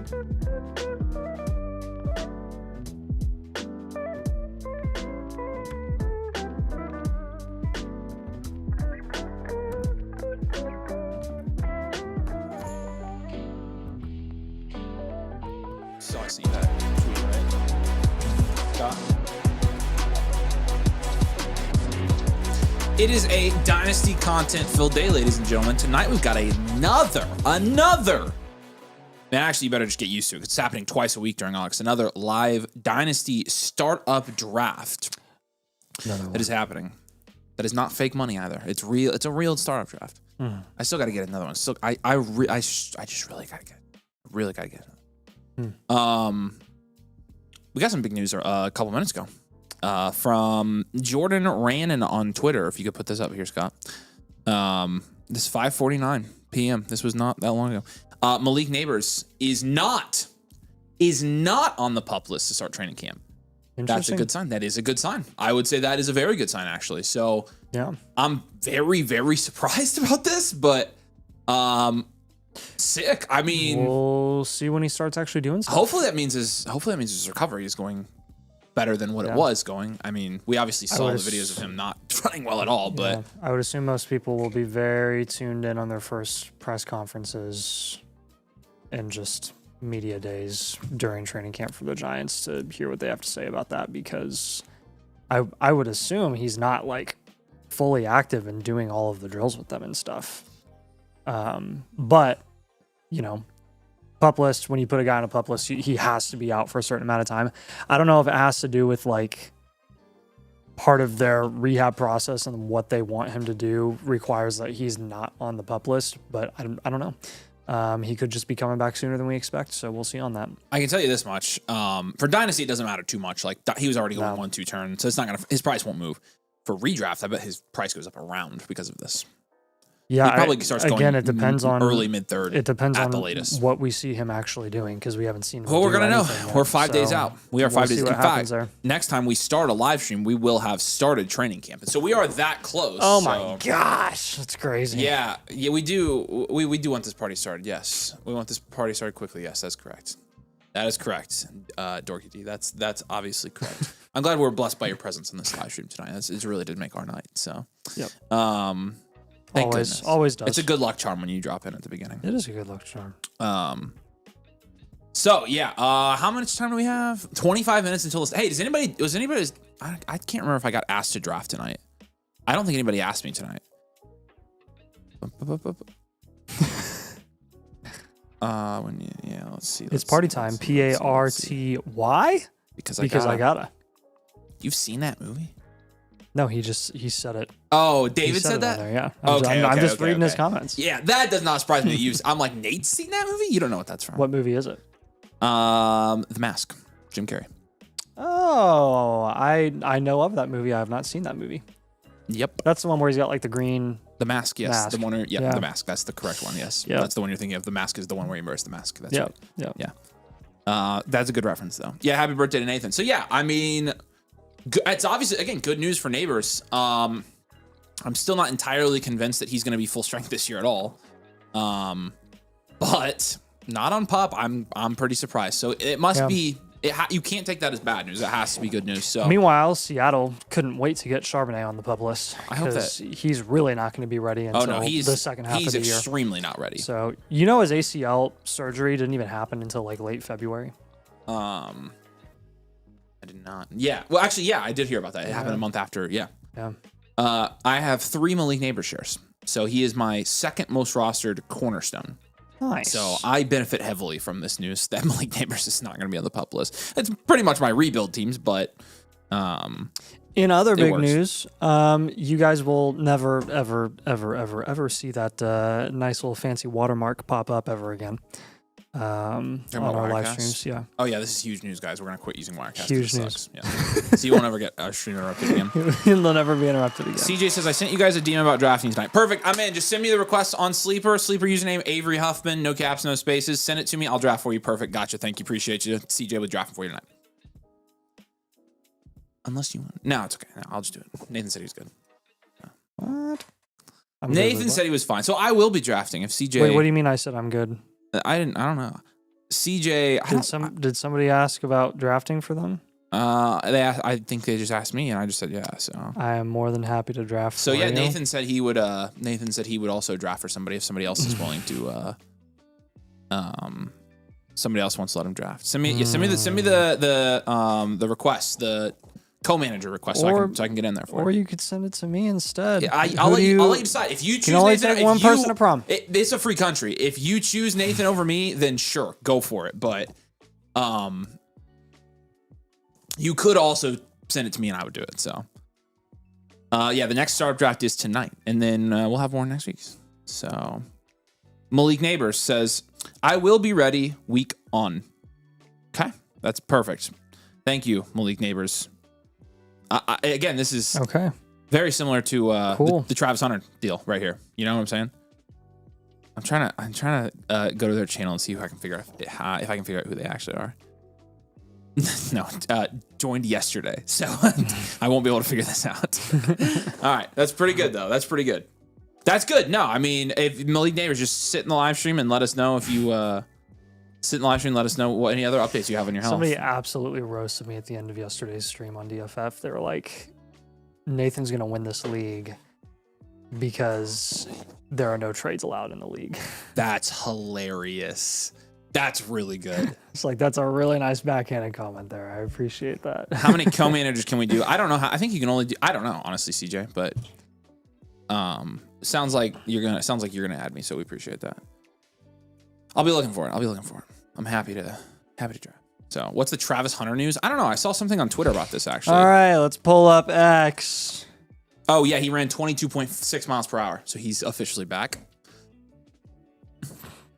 So I see that tweet, right? Scott? It is a Dynasty content-filled day, ladies and gentlemen. Tonight we've got another. Man, actually, you better just get used to it. It's happening twice a week during August. Another live Dynasty startup draft that is happening. That is not fake money either. It's real. It's a real startup draft. I still got to get another one. Still, I just really got to get it. Really got to get it. We got some big news a couple minutes ago from Jordan Rannon on Twitter. If you could put this up here, Scott. This is 5:49 p.m. This was not that long ago. Malik Neighbors is not on the PUP list to start training camp. That's a good sign. That is a good sign. I would say that is a very good sign, actually. So yeah, I'm very, very surprised about this, but sick. I mean, we'll see when he starts actually doing stuff. Hopefully that means his recovery is going better than what it was going. I mean, we obviously saw the videos of him not running well at all, but I would assume most people will be very tuned in on their first press conferences and just media days during training camp for the Giants to hear what they have to say about that, because I would assume he's not like fully active and doing all of the drills with them and stuff. But you know, PUP list, when you put a guy on a PUP list, he has to be out for a certain amount of time. I don't know if it has to do with like part of their rehab process and what they want him to do requires that he's not on the PUP list, but I don't know. He could just be coming back sooner than we expect, so we'll see on that. I can tell you this much: for Dynasty, it doesn't matter too much. Like he was already going 1-2 turn, so it's not gonna. His price won't move. For redraft, I bet his price goes up around because of this. Yeah, he probably starts going again. It depends on early mid third. It depends at on the latest what we see him actually doing, because we haven't seen. Well, we're gonna know. Yet, we're 5 days out. We are 5 days. In fact, there. Next time we start a live stream, we will have started training camp, and so we are that close. Oh my gosh, that's crazy. Yeah, we do. We do want this party started. Yes, we want this party started quickly. Yes, that's correct. That is correct, Dorky D. That's obviously correct. I'm glad we're blessed by your presence in this live stream tonight. It really did make our night. So, yep. Thank goodness. Always does. It's a good luck charm when you drop in at the beginning. It is a good luck charm. So yeah, how much time do we have? 25 minutes until this. Hey, was anybody? I can't remember if I got asked to draft tonight. I don't think anybody asked me tonight. Let's see. It's party time. PARTY. Because I gotta. You've seen that movie? No, he said it. Oh, David said that? There, yeah. I'm just reading his comments. Yeah, that does not surprise me. I'm like, Nate's seen that movie? You don't know what that's from. What movie is it? The Mask. Jim Carrey. Oh, I know of that movie. I have not seen that movie. Yep. That's the one where he's got like the green. The Mask, yes. Mask. The one where, The Mask. That's the correct one, yes. Yep. That's the one you're thinking of. The Mask is the one where he wears the mask. That's right. Yeah. That's a good reference, though. Yeah, happy birthday to Nathan. So, yeah, I mean, it's obviously, again, good news for Neighbors. I'm still not entirely convinced that he's going to be full strength this year at all. But not on PUP. I'm pretty surprised. So, it must be... you can't take that as bad news. It has to be good news. So, meanwhile, Seattle couldn't wait to get Charbonnet on the PUP list. I hope that he's really not going to be ready until the second half of the year. He's extremely not ready. So, his ACL surgery didn't even happen until like late February. I did not. Yeah. Well, actually, yeah, I did hear about that. It happened a month after. Yeah. Yeah. I have 3 Malik Neighbors shares, so he is my second most rostered cornerstone. Nice. So I benefit heavily from this news that Malik Neighbors is not going to be on the PUP list. It's pretty much my rebuild teams, but in other big news, you guys will never, ever, ever, ever, ever see that nice little fancy watermark pop up ever again on our live streams. Yeah. Oh yeah, this is huge news, guys. We're gonna quit using Wirecast. Huge news. Yeah. So you won't ever get a stream interrupted again. You'll never be interrupted again. CJ says, I sent you guys a DM about drafting tonight. Perfect. I'm in. Just send me the request on Sleeper. Sleeper username Avery Huffman. No caps, no spaces. Send it to me. I'll draft for you. Perfect. Gotcha. Thank you. Appreciate you. CJ with drafting for you tonight. Unless you want. No, it's okay. No, I'll just do it. Nathan said he was good. What? Nathan said he was fine. So I will be drafting if CJ. Wait, what do you mean I said I'm good? I don't know. CJ, Did somebody ask about drafting for them? I think they just asked me, and I just said yeah. So I am more than happy to draft. So for yeah, you. Nathan said he would. Nathan said he would also draft for somebody if somebody else is willing to. Somebody else wants to let him draft. Send me the request, the co-manager request, so I can get in there for Or it. you could send it to me instead. Yeah, I'll let you decide. If you choose can only Nathan, take one person to prom. It's a free country. If you choose Nathan over me, then sure, go for it. But you could also send it to me and I would do it. So yeah, the next startup draft is tonight, and then we'll have more next week. So Malik Neighbors says, I will be ready week on. Okay, that's perfect. Thank you, Malik Neighbors. Again, this is okay. Very similar to cool. the Travis Hunter deal right here. You know what I'm saying? I'm trying to go to their channel and see if I can figure out if I can figure out who they actually are. No, joined yesterday, so I won't be able to figure this out. All right, that's pretty good though. That's pretty good. That's good. No, I mean, if Malik Neighbors, just sit in the live stream and let us know if you sit in the live stream. Let us know what any other updates you have on your health. Somebody absolutely roasted me at the end of yesterday's stream on DFF. They were like, Nathan's gonna win this league because there are no trades allowed in the league. That's hilarious. That's really good. It's like, that's a really nice backhanded comment there. I appreciate that. How many co-managers can we do? I don't know. I think you can only do. I don't know, honestly, CJ. But sounds like you're gonna add me, so we appreciate that. I'll be looking for it. I'm happy to draft. So, what's the Travis Hunter news? I don't know. I saw something on Twitter about this actually. All right, let's pull up X. Oh yeah, he ran 22.6 miles per hour, so he's officially back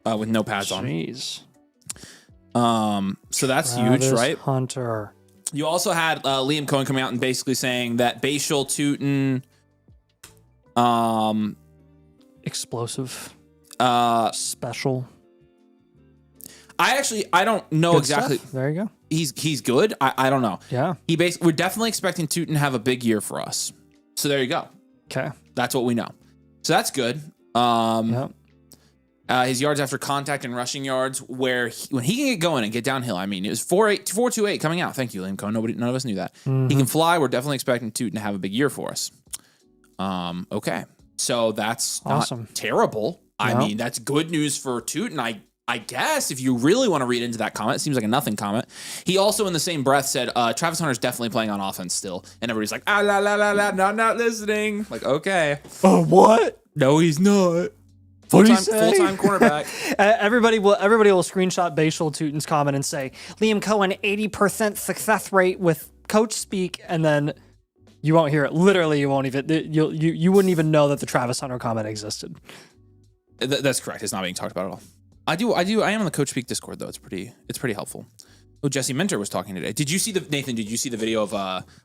with no pads on. Jeez. So that's Travis huge, right? Hunter. You also had Liam Cohen coming out and basically saying that Bashal, Tootin, explosive, special. I don't know Good exactly. Stuff. There you go. He's good. I don't know. Yeah. We're definitely expecting Tootin to have a big year for us. So there you go. Okay. That's what we know. So that's good. Yep. His yards after contact and rushing yards, when he can get going and get downhill. I mean, it was 4.28 coming out. Thank you, Liam Cohen. None of us knew that. Mm-hmm. He can fly. We're definitely expecting Tootin to have a big year for us. Okay. So that's awesome. Not terrible. I No. mean, that's good news for Tootin. I guess if you really want to read into that comment, it seems like a nothing comment. He also, in the same breath, said Travis Hunter's definitely playing on offense still, and everybody's like, not listening. Like, okay, what? no, he's not. Full-time cornerback. Everybody will screenshot Bashal Tootin's comment and say, Liam Cohen 80% success rate with coach speak, and then you won't hear it. Literally, you won't even you wouldn't even know that the Travis Hunter comment existed. That's correct. It's not being talked about at all. I am on the Coach Speak Discord though. It's pretty helpful. Oh, Jesse Minter was talking today. Did you see Nathan? Did you see the video of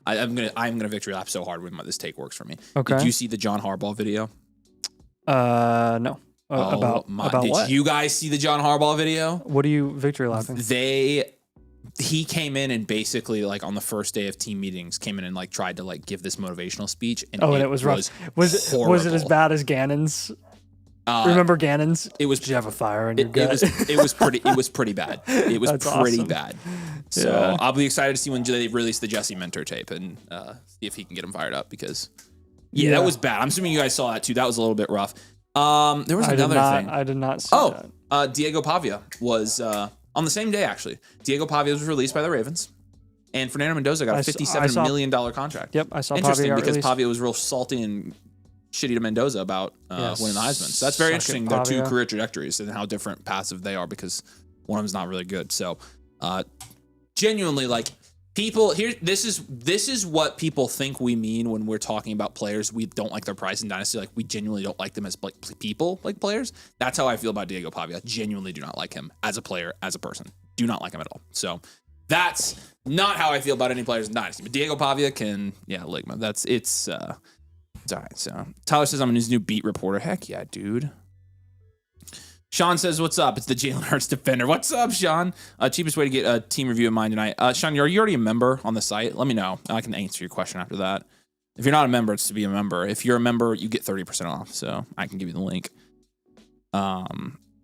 I'm gonna victory lap so hard when this take works for me. Okay. Did you see the John Harbaugh video? No. About did what? you guys see the John Harbaugh video? What are you victory lapping? He came in and basically like on the first day of team meetings came in and like tried to like give this motivational speech and it was rough. Was it as bad as Gannon's? Remember Gannon's? It was. Did you have a fire in your gut? It was pretty bad. It was That's pretty awesome. bad. So Yeah. I'll be excited to see when they release the Jesse Minter tape and see if he can get him fired up because that was bad. I'm assuming you guys saw that too. That was a little bit rough. There was another thing. I did not see that. Diego Pavia was on the same day actually. Diego Pavia was released by the Ravens, and Fernando Mendoza got a $57 million contract. Yep, I saw. Interesting Pavia because released. Pavia was real salty and shitty to Mendoza about winning the Heisman. So that's very Suck it, interesting. Their two Pavia. career trajectories and how different passive they are because one of them's not really good. So genuinely, like people here, this is what people think we mean when we're talking about players we don't like their price in Dynasty. Like we genuinely don't like them as like people, like players. That's how I feel about Diego Pavia. I genuinely do not like him as a player, as a person. Do not like him at all. So that's not how I feel about any players in Dynasty. But Diego Pavia can, Ligma. It's all right. So Tyler says I'm his new beat reporter. Heck yeah, dude. Sean says, what's up? It's the Jalen Hurts defender. What's up, Sean? Cheapest way to get a team review of mine tonight. Sean, are you already a member on the site? Let me know. I can answer your question after that. If you're not a member, it's to be a member. If you're a member, you get 30% off. So I can give you the link.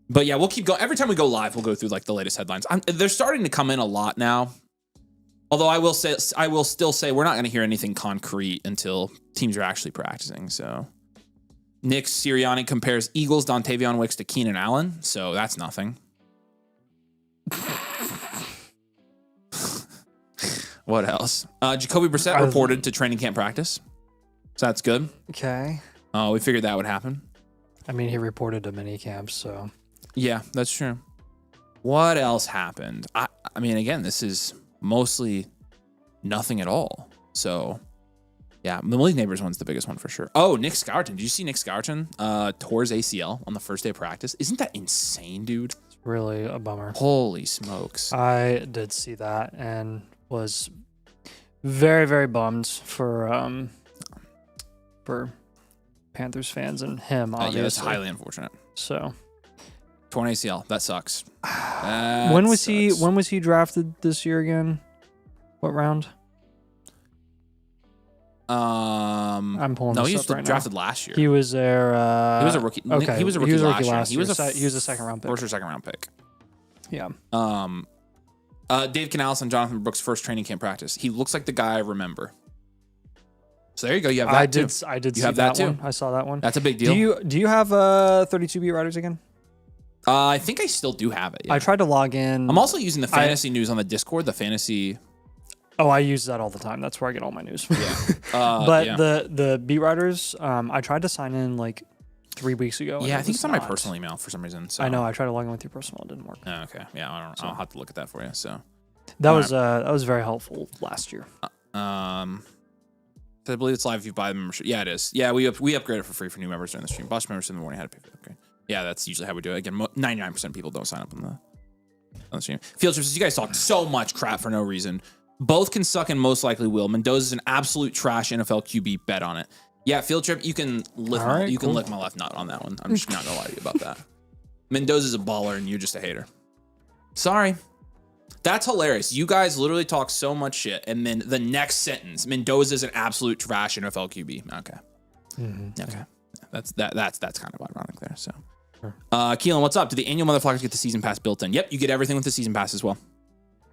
But yeah, we'll keep going. Every time we go live, we'll go through like the latest headlines. They're starting to come in a lot now. Although I will still say we're not going to hear anything concrete until teams are actually practicing. So Nick Sirianni compares Eagles Dontavion Wicks to Keenan Allen. So that's nothing. What else? Jacoby Brissett reported to training camp practice. So that's good. Okay. We figured that would happen. I mean, he reported to mini camps, so. Yeah, that's true. What else happened? I mean, again, this is mostly nothing at all. So, yeah, the Malik Neighbors one's the biggest one for sure. Oh, Nick Scourton. Did you see Nick Scourton tore his ACL on the first day of practice? Isn't that insane, dude? It's really a bummer. Holy smokes. I did see that and was very, very bummed for Panthers fans and him, obviously. Yeah, it's highly unfortunate. So, torn ACL. That sucks. When was he drafted this year again? What round? I'm pulling no, this he up was right drafted now. last year. He was there. He was a rookie. Okay, he was a rookie last year. He was a second round pick. First or second round pick. Yeah. Dave Canales on Jonathan Brooks' first training camp practice. He looks like the guy I remember. So there you go. You have that too. I did you see have that too. one. I saw that one. That's a big deal. Do you have 32 beat writers again? I think I still do have it. Yeah. I tried to log in. I'm also using the fantasy news on the Discord. The fantasy. Oh, I use that all the time. That's where I get all my news. Yeah. But yeah. the beat writers, I tried to sign in like 3 weeks ago. Yeah, I think it's on my personal email for some reason. So I know. I tried to log in with your personal. It didn't work. Oh, okay. Yeah, I'll have to look at that for you. So that was very helpful last year. I believe it's live if you buy the membership. Yeah, it is. Yeah, we upgrade it for free for new members during the stream. Boss members in the morning had to pay for the upgrade. Yeah, that's usually how we do it. Again, 99% of people don't sign up on the stream. Field trips, you guys talk so much crap for no reason. Both can suck and most likely will. Mendoza's an absolute trash NFL QB. Bet on it. Yeah, field trip, you can lick my left nut on that one. I'm just not gonna lie to you about that. Mendoza's a baller and you're just a hater. Sorry. That's hilarious. You guys literally talk so much shit, and then the next sentence, Mendoza's an absolute trash NFL QB. Okay. Mm-hmm. Okay. That's kind of ironic there. So, Keelan, what's up? Do the annual motherfuckers get the season pass built in? Yep, you get everything with the season pass as well.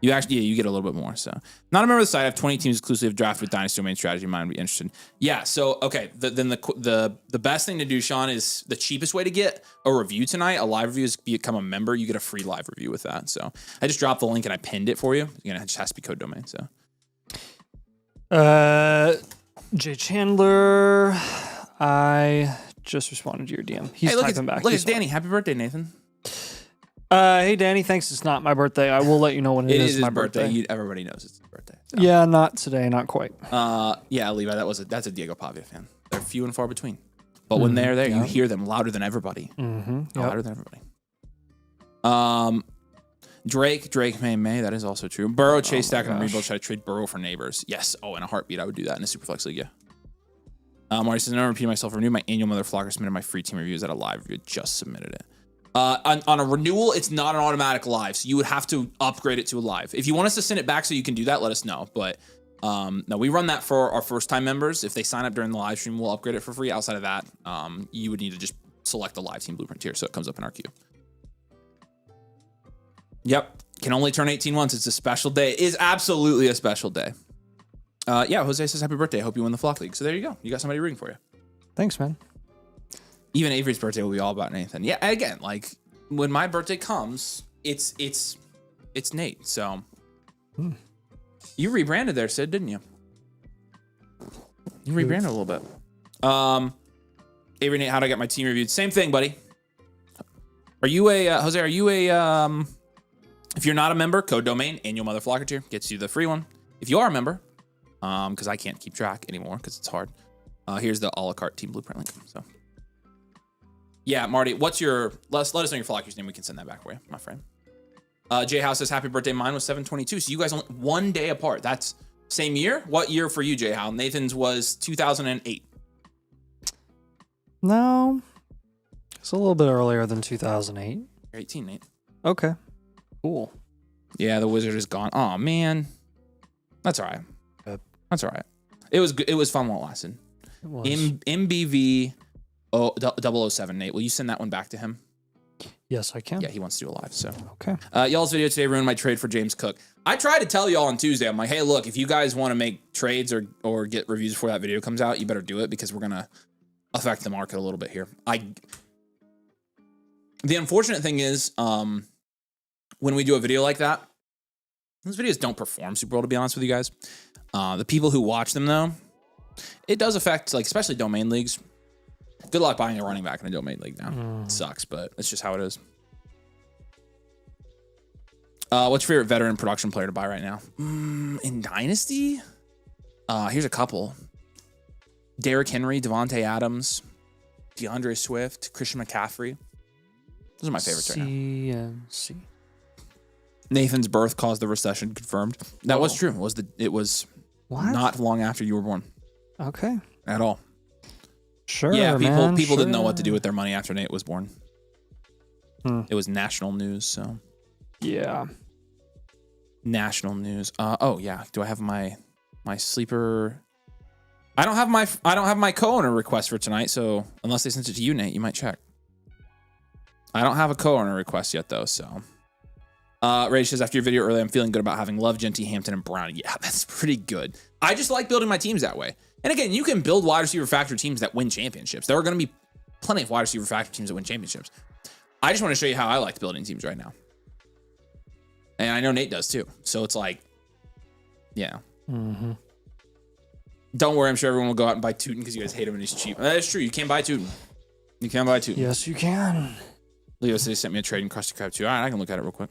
You get a little bit more. So, not a member of the site. I have 20 teams exclusive draft with Dynasty domain strategy. Mine would be interested. Yeah. So, okay. Then the best thing to do, Sean, is the cheapest way to get a review tonight. A live review is become a member. You get a free live review with that. So, I just dropped the link and I pinned it for you. It just has to be code domain. So, Jay Chandler, I just responded to your DM. He's typing back. Look, it's Danny. Happy birthday, Nathan. Hey, Danny, thanks. It's not my birthday. I will let you know when it is my birthday. Everybody knows it's his birthday. So. Yeah, not today, not quite. Yeah, Levi, that's a Diego Pavia fan. They're few and far between. But when they're there, you hear them louder than everybody. Mm-hmm. Louder than everybody. Drake, May. That is also true. Burrow, Chase, Stack, and Rebuild try to trade Burrow for Neighbors. Yes. Oh, in a heartbeat, I would do that in a Superflex League, yeah. Marty says, never repeat myself. Renew my annual Mother Flocker. Submitted my free team reviews at a live review. Just submitted it. On a renewal, it's not an automatic live, so you would have to upgrade it to a live. If you want us to send it back so you can do that, let us know. But no, we run that for our first-time members. If they sign up during the live stream, we'll upgrade it for free. Outside of that, you would need to just select the live team blueprint here so it comes up in our queue. Yep, can only turn 18 once. It's a special day. It is absolutely a special day. Yeah, Jose says, happy birthday. I hope you win the Flock League. So there you go. You got somebody rooting for you. Thanks, man. Even Avery's birthday will be all about Nathan. Yeah, again, like when my birthday comes, it's Nate. So you rebranded there, Sid, didn't you? You rebranded a little bit. Avery, Nate, how do I get my team reviewed? Same thing, buddy. Are you a Jose? Are you a if you're not a member, code domain annual Mother Flocker tier gets you the free one. If you are a member, because I can't keep track anymore because it's hard. Here's the a la carte team blueprint link. So. Yeah, Marty, what's your... Let us know your Flocker's name. We can send that back for you, my friend. Jay House says, happy birthday. Mine was 7/22. So you guys only 1 day apart. That's same year? What year for you, Jay Howe? Nathan's was 2008. No. It's a little bit earlier than 2008. You're 18, Nate. Okay. Cool. Yeah, the wizard is gone. Oh, man. That's all right. Yep. That's all right. It was good. It was fun while it lasted. It was. MBV 007, Nate. Will you send that one back to him? Yes, I can. Yeah, he wants to do a live. So Okay. y'all's video today ruined my trade for James Cook. I tried to tell y'all on Tuesday. I'm like, hey, look, if you guys want to make trades or get reviews before that video comes out, you better do it because we're gonna affect the market a little bit here. The unfortunate thing is, when we do a video like that, those videos don't perform super well, to be honest with you guys. The people who watch them, though, it does affect, like, especially domain leagues. Good luck buying a running back in a domain league now. It sucks, but it's just how it is. What's your favorite veteran production player to buy right now? In Dynasty? Here's a couple. Derrick Henry, Devontae Adams, DeAndre Swift, Christian McCaffrey. Those are my favorites right now. CMC. Nathan's birth caused the recession, confirmed. That was true. It was What? not long after you were born Okay. at all. Sure. Yeah, people sure. didn't know what to do with their money after Nate was born. Hmm. It was national news, so Yeah. national news. Oh yeah. Do I have my sleeper? I don't have my co-owner request for tonight, so unless they sent it to you, Nate, you might check. I don't have a co-owner request yet though, so. Ray says, after your video earlier, I'm feeling good about having Love, Genty, Hampton, and Brown. Yeah, that's pretty good. I just like building my teams that way. And again, you can build wide receiver factor teams that win championships. There are going to be plenty of wide receiver factor teams that win championships. I just want to show you how I like building teams right now. And I know Nate does too. So it's like, yeah. Mm-hmm. Don't worry, I'm sure everyone will go out and buy Tootin because you guys hate him and he's cheap. That is true. You can't buy Tootin. You can't buy Tootin. Yes, you can. Leo said he sent me a trade in Krusty Krab too. All right, I can look at it real quick.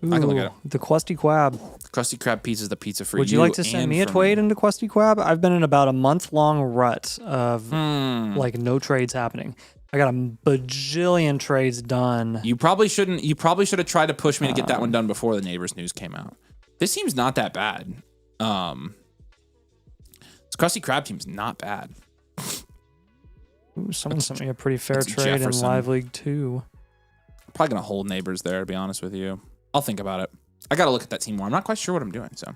I can look at it. The Krusty Krab. Krusty Krab pizza is the pizza for you. Would you like to send me a trade into Krusty Krab? I've been in about a month-long rut of like no trades happening. I got a bajillion trades done. You probably shouldn't. You probably should have tried to push me to get that one done before the neighbors news came out. This team's not that bad. This Krusty Krab team's not bad. Ooh, someone sent me a pretty fair trade Jefferson. in Live League 2. Probably gonna hold neighbors there, to be honest with you. I'll think about it. I gotta look at that team more. I'm not quite sure what I'm doing. So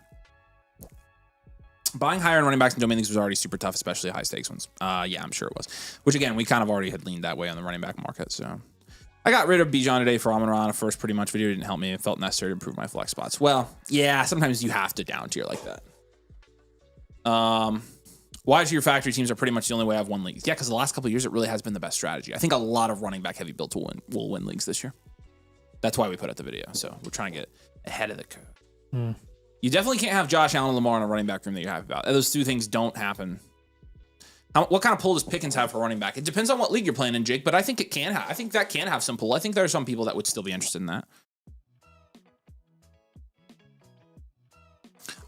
buying higher in running backs in domain leagues was already super tough, especially high stakes ones. Yeah, I'm sure it was. Which again, we kind of already had leaned that way on the running back market. So I got rid of Bijan today for Amon-Ra. First pretty much video didn't help me. It felt necessary to improve my flex spots. Well, yeah, sometimes you have to down tier like that. Wide receiver factory teams are pretty much the only way I've won leagues. Yeah, because the last couple of years, it really has been the best strategy. I think a lot of running back heavy builds will win leagues this year. That's why we put out the video. So we're trying to get ahead of the curve. You definitely can't have Josh Allen and Lamar in a running back room that you're happy about. Those two things don't happen. What kind of pull does Pickens have for running back? It depends on what league you're playing in, Jake, but I think it can have. I think that can have some pull. I think there are some people that would still be interested in that.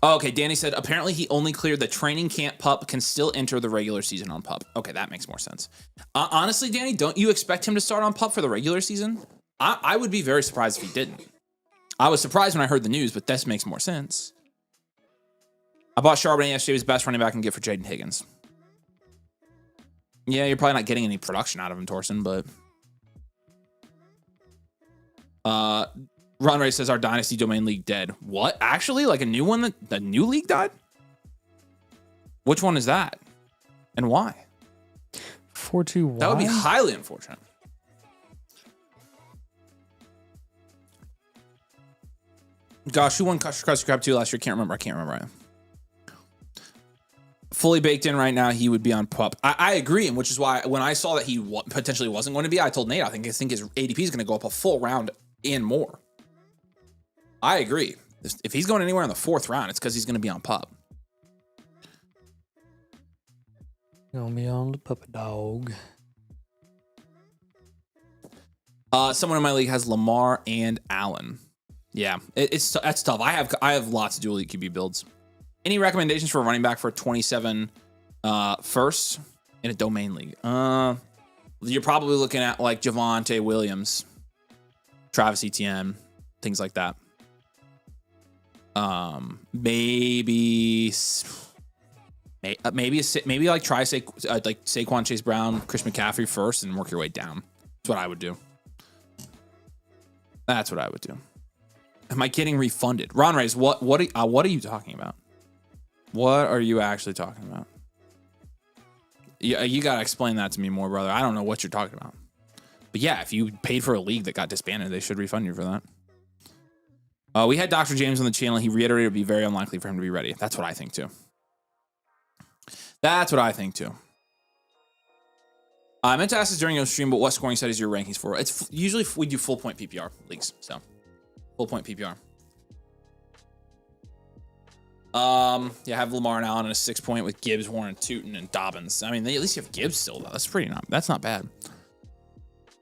Oh, okay, Danny said, apparently he only cleared the training camp pup, can still enter the regular season on pup. Okay, that makes more sense. Honestly, Danny, don't you expect him to start on pup for the regular season? I would be very surprised if he didn't. I was surprised when I heard the news, but this makes more sense. I bought Charbonnet yesterday, his best running back and get for Jaden Higgins. Yeah, you're probably not getting any production out of him, Torsten, but... Ron Ray says our Dynasty domain league dead. What? Actually? Like a new one? The new league died? Which one is that? And why? 4-2-1. That would be highly unfortunate. Gosh, who won Krusty Krab 2 last year? Can't remember. Right now. Fully baked in right now, he would be on pup. I agree, and which is why when I saw that he potentially wasn't going to be, I told Nate I think his ADP is going to go up a full round and more. I agree. If he's going anywhere in the 4th round, it's because he's going to be on pup. Gonna be on the puppet dog. Someone in my league has Lamar and Allen. Yeah, that's tough. I have lots of dual league QB builds. Any recommendations for a running back for 27 first in a domain league? You're probably looking at like Javonte Williams, Travis Etienne, things like that. Maybe like try like Saquon, Chase Brown, Chris McCaffrey first, and work your way down. That's what I would do. That's what I would do. Am I getting refunded? Ron Rays, what are you talking about? What are you actually talking about? You gotta explain that to me more, brother. I don't know what you're talking about. But yeah, if you paid for a league that got disbanded, they should refund you for that. We had Dr. James on the channel. He reiterated it would be very unlikely for him to be ready. That's what I think too. That's what I think too. I meant to ask this during your stream, but what scoring set is your rankings for? It's usually we do full point PPR leagues, so full point PPR. Yeah, I have Lamar and Allen in a 6 point with Gibbs, Warren, Tootin, and Dobbins. I mean, at least you have Gibbs still though. That's not bad.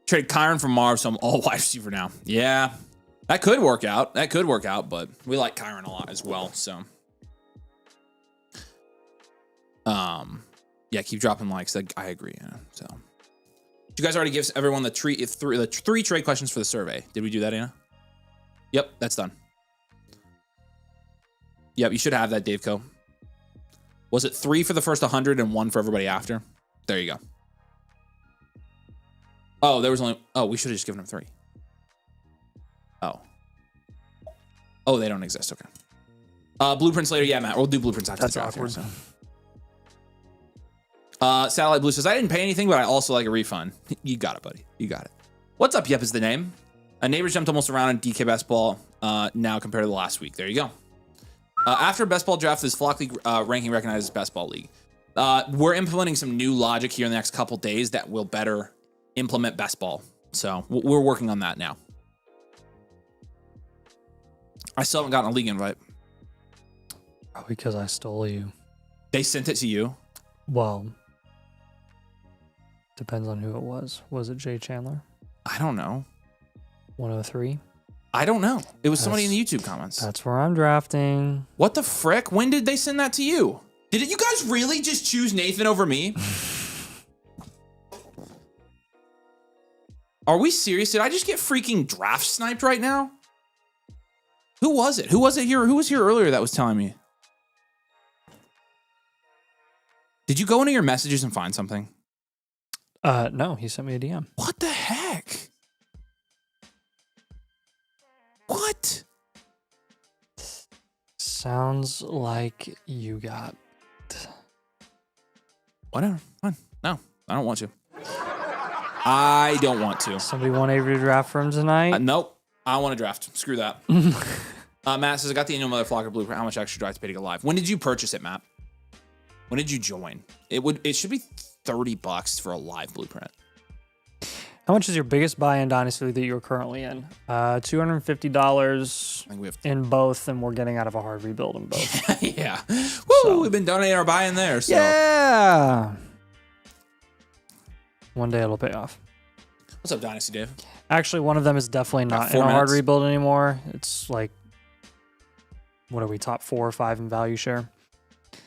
Trade Kyron for Marv, so I'm all wide receiver now. Yeah, that could work out. But we like Kyron a lot as well. So, yeah, keep dropping likes. I agree. Yeah, so, you guys already give everyone the three trade questions for the survey. Did we do that, Anna? Yep, that's done. Yep, you should have that, Dave Co. Was it 3 for the first 100 and 1 for everybody after? There you go. Oh, there was only... Oh, we should have just given them 3. Oh, they don't exist. Okay. Blueprints later. Yeah, Matt, we'll do blueprints after the draft. Awkward. Here, so. Satellite Blue says, I didn't pay anything, but I also like a refund. You got it, buddy. You got it. What's up, Yep is the name. Neighbors jumped almost around in DK basketball now compared to the last week. There you go. After best ball draft, this Flock League ranking recognizes best ball league. We're implementing some new logic here in the next couple days that will better implement best ball. So we're working on that now. I still haven't gotten a league invite. Because I stole you. They sent it to you? Well, depends on who it was. Was it Jay Chandler? I don't know. 103? I don't know. It was somebody in the YouTube comments. That's where I'm drafting. What the frick? When did they send that to you? Did you guys really just choose Nathan over me? Are we serious? Did I just get freaking draft sniped right now? Who was it? Who was it here? Who was here earlier that was telling me? Did you go into your messages and find something? No, he sent me a DM. What the heck? What? Sounds like you got... Whatever. Fine. No, I don't want to. I don't want to. Somebody want Avery to draft for him tonight? Nope. I want to draft. Screw that. Matt says, I got the annual Mother Flocker blueprint. How much extra do I have to pay to go live? When did you purchase it, Matt? When did you join? It should be $30 for a live blueprint. How much is your biggest buy in Dynasty that you're currently in? $250 I think we have in both, and we're getting out of a hard rebuild in both. Yeah. Woo! So, we've been donating our buy in there. So. Yeah. One day it'll pay off. What's up, Dynasty Dave? Actually, one of them is definitely not in a hard rebuild anymore. It's like, what are we, top 4 or 5 in value share?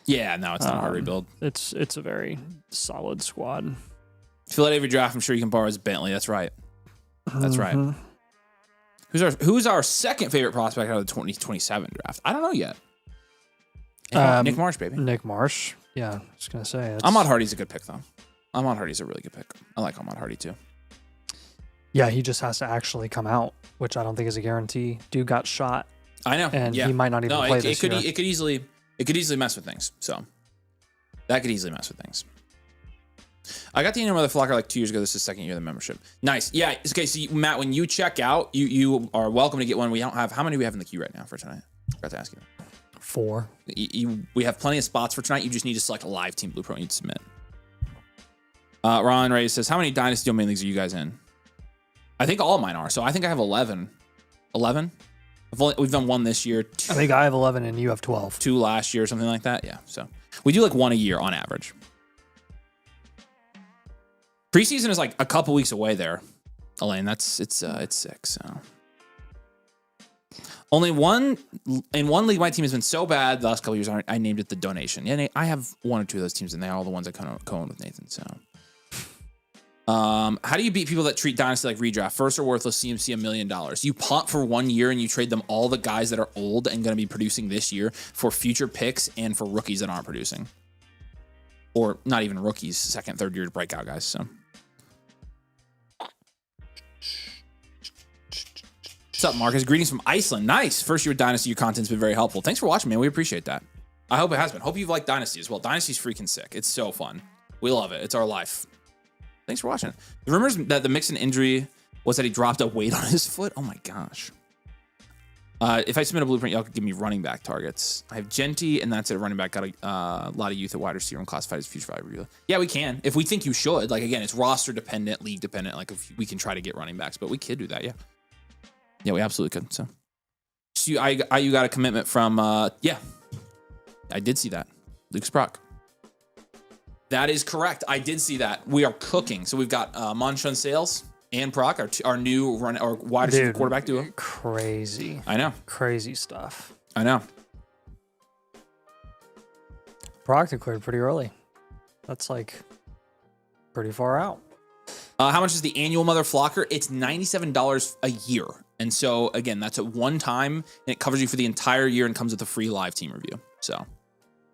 Yeah, no, it's not a hard rebuild. It's a very solid squad. If you let Avery draft, I'm sure you can borrow his Bentley. That's right. That's right. Who's our second favorite prospect out of the 2027 draft? I don't know yet. Nick Marsh, baby. Nick Marsh. Yeah, I was going to say. Ahmad Hardy's a good pick, though. Ahmad Hardy's a really good pick. I like Ahmad Hardy, too. Yeah, he just has to actually come out, which I don't think is a guarantee. Dude got shot. I know. And he might not even play this year. It could easily mess with things. So that could easily mess with things. I got the annual Mother Flocker like 2 years ago. This is the second year of the membership. Nice. Yeah. Okay. So Matt, when you check out, you are welcome to get one. We don't have, how many do we have in the queue right now for tonight? Forgot to ask you. 4. We have plenty of spots for tonight. You just need to select a live team blueprint you need to submit. Ron Ray says, how many Dynasty domain leagues are you guys in? I think all of mine are. So I think I have 11. 11? We've done 1 this year. 2, I think I have 11 and you have 12. 2 last year or something like that. Yeah. So we do like 1 a year on average. Preseason is like a couple weeks away there, Elaine. It's sick. So only one in one league. My team has been so bad the last couple years. I named it the Donation. Yeah, I have 1 or 2 of those teams, and they're all the ones I co-own with Nathan. So, how do you beat people that treat Dynasty like redraft? First or worthless CMC $1 million. You punt for 1 year and you trade them all the guys that are old and going to be producing this year for future picks and for rookies that aren't producing, or not even rookies, second, third year breakout guys. So. What's up, Marcus? Greetings from Iceland. Nice. First year with Dynasty, your content's been very helpful. Thanks for watching, man. We appreciate that. I hope it has been. Hope you've liked Dynasty as well. Dynasty's freaking sick. It's so fun. We love it. It's our life. Thanks for watching. The rumors that the Mixon injury was that he dropped a weight on his foot. Oh my gosh. If I submit a blueprint, y'all could give me running back targets. I have Genty, and that's it. Running back got a lot of youth at wide receiver and classified as future value. Yeah, we can. If we think you should. Like, again, it's roster dependent, league dependent. Like, if we can try to get running backs, but we could do that, yeah. Yeah, we absolutely could. So you got a commitment from, yeah. I did see that. Luke Sprock. That is correct. I did see that. We are cooking. So we've got Monshun Sales and Proc, our new our wide receiver quarterback duo. Crazy. I know. Crazy stuff. I know. Proc declared pretty early. That's like pretty far out. How much is the annual Mother Flocker? It's $97 a year. And so, again, that's at one time, and it covers you for the entire year and comes with a free live team review. So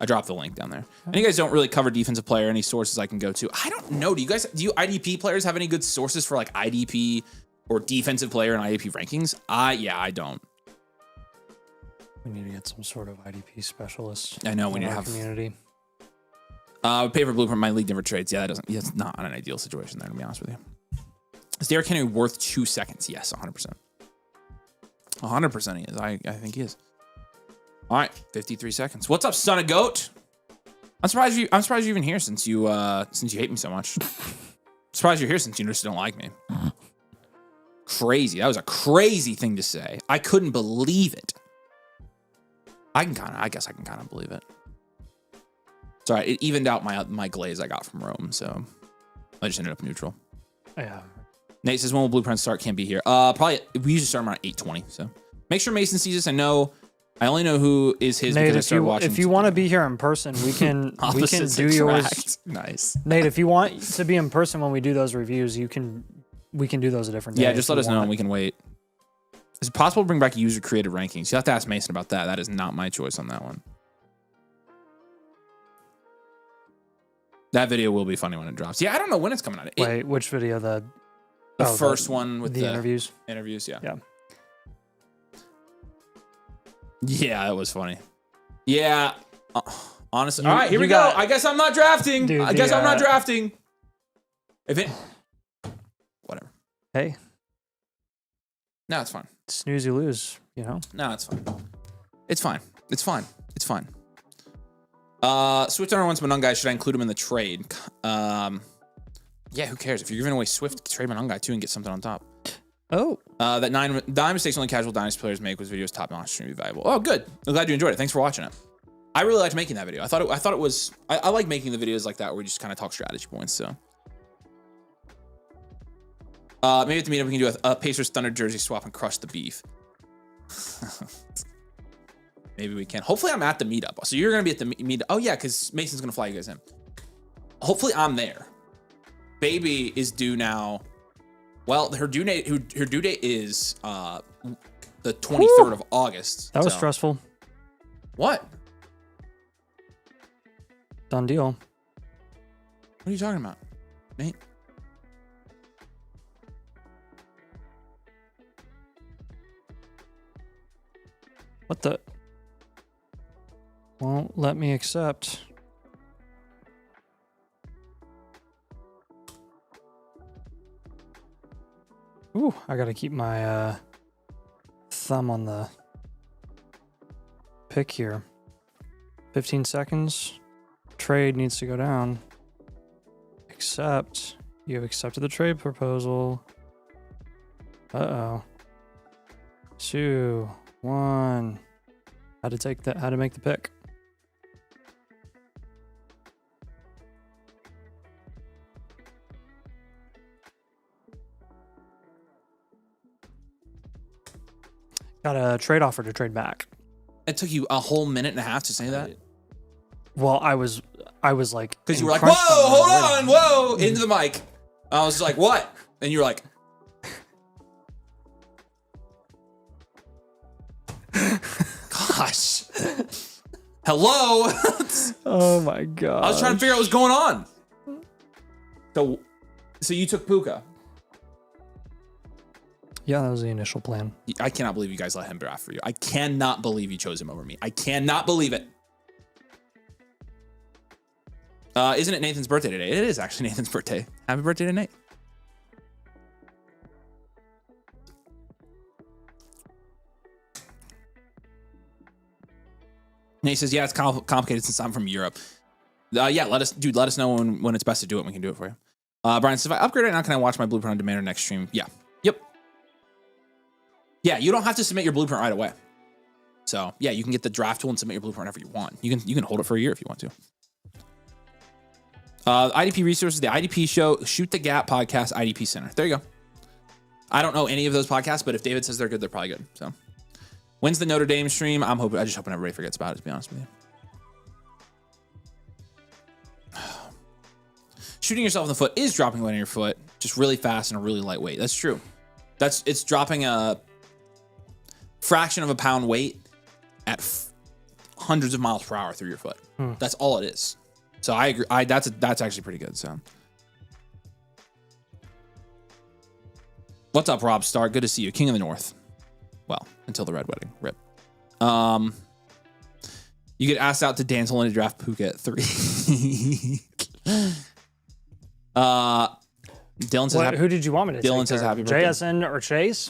I dropped the link down there. And you guys don't really cover defensive player, any sources I can go to. I don't know. Do you IDP players have any good sources for like IDP or defensive player and IDP rankings? Yeah, I don't. We need to get some sort of IDP specialist. I know we need to have community. Pay for blueprint. My league never trades. Yeah, it's not an ideal situation there, to be honest with you. Is Derrick Henry worth 2 seconds? Yes, 100%. 100% he is. I think he is. All right, 53 seconds. What's up, son of goat? I'm surprised you're even here since you hate me so much. Surprised you're here since you just don't like me. Crazy. That was a crazy thing to say. I couldn't believe it. I guess I can kind of believe it. Sorry, it evened out my glaze I got from Rome, so I just ended up neutral. Yeah. Nate says, when will Blueprint start? Can't be here. Probably, we usually start around 8:20, so make sure Mason sees us. I only know who is his Nate, because I started watching. if you want to be here in person, we can do yours. Nice. Nate, if you want to be in person when we do those reviews, we can do those a different day. Yeah, just let us know and we can wait. Is it possible to bring back user created rankings? You have to ask Mason about that. That is not my choice on that one. That video will be funny when it drops. Yeah, I don't know when it's coming out. Wait, which video? The first one with the interviews. Interviews, yeah. Yeah. Yeah, that was funny. Yeah. Honestly. All right, here we go. I guess I'm not drafting. Dude, I'm not drafting. Whatever. Hey. No, it's fine. Snooze, you lose, you know? No, it's fine. It's fine. It's fine. It's fine. Swift owner wants Monungai. Should I include him in the trade? Yeah, who cares? If you're giving away Swift, trade Monungai too and get something on top. Oh. That nine mistakes only casual Dynasty players make was videos top notch and be valuable. Oh, good. I'm glad you enjoyed it. Thanks for watching it. I really liked making that video. I thought it was. I like making the videos like that where we just kind of talk strategy points. So maybe at the meetup we can do a Pacers Thunder jersey swap and crush the beef. Maybe we can. Hopefully I'm at the meetup. So you're gonna be at the meetup. Oh yeah, because Mason's gonna fly you guys in. Hopefully I'm there. Baby is due now. Well, her due date is the 23rd of August. That was stressful. What? Done deal. What are you talking about, Nate? What the? Won't let me accept. Ooh, I gotta keep my thumb on the pick here. 15 seconds. Trade needs to go down. Accept. You have accepted the trade proposal. Uh-oh. 2, 1. How to make the pick. Got a trade offer to trade back. It took you a whole minute and a half to say that? Well, I was like, because you were like, whoa, hold on, whoa, into the mic. I was like, what? And you were like, gosh, hello. Oh my god! I was trying to figure out what's going on. So you took Puka. Yeah, that was the initial plan. I cannot believe you guys let him draft for you. I cannot believe you chose him over me. I cannot believe it. Isn't it Nathan's birthday today? It is actually Nathan's birthday. Happy birthday to Nate. Nate says, yeah, it's complicated since I'm from Europe. Yeah, let us know when it's best to do it. We can do it for you. Brian says, if I upgrade right now, can I watch my blueprint on demand or next stream? Yeah. Yep. Yeah, you don't have to submit your blueprint right away. So yeah, you can get the draft tool and submit your blueprint whenever you want. You can hold it for a year if you want to. IDP resources, the IDP show, Shoot the Gap podcast, IDP Center. There you go. I don't know any of those podcasts, but if David says they're good, they're probably good. So when's the Notre Dame stream? I just hoping everybody forgets about it, to be honest with you. Shooting yourself in the foot is dropping weight on your foot, just really fast and a really light weight. That's true. It's dropping a fraction of a pound weight at hundreds of miles per hour through your foot. That's all it is. So I agree. That's actually pretty good. So what's up, Rob Stark? Good to see you, King of the North. Well, until the red wedding. Rip. You get asked out to dance in a draft Phuket 3. Dylan says, who did you want me to Dylan take says there? happy birthday. JSN or Chase?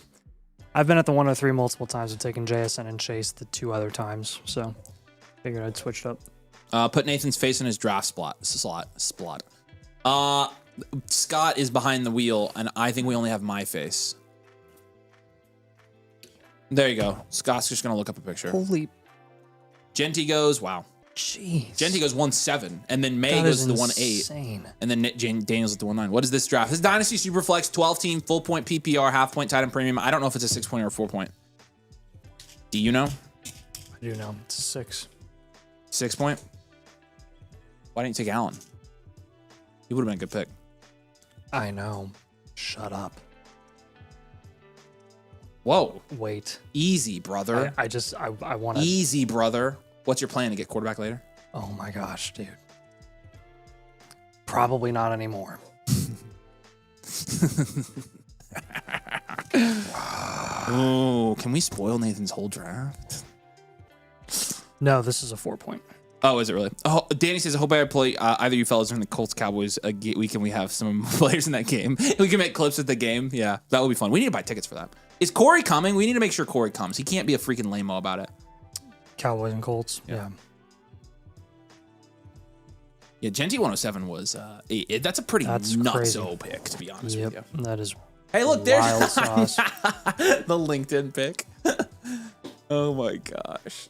I've been at the 103 multiple times and taken JSN and Chase the 2 other times, so figured I'd switched up. Put Nathan's face in his draft slot. Scott is behind the wheel, and I think we only have my face. There you go. Scott's just going to look up a picture. Holy. Genty goes, wow. Jeez. Genty goes 1-7, and then May That goes is to the insane. 1-8. And then Daniel's at the 1-9. What is this draft? This is Dynasty Superflex, 12-team, full point PPR, half point tight end premium. I don't know if it's a 6-point or a 4-point. Do you know? I do know. It's a 6. 6-point? Why didn't you take Allen? He would have been a good pick. I know. Shut up. Whoa. Wait. Easy, brother. I want to. Easy, brother. What's your plan to get quarterback later? Oh my gosh, dude. Probably not anymore. Oh, can we spoil Nathan's whole draft? No, this is a 4-point. Oh, is it really? Oh, Danny says, I hope I play either you fellas during the Colts Cowboys weekend. We have some players in that game. We can make clips at the game. Yeah, that would be fun. We need to buy tickets for that. Is Corey coming? We need to make sure Corey comes. He can't be a freaking lame-o about it. Cowboys and Colts. Yeah. Yeah, Genty 107 was that's a pretty nutso pick, to be honest with you. That is. Hey, look, there's wild sauce. the LinkedIn pick. Oh my gosh.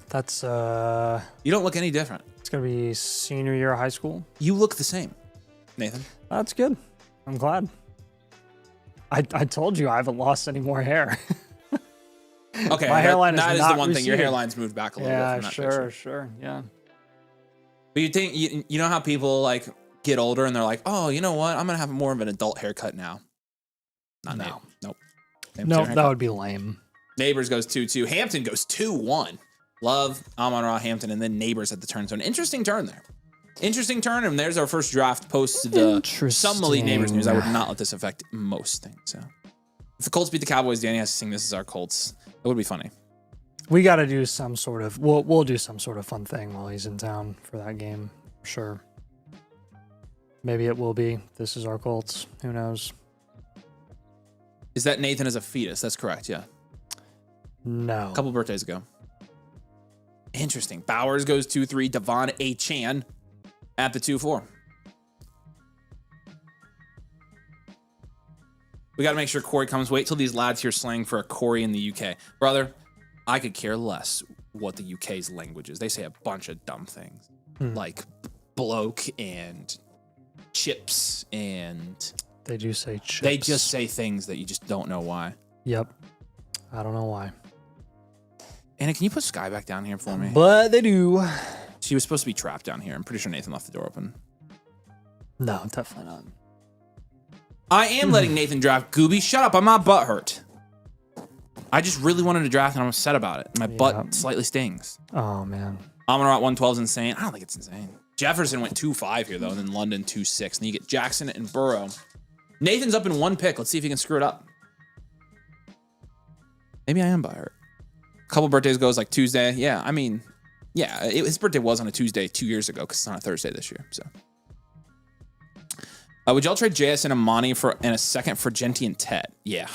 That's you don't look any different. It's gonna be senior year of high school. You look the same, Nathan. That's good. I'm glad. I told you I haven't lost any more hair. Okay, my hairline that is the not one thing. Your receding. hairline's moved back a little bit from that picture. Sure, yeah. But you think you know how people like get older and they're like, oh, you know what? I'm gonna have more of an adult haircut now. Not No. Nate. Nope. No, that would be lame. Neighbors goes 2-2. Hampton goes 2-1. Love Amon-Ra Hampton, and then Neighbors at the turn. So an interesting turn there. Interesting turn, and there's our first draft post some Malik Neighbors news. I would not let this affect most things. So if the Colts beat the Cowboys, Danny has to sing "This Is Our Colts." It would be funny. We got to do some sort of. We'll do some sort of fun thing while he's in town for that game. Sure. Maybe it will be "This Is Our Colts." Who knows? Is that Nathan as a fetus? That's correct. Yeah. No. A couple birthdays ago. Interesting. Bowers goes 2-3. Devon A. Chan at the 2-4. We got to make sure Corey comes. Wait till these lads here slang for a Corey in the UK. Brother, I could care less what the UK's language is. They say a bunch of dumb things. Like bloke and chips and... They do say chips. They just say things that you just don't know why. Yep. I don't know why. Anna, can you put Sky back down here for me? But they do. She was supposed to be trapped down here. I'm pretty sure Nathan left the door open. No, definitely not. I am letting Nathan draft Gooby. Shut up. I'm not butthurt. I just really wanted to draft and I'm upset about it. My butt slightly stings. Oh, man. Amon-Ra at 112 is insane. I don't think it's insane. Jefferson went 2-5 here, though, and then London 2-6. And then you get Jackson and Burrow. Nathan's up in one pick. Let's see if he can screw it up. Maybe I am butthurt. A couple birthdays goes like Tuesday. Yeah, I mean, Yeah, his birthday was on a Tuesday 2 years ago because it's on a Thursday this year. So, would y'all trade JS and Amani and a second for Genti and Tet? Yeah,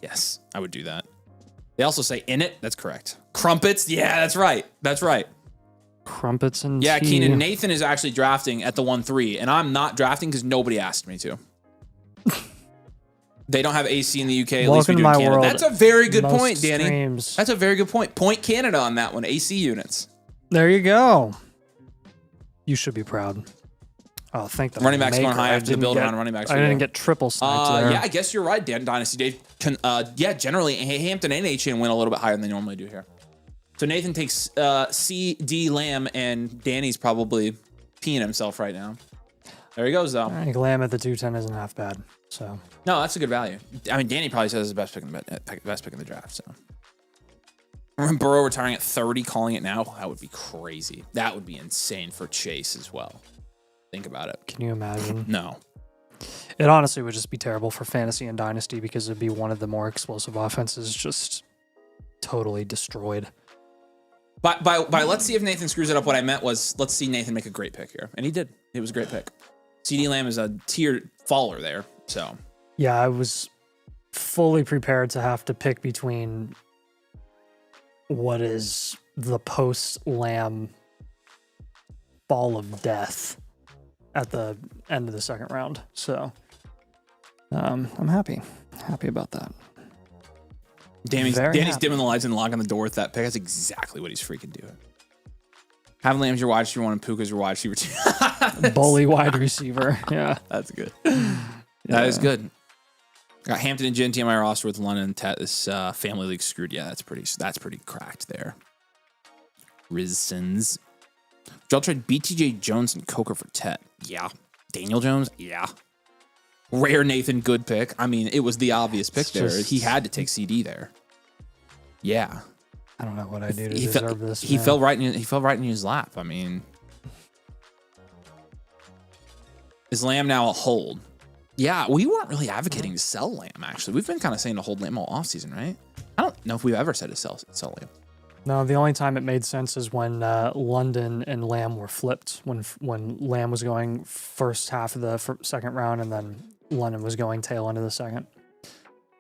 yes, I would do that. They also say in it. That's correct. Crumpets. Yeah, that's right. That's right. Crumpets and yeah, tea. Keenan. Nathan is actually drafting at the 1-3, and I'm not drafting because nobody asked me to. They don't have AC in the UK. At least we do in Canada. That's a very good point, Danny. Streams. That's a very good point. Point Canada on that one. AC units. There you go. You should be proud. Oh, thank the running backs maker. going high after the build around running backs. I didn't get triple sniped there. Yeah, I guess you're right, Dan. Dynasty Dave. Yeah, generally Hampton and HN went a little bit higher than they normally do here. So Nathan takes C, D, Lamb, and Danny's probably peeing himself right now. There he goes, though. I think Lamb at the 210 isn't half bad. So no, that's a good value. I mean, Danny probably says it's the best pick in the draft. So Burrow retiring at 30, calling it now. That would be crazy. That would be insane for Chase as well. Think about it. Can you imagine? No. It honestly would just be terrible for fantasy and dynasty because it'd be one of the more explosive offenses just totally destroyed. By let's see if Nathan screws it up. What I meant was let's see Nathan make a great pick here, and he did. It was a great pick. CD Lamb is a tier faller there, so yeah, I was fully prepared to have to pick between what is the post Lamb ball of death at the end of the second round. So I'm happy about that. Danny's dimming the lights and locking the door with that pick. That's exactly what he's freaking doing. Having Lamb's your wide receiver one and Puka's your wide receiver two. Bully wide receiver. Yeah. That's good. That is good. Got Hampton and Genti on my roster with London and Tet. This family league screwed. Yeah, that's pretty cracked there. Rizsons. Y'all trade BTJ Jones and Coker for Tet. Yeah. Daniel Jones? Yeah. Rare Nathan, good pick. I mean, it was the obvious pick there. He had to take CD there. Yeah. I don't know what I do to deserve this. He fell right in his lap. I mean, is Lamb now a hold? Yeah, we weren't really advocating to sell Lamb, actually. We've been kind of saying to hold Lamb all offseason, right? I don't know if we've ever said to sell Lamb. No, the only time it made sense is when London and Lamb were flipped. When Lamb was going first half of the second round, and then London was going tail end of the second.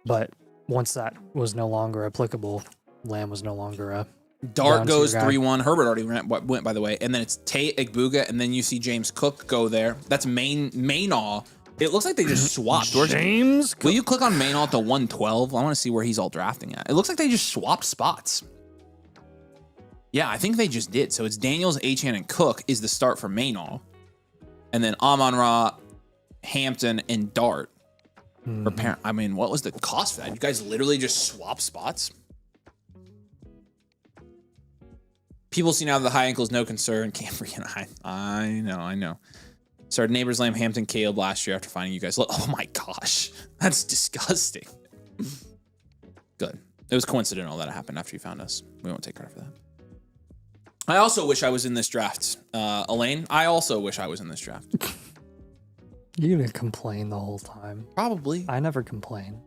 But once that was no longer applicable, Lamb was no longer a Dart goes 3-1. Herbert already went, by the way. And then it's Tate, Igbuga, and then you see James Cook go there. That's Mainaw. It looks like they just swapped. James Cook. Will you click on Mainaw at the 112? I want to see where he's all drafting at. It looks like they just swapped spots. Yeah, I think they just did. So it's Daniels, Achane, and Cook is the start for Mainaw. And then Amon-Ra, Hampton, and Dart. I mean, what was the cost for that? You guys literally just swap spots? People see now that the high ankle is no concern. Can't freaking I know. Started Neighbors, Lamb, Hampton, Caleb last year after finding you guys. Oh my gosh. That's disgusting. Good. It was coincidental that it happened after you found us. We won't take credit for that. I also wish I was in this draft. Elaine, I also wish I was in this draft. You're going to complain the whole time. Probably. I never complain.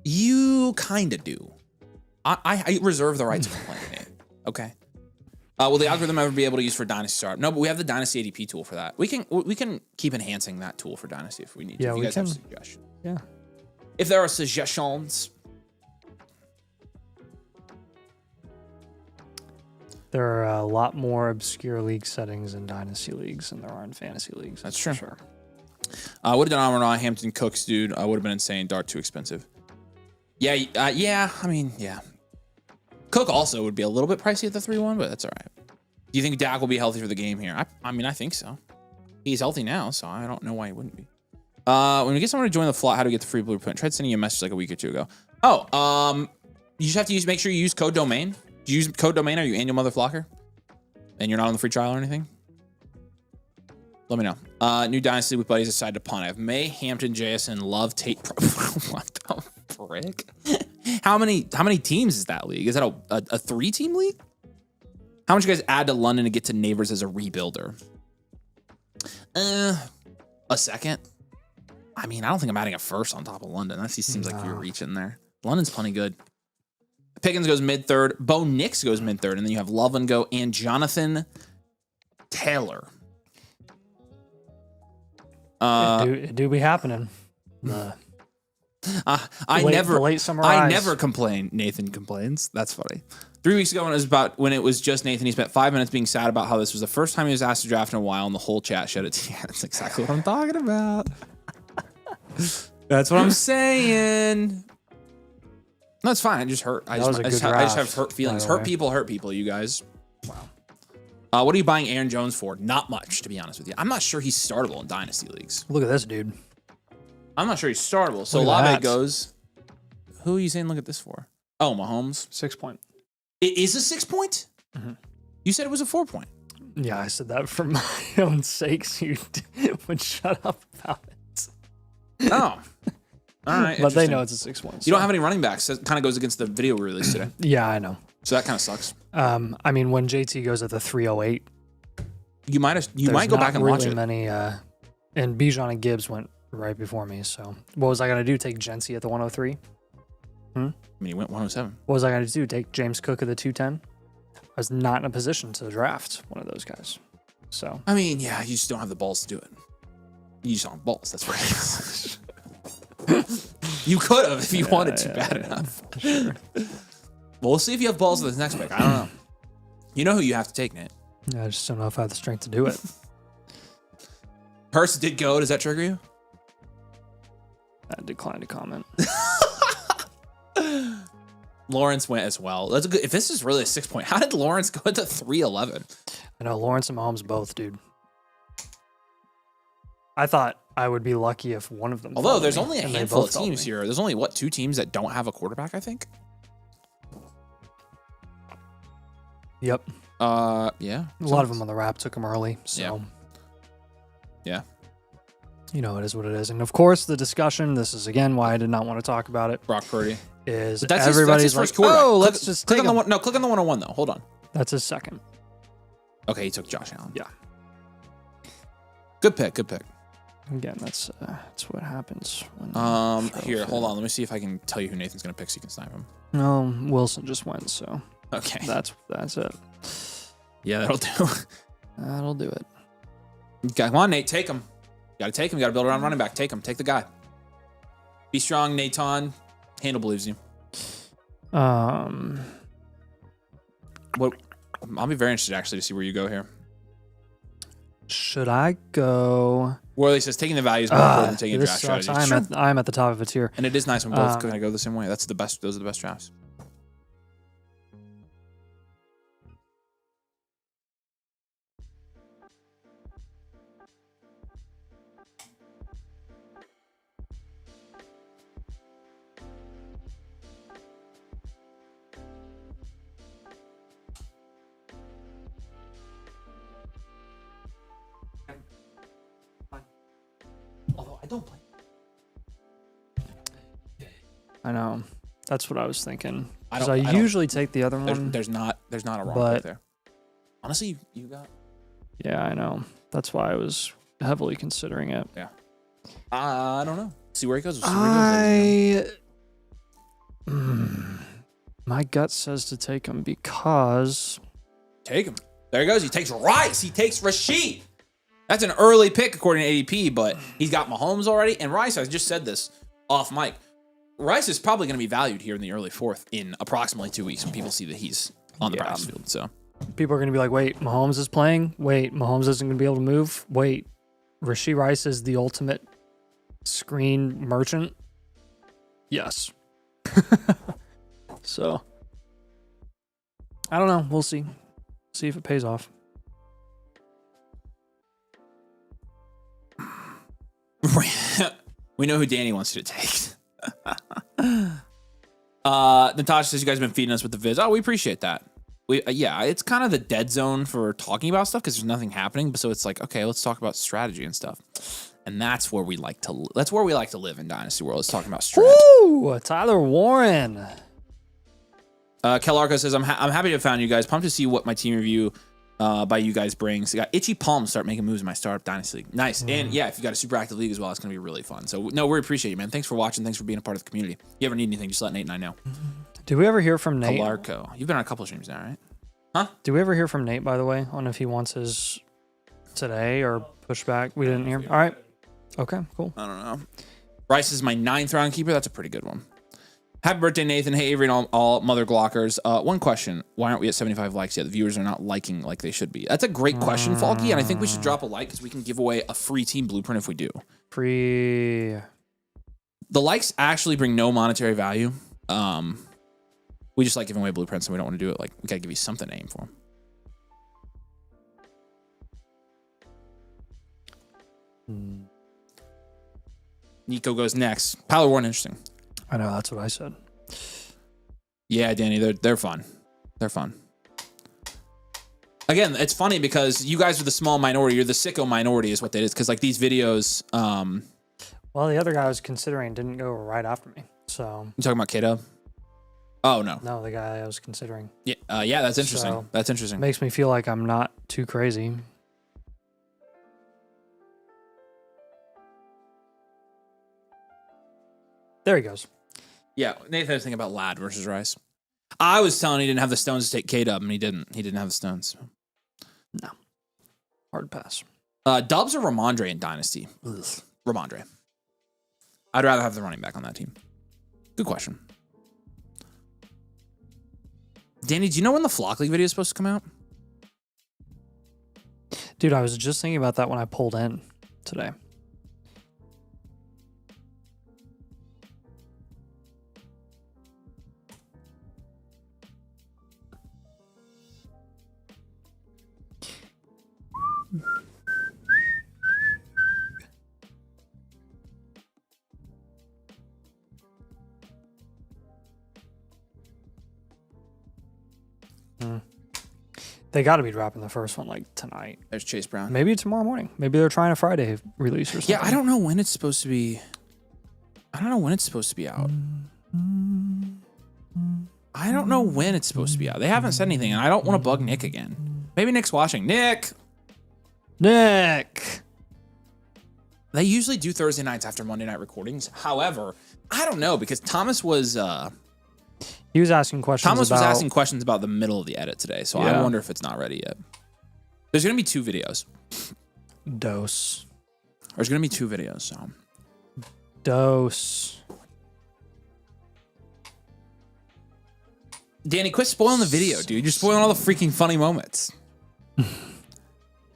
You kind of do. I reserve the right to complain, Nate. Okay. Will the algorithm ever be able to use for Dynasty Startup? No, but we have the Dynasty ADP tool for that. We can keep enhancing that tool for Dynasty if we need to. Yeah, if you guys can. have suggestions. Yeah. If there are suggestions. There are a lot more obscure league settings in Dynasty leagues than there are in fantasy leagues. That's true. Sure. Would have done Amon-Ra, Hampton, Cooks, dude. Would have been insane. Dart too expensive. Yeah. I mean, yeah. Cook also would be a little bit pricey at the 3-1, but that's all right. Do you think Dak will be healthy for the game here? I mean, I think so. He's healthy now, so I don't know why he wouldn't be. When we get someone to join the flot, how to get the free blueprint? Tried sending you a message like a week or two ago. You just have to make sure you use code domain. Do you use code domain? Are you annual mother flocker? And you're not on the free trial or anything? Let me know. New Dynasty with buddies decided to punt. I have May, Hampton, JSN, Love, Tate. What the frick? How many teams is that league? Is that a 3-team league? How much you guys add to London to get to Neighbors as a rebuilder? A second. I mean, I don't think I'm adding a first on top of London. That just seems like you're reaching there. London's plenty good. Pickens goes mid-third. Bo Nix goes mid-third. And then you have Loveland go and Jonathan Taylor. It do be happening. I late never complain. Nathan complains. That's funny. 3 weeks ago, when it was just Nathan, he spent 5 minutes being sad about how this was the first time he was asked to draft in a while, and the whole chat shed it. Yeah, that's exactly what I'm talking about. That's what I'm saying. No, it's fine. It just hurt. I just have hurt feelings. Hurt people, you guys. Wow. What are you buying Aaron Jones for? Not much, to be honest with you. I'm not sure he's startable in Dynasty leagues. Look at this dude. I'm not sure he's startable. So Olave goes. Who are you saying look at this for? Oh, Mahomes. 6 point. It is a 6 point? Mm-hmm. You said it was a 4 point. Yeah, I said that for my own sake, so you would shut up about it. Oh. All right. But they know it's a 6 point. You don't have any running backs. That kind of goes against the video we released today. Yeah, I know. So that kind of sucks. I mean, when JT goes at the 308, you might go back and watch it. Many, and Bijan and Gibbs went right before me. So what was I going to do? Take Jency at the 103? I mean, he went 107. What was I going to do? Take James Cook at the 210? I was not in a position to draft one of those guys. So I mean, yeah, you just don't have the balls to do it. You just don't have balls. That's right. You could have if you wanted to bad enough. Sure. Well, we'll see if you have balls with this next pick. I don't know. You know who you have to take, Nate. I just don't know if I have the strength to do it. Hurst did go. Does that trigger you? I declined to comment. Lawrence went as well. That's a good. If this is really a 6 point, how did Lawrence go to 311? I know Lawrence and Mahomes both, dude. I thought I would be lucky if one of them. Although there's only a handful of teams here. There's only, 2 teams that don't have a quarterback, I think? Yep. Yeah. A lot of them on the wrap took them early. So. Yeah. You know, it is what it is. And of course, the discussion, this is again why I did not want to talk about it. Brock Purdy. Is that's everybody's his like, first quarterback. oh, let's just click take on the one. No, click on the 101 though. Hold on. That's his second. Okay, he took Josh Allen. Yeah. Good pick. Good pick. Again, that's what happens. When here, hold on. Let me see if I can tell you who Nathan's gonna pick so you can snipe him. No, Wilson just went, so okay. That's it. Yeah, that'll do. That'll do it. Okay, come on, Nate, take him. You gotta take him. You gotta build around running back. Take him. Take the guy. Be strong, Nathan. Handle believes you. What? I'll be very interested actually to see where you go here. Should I go? Well, he says taking the values more important than taking a draft sucks. strategy. I'm at the top of a tier, and it is nice when both kind of go the same way. That's the best. Those are the best drafts. Although I don't play. I know. That's what I was thinking. I Because I usually take the other one. There's not a wrong pick there. Honestly, you got. Yeah, I know. That's why I was heavily considering it. Yeah. I don't know. See where he goes. My gut says to take him because. Take him. There he goes. He takes Rice. He takes Rashid. That's an early pick according to ADP, but he's got Mahomes already. And Rice, I just said this off mic. Rice is probably going to be valued here in the early 4th in approximately 2 weeks when people see that he's on the practice field. So people are going to be like, wait, Mahomes is playing? Wait, Mahomes isn't going to be able to move? Wait, Rashid Rice is the ultimate screen merchant? Yes. So, I don't know. We'll see. See if it pays off. We know who Danny wants you to take. Natasha says you guys have been feeding us with the vids. Oh, we appreciate that. Yeah, it's kind of the dead zone for talking about stuff because there's nothing happening. So it's like, okay, let's talk about strategy and stuff. And that's where we like to live in Dynasty World. Let's talk about strategy. Woo! Tyler Warren. Kel Arco says, I'm happy to have found you guys. Pumped to see what my team review by you guys brings. I got itchy palms to start making moves in my startup Dynasty League. Nice. And yeah, if you got a super active league as well, it's going to be really fun. So no, we appreciate you, man. Thanks for watching. Thanks for being a part of the community. If you ever need anything, just let Nate and I know. Do we ever hear from Nate? Calarco. You've been on a couple streams now, right? Do we ever hear from Nate, by the way, on if he wants his today or push back? We didn't hear. All right. Okay, cool. I don't know. Rice is my 9th round keeper. That's a pretty good one. Happy birthday, Nathan. Hey, Avery and all mother Glockers. One question. Why aren't we at 75 likes yet? The viewers are not liking like they should be. That's a great question, Falky, and I think we should drop a like because we can give away a free team blueprint if we do. Free. The likes actually bring no monetary value. We just like giving away blueprints, and we don't want to do it. Like, we got to give you something to aim for. Nico goes next. Power War, interesting. I know, that's what I said. Yeah, Danny, they're fun. They're fun. Again, it's funny because you guys are the small minority. You're the sicko minority is what that is. Because like these videos... well, the other guy I was considering didn't go right after me. So You talking about K-Dub? Oh, no. No, the guy I was considering. Yeah, yeah, that's interesting. So, that's interesting. Makes me feel like I'm not too crazy. There he goes. Yeah, Nathan was thinking about Lad versus Rice. I was telling he didn't have the stones to take K-Dub, and he didn't. He didn't have the stones. No. Hard pass. Dubs or Ramondre in Dynasty? Ugh. Ramondre. I'd rather have the running back on that team. Good question. Danny, do you know when the Flock League video is supposed to come out? Dude, I was just thinking about that when I pulled in today. They got to be dropping the first one like tonight. There's Chase Brown. Maybe tomorrow morning. Maybe they're trying a Friday release or something. Yeah, I don't know when it's supposed to be. I don't know when it's supposed to be out. I don't know when it's supposed to be out. They haven't said anything, and I don't want to bug Nick again. Maybe Nick's watching. Nick! They usually do Thursday nights after Monday night recordings. However, I don't know because Thomas was... he was asking questions was asking questions about the middle of the edit today, so Yeah. I wonder if it's not ready yet. There's going to be 2 videos. Dose. There's going to be 2 videos, so... Dose. Danny, quit spoiling the video, dude. You're spoiling all the freaking funny moments.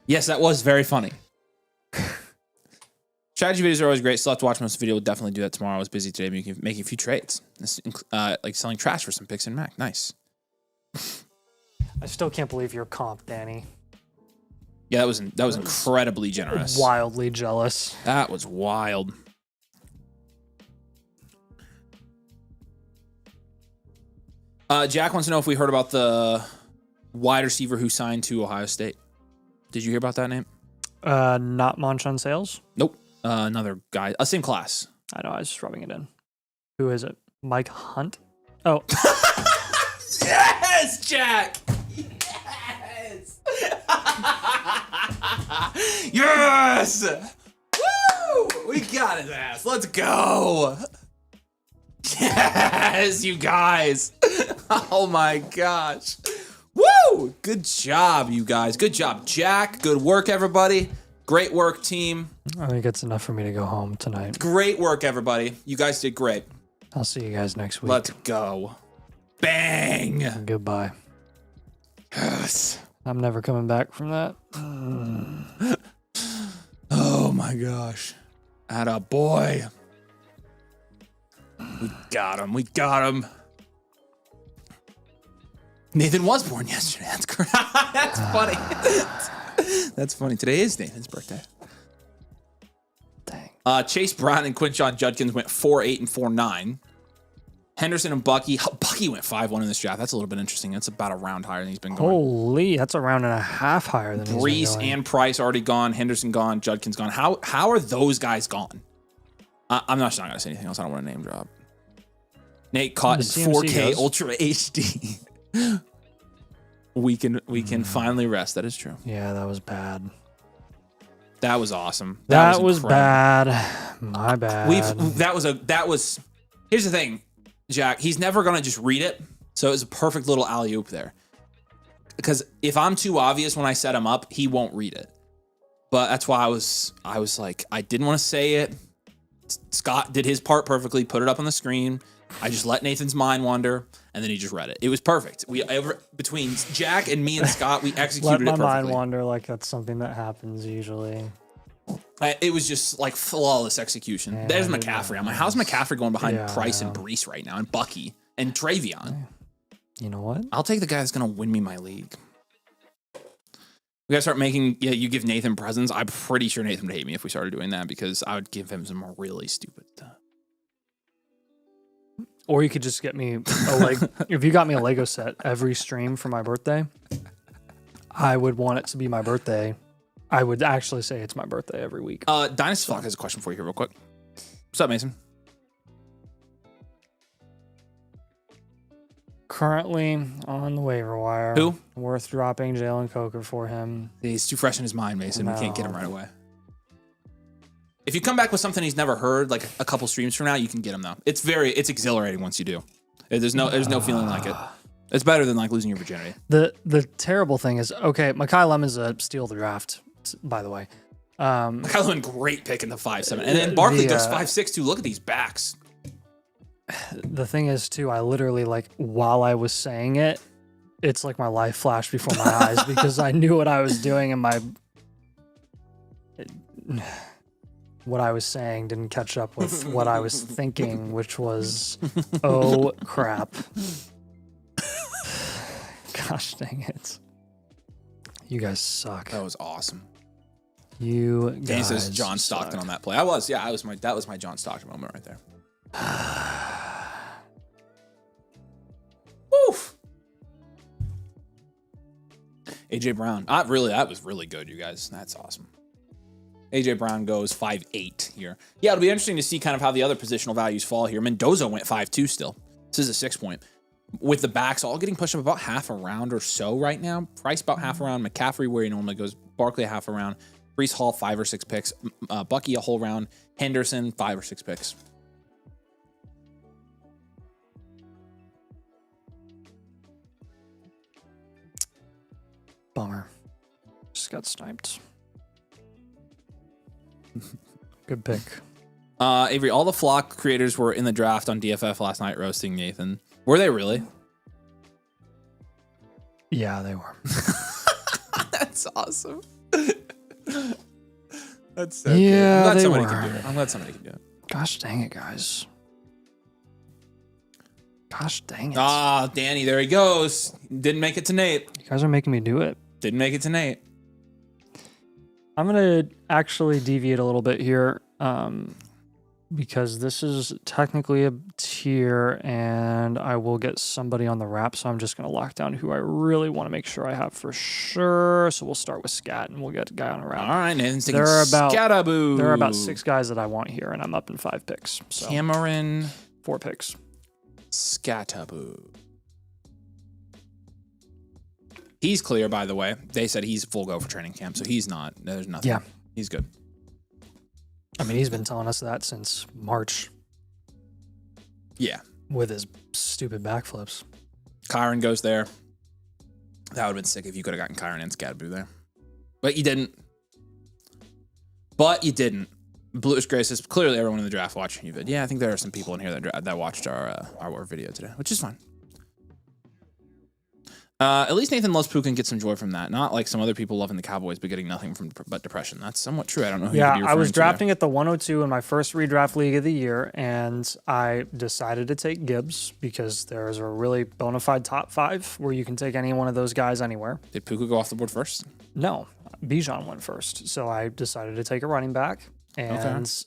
Yes, that was very funny. Strategy videos are always great. Still have to watch most of the video. We'll definitely do that tomorrow. I was busy today making a few trades. Like selling trash for some picks in Mac. Nice. I still can't believe your comp, Danny. Yeah, that was incredibly generous. Wildly jealous. That was wild. Jack wants to know if we heard about the wide receiver who signed to Ohio State. Did you hear about that name? Not Monchon Sales? Nope. Another guy. Same class. I know, I was just rubbing it in. Who is it? Mike Hunt? Oh. Yes, Jack! Yes! Yes! Woo! We got his ass. Let's go! Yes, you guys! Oh my gosh. Woo! Good job, you guys. Good job, Jack. Good work, everybody. Great work, team. I think it's enough for me to go home tonight. Great work, everybody. You guys did great. I'll see you guys next week. Let's go. Bang! Goodbye. Yes. I'm never coming back from that. Oh my gosh. Atta boy. We got him. We got him. Nathan was born yesterday. That's correct. That's funny. That's funny. Today is Nathan's birthday. Dang. Chase Brown and Quinshon Judkins went 4-8 and 4-9. Henderson and Bucky. Bucky went 5-1 in this draft. That's a little bit interesting. That's about a round higher than he's been going. Holy, that's a round and a half higher than Brees he's been going. and Price already gone. Henderson gone. Judkins gone. How are those guys gone? I'm not going to say anything else. I don't want to name drop. Nate caught in 4K goes. Ultra HD. We can finally rest. That is true. Yeah, that was bad. That was awesome. That was incredible. bad. My bad. Here's the thing. Jack, he's never going to just read it. So it was a perfect little alley-oop there. Because if I'm too obvious when I set him up, he won't read it. But that's why I was like, I didn't want to say it. Scott did his part perfectly, put it up on the screen. I just let Nathan's mind wander, and then he just read it. It was perfect. Between Jack and me and Scott, we executed it perfectly. Let my mind wander like that's something that happens usually. It was just like flawless execution. Yeah, there's McCaffrey. I'm like, how's McCaffrey going behind Price and Brees right now, and Bucky and Travion? You know what? I'll take the guy that's going to win me my league. We got to start making, you give Nathan presents. I'm pretty sure Nathan would hate me if we started doing that because I would give him some really stupid stuff. Or you could just get me if you got me a Lego set every stream for my birthday, I would want it to be my birthday. I would actually say it's my birthday every week. Dynasty Flock has a question for you here real quick. What's up, Mason? Currently on the waiver wire. Who? Worth dropping Jalen Coker for him. He's too fresh in his mind, Mason. No. We can't get him right away. If you come back with something he's never heard, like a couple streams from now, you can get him though. It's exhilarating once you do. There's no feeling like it. It's better than like losing your virginity. The terrible thing is, okay, Mekhi Lemon's a steal of the draft, by the way. Mekhi Lemon, great pick in the 5-7. And then Barkley goes 5'6" too. Look at these backs. The thing is too, I literally while I was saying it, it's like my life flashed before my eyes because I knew what I was doing and what I was saying didn't catch up with what I was thinking, which was, oh crap. Gosh dang it. You guys suck. That was awesome. You guys Danny says John Stockton on that play. That was my John Stockton moment right there. Woof. AJ Brown. That was really good, you guys. That's awesome. AJ Brown goes 5'8" here. Yeah, it'll be interesting to see kind of how the other positional values fall here. Mendoza went 5'2" still. This is a 6 point. With the backs all getting pushed up about half a round or so right now. Price about half a round. McCaffrey where he normally goes. Barkley a half a round. Brees Hall 5 or 6 picks. Bucky a whole round. Henderson 5 or 6 picks. Bummer. Just got sniped. Good pick. Avery, all the Flock creators were in the draft on DFF last night roasting Nathan. Were they really? Yeah, they were. That's awesome. That's so yeah, good. I'm glad somebody can do it. Gosh dang it, guys. Gosh dang it. Ah, Danny, there he goes. Didn't make it to Nate. You guys are making me do it. Didn't make it to Nate. I'm going to actually deviate a little bit here because this is technically a tier and I will get somebody on the wrap. So I'm just going to lock down who I really want to make sure I have for sure. So we'll start with Scat and we'll get a guy on a wrap. All right, Nathan's taking Scataboo. There are about 6 guys that I want here and I'm up in 5 picks. So Cameron. 4 picks. Scataboo. He's clear, by the way. They said he's full go for training camp, so he's not. There's nothing. Yeah. He's good. I mean, he's been telling us that since March. Yeah. With his stupid backflips. Kyron goes there. That would have been sick if you could have gotten Kyron and Scataboo there. But you didn't. Bluish Grace says, clearly everyone in the draft watching you vid. Yeah, I think there are some people in here that watched our video today, which is fine. At least Nathan loves Puka and gets some joy from that. Not like some other people loving the Cowboys but getting nothing but depression. That's somewhat true. I don't know who you'd be referring to. I was drafting at the 102 in my first redraft league of the year, and I decided to take Gibbs because there's a really bona fide top 5 where you can take any one of those guys anywhere. Did Puka go off the board first? No, Bijan went first. So I decided to take a running back, and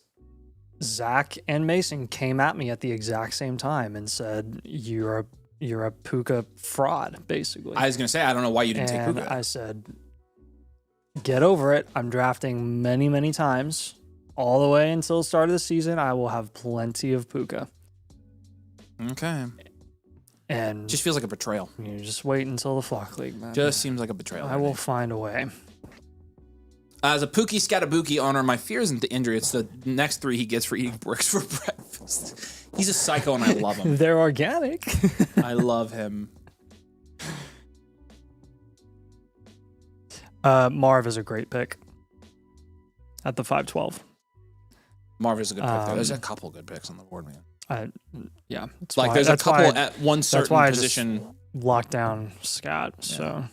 Zach and Mason came at me at the exact same time and said, you're a Puka fraud, basically. I was going to say, I don't know why you didn't take Puka. I said, get over it. I'm drafting many, many times. All the way until the start of the season, I will have plenty of Puka. Okay. And just feels like a betrayal. You just wait until the Flock League, man. Just seems like a betrayal. I will find a way. As a Pookie Scatabuki owner, my fear isn't the injury. It's the next 3 he gets for eating bricks for breakfast. He's a psycho, and I love him. They're organic. I love him. Marv is a great pick at the 512. Marv is a good pick there. There's a couple good picks on the board, man. Yeah, that's like why, there's a couple at one that's certain why position. I just locked down Scott. Yeah.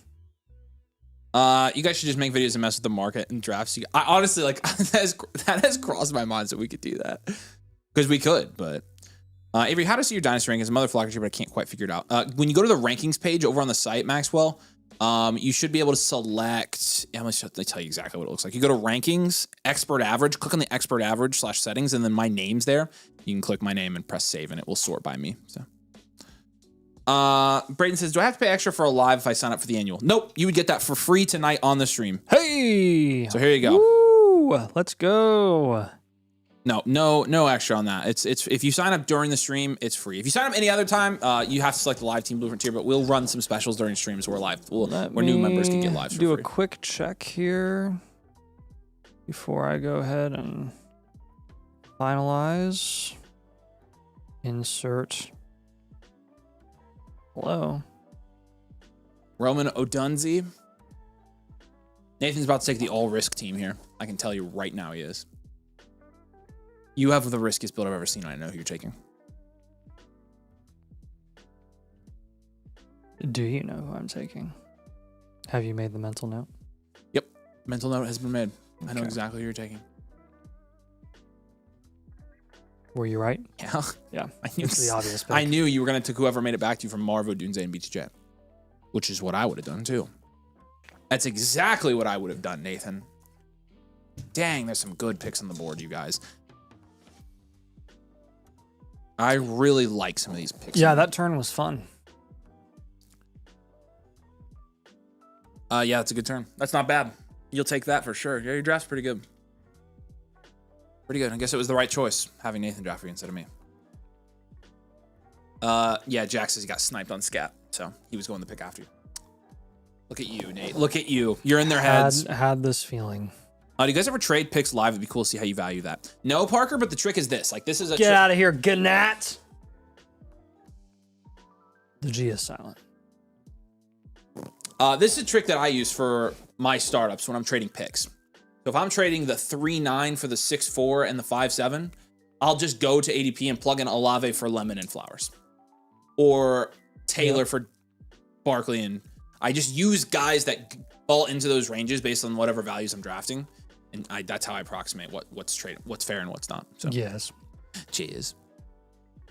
So you guys should just make videos and mess with the market and drafts. I honestly like that has crossed my mind that we could do that because we could. But Avery, how to see your dynasty rankings? Mother flocker here, but I can't quite figure it out. When you go to the rankings page over on the site, Maxwell, you should be able to select. Let me tell you exactly what it looks like. You go to rankings, expert average. Click on the expert average / settings, and then my name's there. You can click my name and press save, and it will sort by me. So. Braden says, do I have to pay extra for a live if I sign up for the annual? Nope. You would get that for free tonight on the stream. Hey. So here you go. Woo, let's go. No extra on that. It's if you sign up during the stream, it's free. If you sign up any other time, you have to select the live team blueprint tier, but we'll run some specials during streams where new members can get live for free. Do a quick check here before I go ahead and finalize. Insert. Hello. Roman Odunzi. Nathan's about to take the all-risk team here. I can tell you right now he is. You have the riskiest build I've ever seen. I know who you're taking. Do you know who I'm taking? Have you made the mental note? Yep. Mental note has been made. Okay. I know exactly who you're taking. Were you right? Yeah. Yeah. I knew it's the obvious pick. I knew you were going to take whoever made it back to you from Marvo, Dunze, and BTJ, which is what I would have done too. That's exactly what I would have done, Nathan. Dang, there's some good picks on the board, you guys. I really like some of these picks. Yeah, that turn was fun. Yeah, that's a good turn. That's not bad. You'll take that for sure. Yeah, your draft's pretty good. Pretty good. I guess it was the right choice having Nathan draft for you instead of me. Yeah, Jack says he got sniped on scat, so he was going to pick after you. Look at you, Nate. Look at you. You're in their heads. Had this feeling. Do you guys ever trade picks live? It'd be cool to see how you value that. No, Parker, but the trick is this. Like, this is a Get out of here, Gannat. The G is silent. This is a trick that I use for my startups when I'm trading picks. So if I'm trading the 3-9 for the 6-4 and the 5-7, I'll just go to ADP and plug in Olave for Lemon and Flowers. Or Taylor for Barkley. And I just use guys that fall into those ranges based on whatever values I'm drafting. And that's how I approximate what's fair and what's not. So yes. Cheers.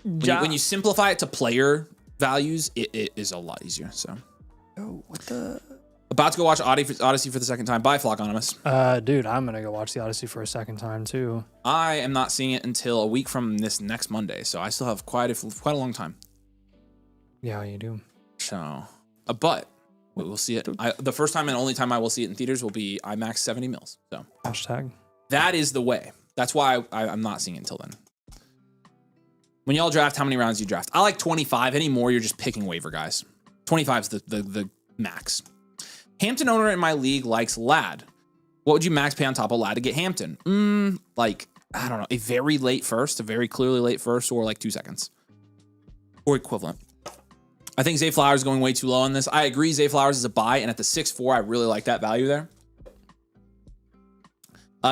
When you simplify it to player values, it is a lot easier. So. Oh, what the? About to go watch Odyssey for the second time. Bye, Flock Anonymous. Dude, I'm gonna go watch the Odyssey for a second time too. I am not seeing it until a week from this next Monday, so I still have quite a long time. Yeah, you do. So, but we'll see it. The first time and only time I will see it in theaters will be IMAX 70 mils. So hashtag. That is the way. That's why I'm not seeing it until then. When y'all draft, how many rounds do you draft? I like 25. Any more, you're just picking waiver guys. 25 is the max. Hampton owner in my league likes Lad. What would you max pay on top of Lad to get Hampton? Like, I don't know, a very late first, a very clearly late first, or like 2 seconds. Or equivalent. I think Zay Flowers is going way too low on this. I agree, Zay Flowers is a buy, and at the 6-4, I really like that value there.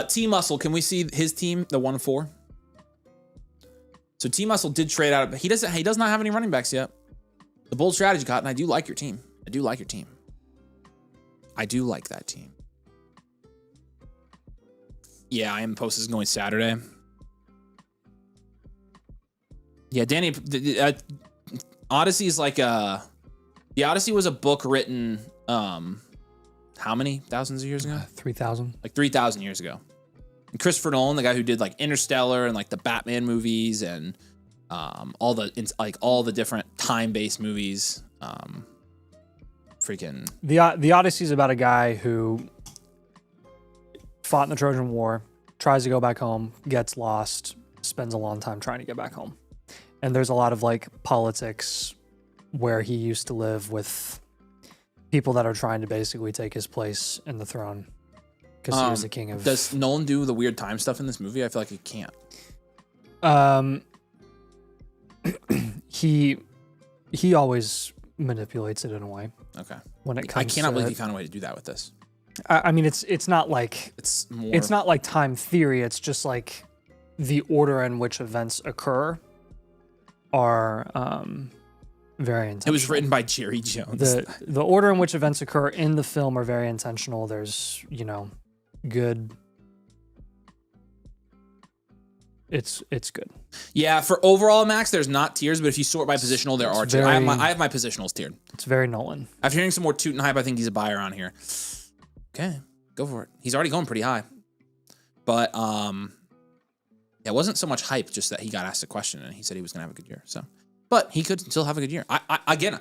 T-Muscle, can we see his team, the 1-4? So T-Muscle did trade out, but he does not have any running backs yet. The bold strategy, Cotton. I do like your team. I do like your team. I do like that team. Yeah, I am post is going Saturday. Yeah, Danny, Odyssey is like the Odyssey was a book written, how many thousands of years ago? 3,000. Like 3,000 years ago. And Christopher Nolan, the guy who did like Interstellar and like the Batman movies and all the different time-based movies. The Odyssey is about a guy who fought in the Trojan War, tries to go back home, gets lost, spends a long time trying to get back home. And there's a lot of like politics where he used to live with people that are trying to basically take his place in the throne because he was the king of. Does Nolan do the weird time stuff in this movie? I feel like he can't. he always manipulates it in a way. Okay. When it comes, I cannot believe he found a way to do that with this. I mean, it's not like It's not like time theory. It's just like the order in which events occur are very intentional. It was written by Jerry Jones. The order in which events occur in the film are very intentional. There's, good. It's good. Yeah, for overall Max, there's not tiers, but if you sort by positional, there are tiers. I have my positionals tiered. It's very Nolan. After hearing some more toot and hype, I think he's a buyer on here. Okay, go for it. He's already going pretty high. But it wasn't so much hype, just that he got asked a question and he said he was going to have a good year. So, but he could still have a good year. Again,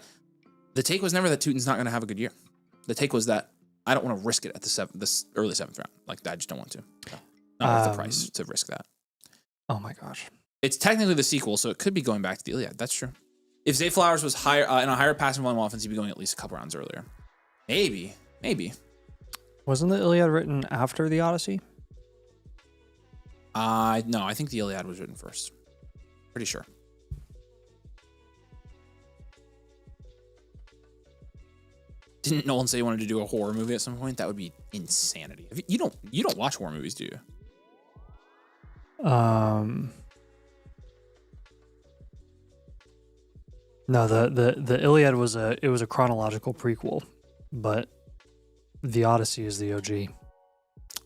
the take was never that Tootin's not going to have a good year. The take was that I don't want to risk it at this early 7th round. Like, I just don't want to. So, not worth the price to risk that. Oh my gosh. It's technically the sequel, so it could be going back to the Iliad. That's true. If Zay Flowers was higher in a higher passing volume offense, he'd be going at least a couple rounds earlier. Maybe. Wasn't the Iliad written after the Odyssey? No, I think the Iliad was written first. Pretty sure. Didn't Nolan say he wanted to do a horror movie at some point? That would be insanity. You don't watch horror movies, do you? No, the Iliad was a chronological prequel, but the Odyssey is the OG.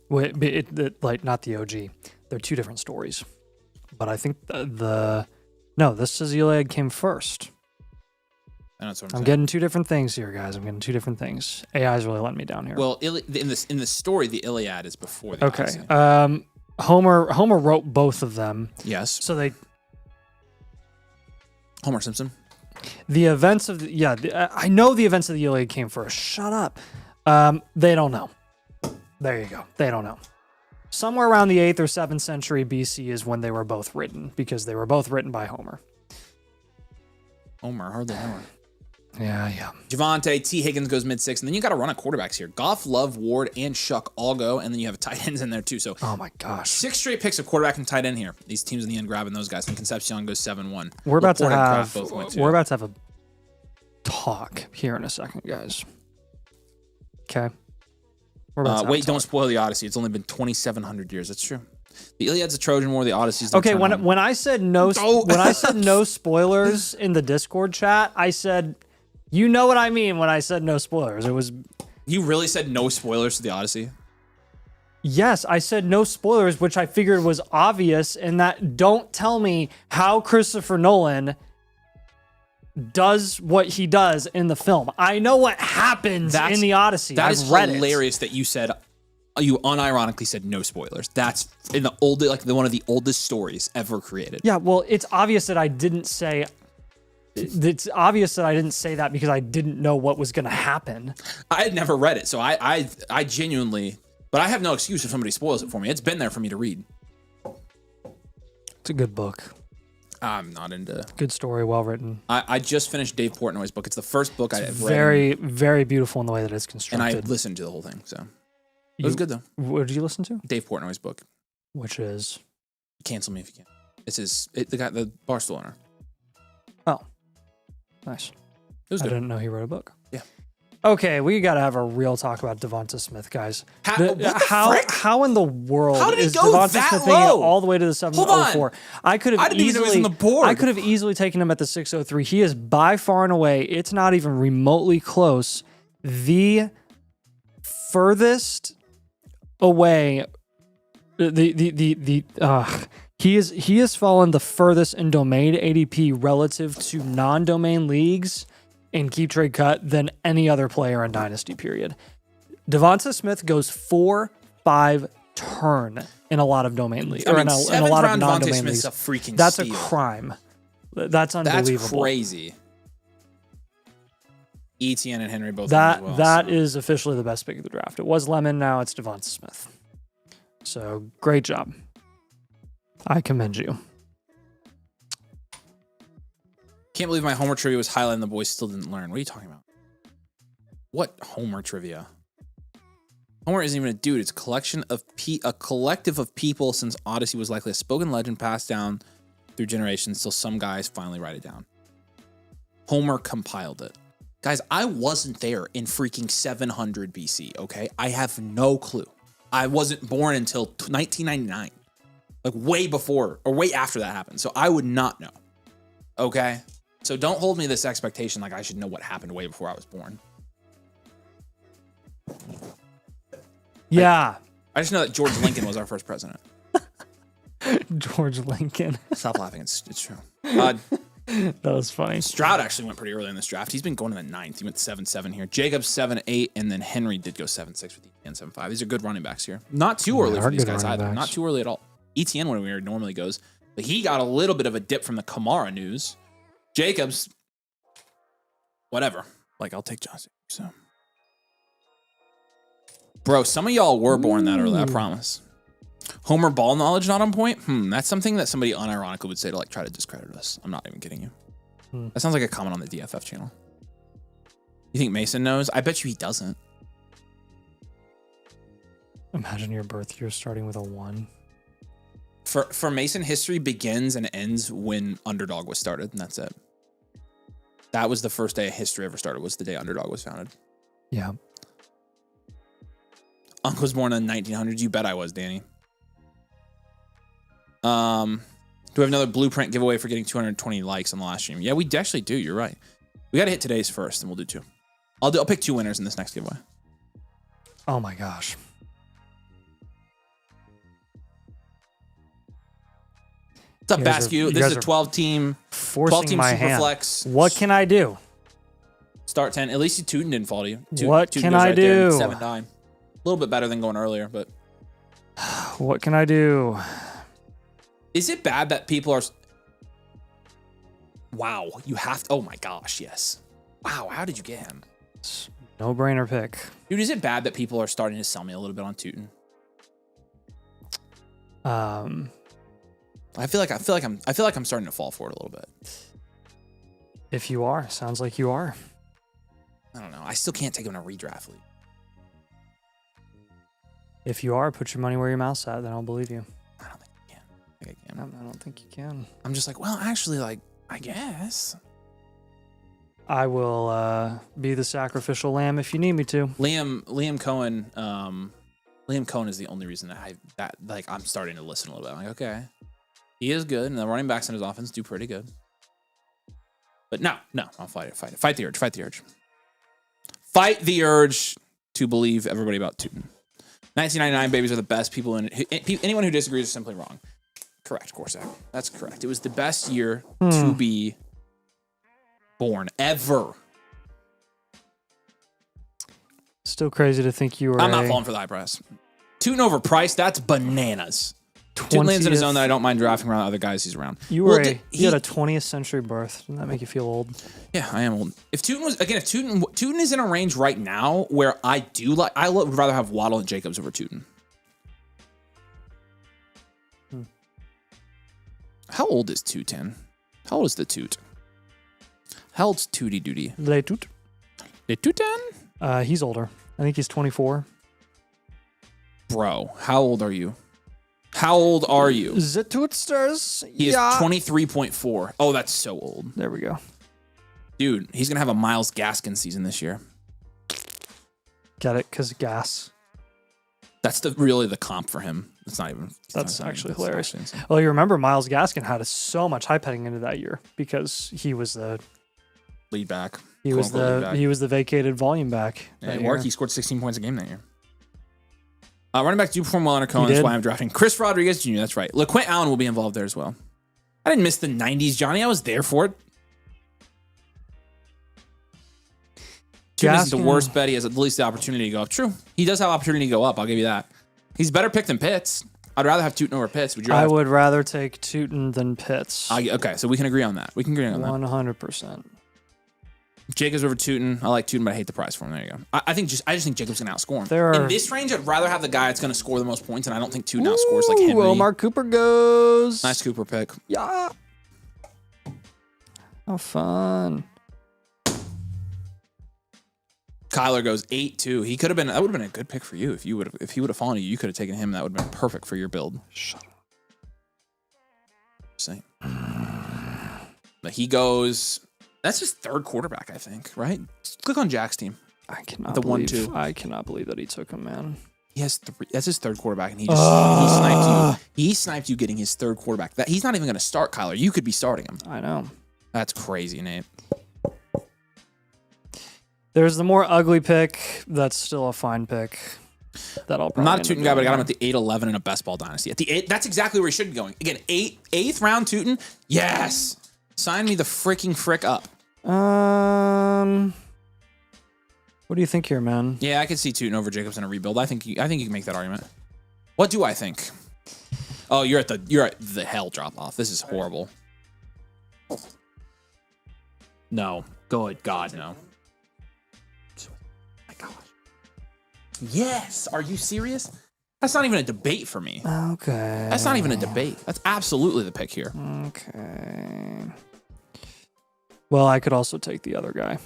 Wait, like not the OG. They're two different stories. But I think this says the Iliad came first. That's what I'm getting two different things here, guys. I'm getting two different things. AI's really letting me down here. Well, in the story, the Iliad is before the Odyssey. Okay. Homer wrote both of them. Yes. So Homer Simpson. The events of I know the events of the Iliad came first. Shut up. They don't know. There you go. They don't know. Somewhere around the 8th or 7th century BC is when they were both written, because they were both written by Homer. Homer, hardly know her. Yeah. Javonte, T. Higgins goes mid-6, and then you got a run of quarterbacks here. Goff, Love, Ward, and Shuck all go, and then you have tight ends in there too. So, oh my gosh, 6 straight picks of quarterback and tight end here. These teams in the end grabbing those guys. And Concepcion goes 7-1. We're about to have a talk here in a second, guys. Okay. Wait, don't spoil the Odyssey. It's only been 2,700 years. That's true. The Iliad's a Trojan War. The Odyssey's okay. When I said no, when I said no spoilers in the Discord chat, I said, you know what I mean when I said no spoilers. It was. You really said no spoilers to the Odyssey? Yes, I said no spoilers, which I figured was obvious, and that don't tell me how Christopher Nolan does what he does in the film. I know what happens in the Odyssey. I've read it. Hilarious that you unironically said no spoilers. That's in the one of the oldest stories ever created. Yeah, well, it's obvious that I didn't say. It's obvious that I didn't say that because I didn't know what was going to happen. I had never read it, so I genuinely, but I have no excuse if somebody spoils it for me. It's been there for me to read. It's a good book. I'm not into. Good story, well written. I just finished Dave Portnoy's book. It's the first book I've read. Very, very beautiful in the way that it's constructed. And I listened to the whole thing, so it was good though. What did you listen to? Dave Portnoy's book. Which is? Cancel Me If You Can. It's the Barstool owner. Oh, nice. It was good. I didn't know he wrote a book. Yeah. Okay, we got to have a real talk about Devonta Smith, guys. How in the world is Devonta that Smith low? making it all the way to the 704? I could have didn't even know he was on the board. I could have easily taken him at the 603. He is by far and away, it's not even remotely close, the furthest away. He has fallen the furthest in domain ADP relative to non-domain leagues in keep trade cut than any other player in Dynasty, period. Devonta Smith goes 4-5 turn in a lot of domain leagues. In a lot of non-domain leagues. That's a crime. That's unbelievable. That's crazy. Etienne and Henry both. That is officially the best pick of the draft. It was Lemon, now it's Devonta Smith. So great job. I commend you. Can't believe my Homer trivia was highlighted and the boys still didn't learn. What are you talking about? What Homer trivia? Homer isn't even a dude. It's a collective of people since Odyssey was likely a spoken legend passed down through generations till some guys finally write it down. Homer compiled it. Guys, I wasn't there in freaking 700 BC, okay? I have no clue. I wasn't born until 1999. Like way before or way after that happened. So I would not know. Okay? So don't hold me this expectation like I should know what happened way before I was born. Yeah. I just know that George Lincoln was our first president. George Lincoln. Stop laughing. It's true. That was funny. Stroud actually went pretty early in this draft. He's been going to the 9th. He went 7-7 here. Jacobs 7-8, and then Henry did go 7-6 with ETN 7-5. These are good running backs here. Not too early for these guys either. Not too early at all. ETN when we normally goes, but he got a little bit of a dip from the Kamara news. Jacobs, whatever. Like I'll take Johnson. So, bro, some of y'all were born that early. I promise. Homer ball knowledge not on point? That's something that somebody unironically would say to like try to discredit us. I'm not even kidding you. That sounds like a comment on the DFF channel. You think Mason knows? I bet you he doesn't. Imagine your birth year starting with a 1. For Mason, history begins and ends when Underdog was started, and that's it. That was the first day history ever started, was the day Underdog was founded. Yeah. Uncle was born in the 1900s. You bet I was, Danny. Do we have another blueprint giveaway for getting 220 likes on the last stream? Yeah, we actually do. You're right. We got to hit today's first, and we'll do 2. I'll pick 2 winners in this next giveaway. Oh my gosh. What's up, Bascu? This is a 12-team, forcing 12-team my super hand. flex. What can I do? Start 10. At least Tootin didn't fall to you. What Tootin can goes I right there, do? 7-9. A little bit better than going earlier, but What can I do? is it bad that people are? Wow, you have to. Oh my gosh, yes. Wow, how did you get him? No brainer pick. Dude, is it bad that people are starting to sell me a little bit on Tootin? I feel like I'm starting to fall for it a little bit. If you are, sounds like you are. I don't know. I still can't take him in a redraft league. If you are, put your money where your mouth's at, then I'll believe you. I don't think I can. I think I can. I don't think you can. I'm just like, well, actually, like, I guess. I will be the sacrificial lamb if you need me to. Liam Cohen. Liam Cohen is the only reason that I'm starting to listen a little bit. I'm like, okay, he is good, and the running backs in his offense do pretty good. But no, I'll fight it. Fight the urge. Fight the urge to believe everybody about Tootin. 1999 babies are the best. People in anyone who disagrees is simply wrong. Correct, Corsac. That's correct. It was the best year to be born ever. Still crazy to think you were. I'm not falling for the high price. Tootin over price, that's bananas. Tootin lands in a zone that I don't mind drafting around other guys he's around. You were you had a 20th century birth. Doesn't that make you feel old? Yeah, I am old. If Tootin is in a range right now where I would rather have Waddle and Jacobs over Tootin. How old is Tootin? How old is the Toot? How old's Tootie Doody? Le Toot. Le Tootin? He's older. I think he's 24. Bro, how old are you? How old are you? The Tootsters. He is 23.4. Oh, that's so old. There we go. Dude, he's going to have a Myles Gaskin season this year. Get it? Because gas. That's really the comp for him. It's not even. That's actually hilarious. Well, you remember Myles Gaskin had so much hype heading into that year because he was the lead back. He was the vacated volume back. Yeah, he scored 16 points a game that year. Running back do perform well under Cohen. That's why I'm drafting Chris Rodriguez Jr. That's right. LaQuint Allen will be involved there as well. I didn't miss the 90s, Johnny. I was there for it. Tootin isn't the worst bet. He has at least the opportunity to go up. True. He does have opportunity to go up. I'll give you that. He's a better pick than Pitts. I'd rather have Tootin over Pitts. Would you? I would rather take Tootin than Pitts. Okay, so we can agree on that. We can agree on that. 100%. Jacobs over Tootin. I like Tootin, but I hate the price for him. There you go. I just think Jacobs going to outscore him. In this range, I'd rather have the guy that's going to score the most points, and I don't think Tootin outscores like Henry. Well, Mark Cooper goes. Nice Cooper pick. Yeah. How fun. Kyler goes 8-2. He could have been. That would have been a good pick for you if he would have fallen to you. You could have taken him. That would have been perfect for your build. Shut up. Same. But he goes That's his third quarterback, I think, right? Just click on Jack's team. I cannot The believe 1-2. I cannot believe that he took him, man. He has 3. That's his third quarterback, and he sniped you. He sniped you getting his third quarterback. That he's not even going to start Kyler. You could be starting him. I know. That's crazy, Nate. There's the more ugly pick. That's still a fine pick. That I'll probably I'm not a end up Tootin guy, but I got him doing. at the 8-11 in a best ball dynasty. At the 8, that's exactly where he should be going. Again, 8th round Tootin. Yes. Sign me the freaking frick up. What do you think here, man? Yeah, I could see Tootin over Jacobs in a rebuild. I think you can make that argument. What do I think? Oh, you're at the hell drop off. This is horrible. No. Good God, no. My gosh. Yes. Are you serious? That's not even a debate for me. Okay. That's not even a debate. That's absolutely the pick here. Okay. Well, I could also take the other guy.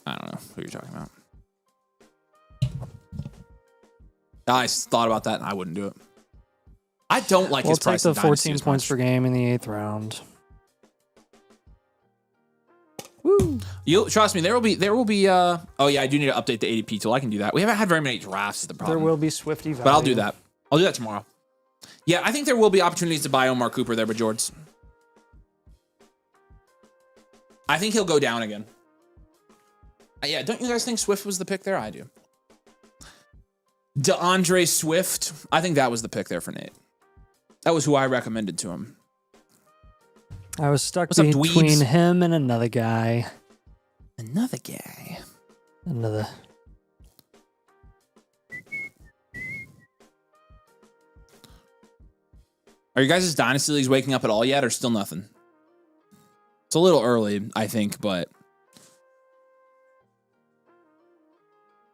I don't know who you're talking about. I thought about that and I wouldn't do it. I don't like We'll his take price the in Dynasty 14 as points much. per game in the 8th round. Woo. You trust me, there will be oh yeah, I do need to update the ADP tool. I can do that. We haven't had very many drafts is the problem. There will be Swifty value. But I'll do that. I'll do that tomorrow. Yeah, I think there will be opportunities to buy Omar Cooper there, but Jords. I think he'll go down again. Yeah, don't you guys think Swift was the pick there? I do. DeAndre Swift. I think that was the pick there for Nate. That was who I recommended to him. I was stuck What's up, between dweebs? him and another guy. Another guy. Another. Are you guys' Dynasty Leagues waking up at all yet or still nothing? It's a little early, I think, but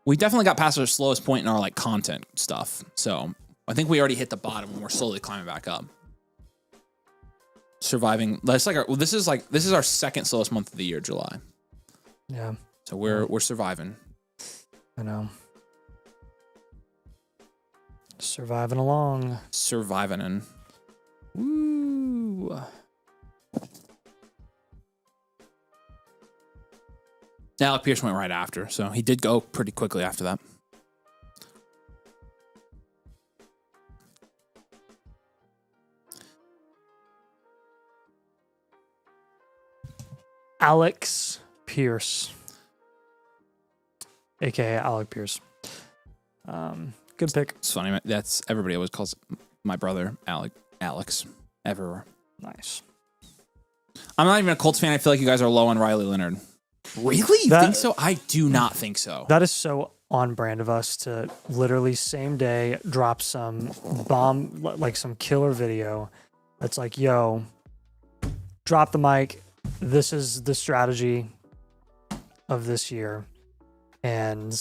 we definitely got past our slowest point in our like content stuff. So I think we already hit the bottom and we're slowly climbing back up. Surviving. That's like this is our second slowest month of the year, July. Yeah. So we're surviving. I know. Surviving along. Surviving and Woo. Alec Pierce went right after, so he did go pretty quickly after that. Alex Pierce. AKA Alec Pierce. Good pick. It's funny. That's everybody always calls my brother Alex everywhere. Nice. I'm not even a Colts fan. I feel like you guys are low on Riley Leonard. Really? You think so? I do not think so. That is so on brand of us to literally same day drop some bomb, like some killer video. That's like, yo, drop the mic. This is the strategy of this year. And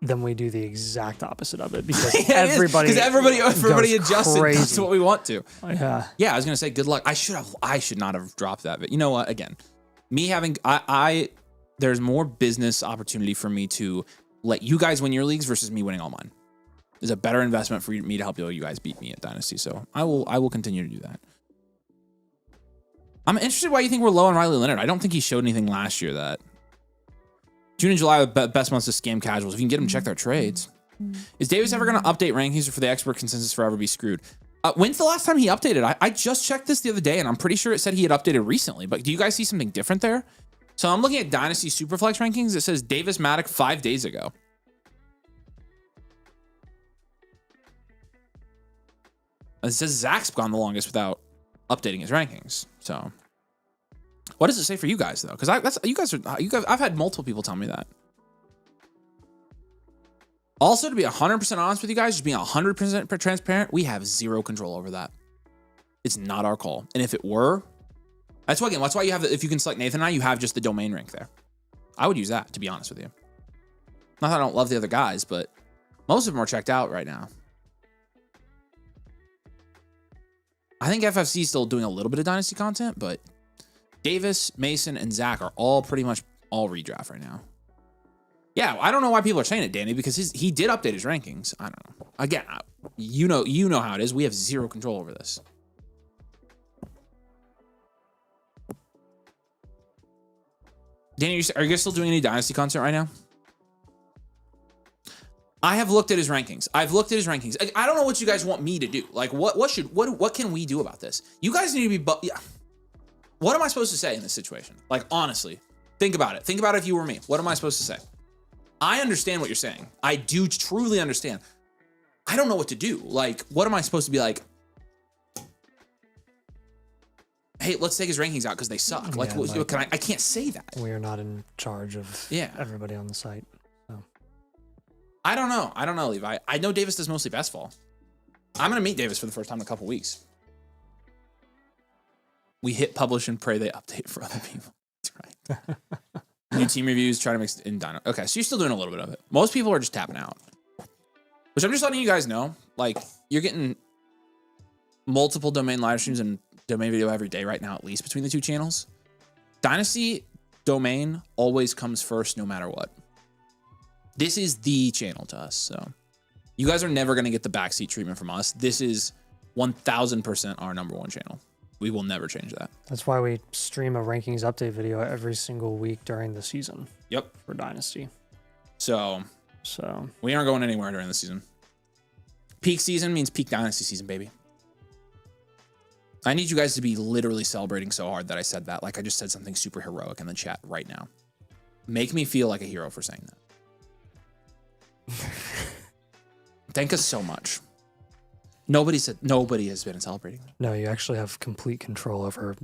then we do the exact opposite of it because everybody adjusted. crazy. That's what we want to. Yeah. Yeah, I was gonna say good luck. I should not have dropped that. But you know what? Again, me having there's more business opportunity for me to let you guys win your leagues versus me winning all mine. There's a better investment for me to help you guys beat me at Dynasty. So I will continue to do that. I'm interested why you think we're low on Riley Leonard. I don't think he showed anything last year that June and July are the best months to scam casuals. If you can get them to check their trades. Is Davis ever going to update rankings or for the expert consensus forever be screwed? When's the last time he updated? I just checked this the other day and I'm pretty sure it said he had updated recently, but do you guys see something different there? So I'm looking at Dynasty Superflex rankings. It says Davis Maddock 5 days ago. It says Zach's gone the longest without updating his rankings. So what does it say for you guys though? Because I've had multiple people tell me that. Also, to be 100% honest with you guys, just being 100% transparent, we have zero control over that. It's not our call. And if it were, that's why you have, if you can select Nathan and I, you have just the domain rank there. I would use that, to be honest with you. Not that I don't love the other guys, but most of them are checked out right now. I think FFC is still doing a little bit of Dynasty content, but Davis, Mason, and Zach are all pretty much all redraft right now. Yeah, I don't know why people are saying it, Danny, because he did update his rankings. I don't know. Again, you know how it is. We have zero control over this. Danny, are you guys still doing any Dynasty content right now? I have looked at his rankings. I don't know what you guys want me to do. Like, what can we do about this? You guys need to be, yeah. What am I supposed to say in this situation? Like, honestly, think about it. Think about it if you were me. What am I supposed to say? I understand what you're saying. I do truly understand. I don't know what to do. Like, what am I supposed to be like? Hey, let's take his rankings out because they suck. Like, what can I can't say that. We are not in charge of everybody on the site. So. I don't know, Levi. I know Davis does mostly best ball. I'm going to meet Davis for the first time in a couple weeks. We hit publish and pray they update for other people. That's right. New team reviews, try to mix in Dino. Okay, so you're still doing a little bit of it. Most people are just tapping out. Which I'm just letting you guys know. Like, you're getting multiple domain live streams and domain video every day right now, at least between the two channels. Dynasty domain always comes first no matter what. This is the channel to us, so you guys are never going to get the backseat treatment from us. This is 1000% our #1 channel. We will never change that. That's why we stream a rankings update video every single week during the season. Yep. For Dynasty. So we aren't going anywhere during the season. Peak season means peak Dynasty season, baby. I need you guys to be literally celebrating so hard that I said that. Like I just said something super heroic in the chat right now. Make me feel like a hero for saying that. Thank us so much. Nobody has been celebrating. No, you actually have complete control over